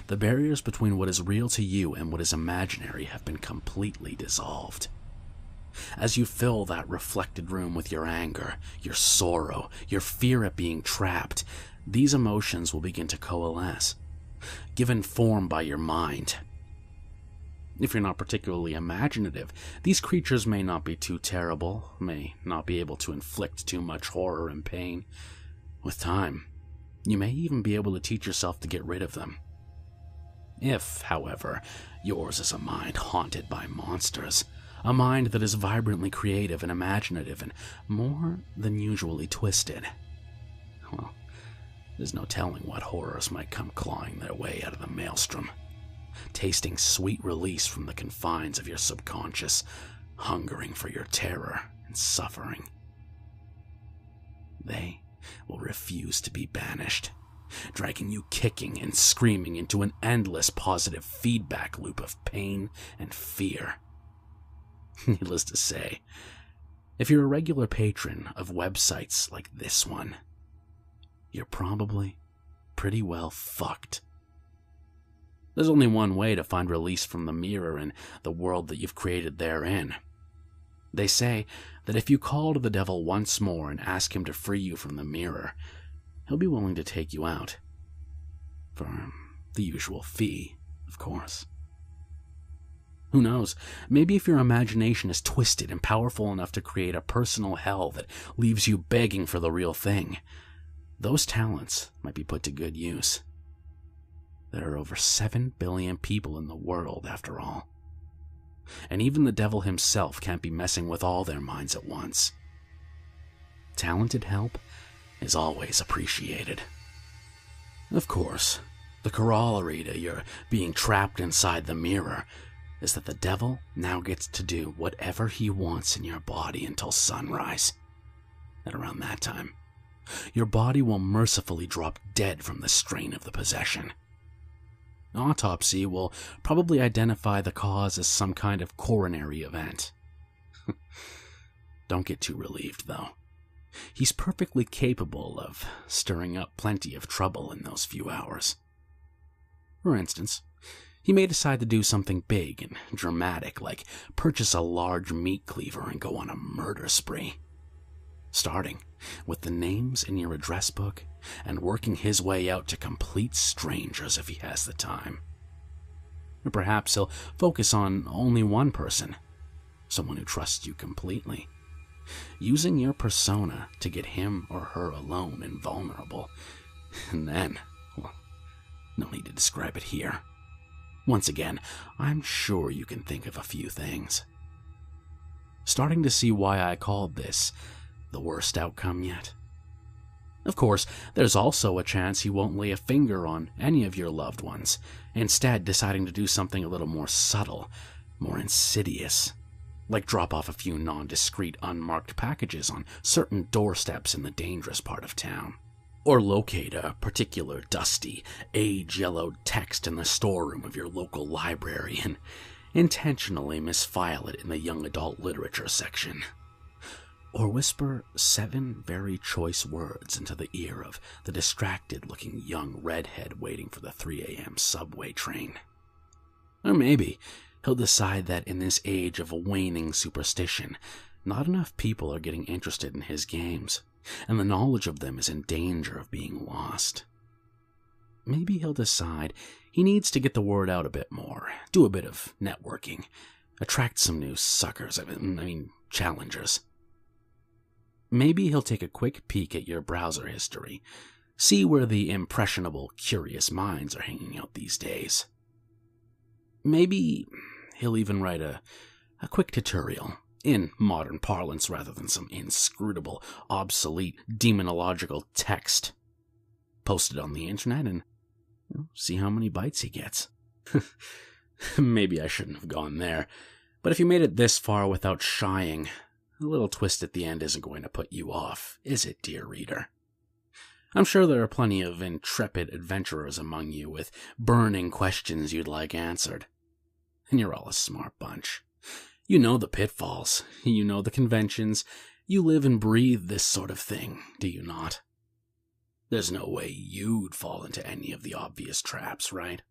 the barriers between what is real to you and what is imaginary have been completely dissolved. As you fill that reflected room with your anger, your sorrow, your fear at being trapped, these emotions will begin to coalesce, given form by your mind. If you're not particularly imaginative, these creatures may not be too terrible, may not be able to inflict too much horror and pain. With time, you may even be able to teach yourself to get rid of them. If, however, yours is a mind haunted by monsters, a mind that is vibrantly creative and imaginative and more than usually twisted, well, there's no telling what horrors might come clawing their way out of the maelstrom, tasting sweet release from the confines of your subconscious, hungering for your terror and suffering. They will refuse to be banished, dragging you kicking and screaming into an endless positive feedback loop of pain and fear. Needless to say, if you're a regular patron of websites like this one, you're probably pretty well fucked. There's only one way to find release from the mirror and the world that you've created therein. They say that if you call to the devil once more and ask him to free you from the mirror, he'll be willing to take you out. For the usual fee, of course. Who knows, maybe if your imagination is twisted and powerful enough to create a personal hell that leaves you begging for the real thing, those talents might be put to good use. There are over 7 billion people in the world, after all. And even the devil himself can't be messing with all their minds at once. Talented help is always appreciated. Of course, the corollary to your being trapped inside the mirror is that the devil now gets to do whatever he wants in your body until sunrise. And around that time, your body will mercifully drop dead from the strain of the possession. Autopsy will probably identify the cause as some kind of coronary event. Don't get too relieved, though. He's perfectly capable of stirring up plenty of trouble in those few hours. For instance, he may decide to do something big and dramatic, like purchase a large meat cleaver and go on a murder spree. Starting with the names in your address book and working his way out to complete strangers if he has the time. Or perhaps he'll focus on only one person, someone who trusts you completely, using your persona to get him or her alone and vulnerable. And then, well, no need to describe it here. Once again, I'm sure you can think of a few things. Starting to see why I called this the worst outcome yet? Of course, there's also a chance he won't lay a finger on any of your loved ones, instead deciding to do something a little more subtle, more insidious, like drop off a few non-discreet unmarked packages on certain doorsteps in the dangerous part of town. Or locate a particular dusty, age-yellowed text in the storeroom of your local library and intentionally misfile it in the young adult literature section. Or whisper 7 very choice words into the ear of the distracted-looking young redhead waiting for the 3 a.m. subway train. Or maybe he'll decide that in this age of waning superstition, not enough people are getting interested in his games, and the knowledge of them is in danger of being lost. Maybe he'll decide he needs to get the word out a bit more, do a bit of networking, attract some new suckers, challengers. Maybe he'll take a quick peek at your browser history, see where the impressionable, curious minds are hanging out these days. Maybe he'll even write a quick tutorial, in modern parlance rather than some inscrutable, obsolete, demonological text. Post it on the internet and see how many bites he gets. Maybe I shouldn't have gone there, but if you made it this far without shying, a little twist at the end isn't going to put you off, is it, dear reader? I'm sure there are plenty of intrepid adventurers among you with burning questions you'd like answered. And you're all a smart bunch. You know the pitfalls, you know the conventions, you live and breathe this sort of thing, do you not? There's no way you'd fall into any of the obvious traps, right?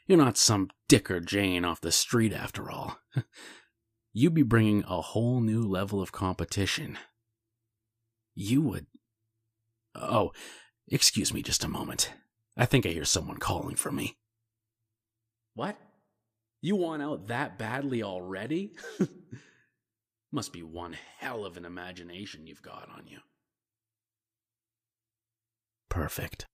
You're not some Dick or Jane off the street after all. You'd be bringing a whole new level of competition. You would... Oh, excuse me just a moment. I think I hear someone calling for me. What? You want out that badly already? Must be one hell of an imagination you've got on you. Perfect.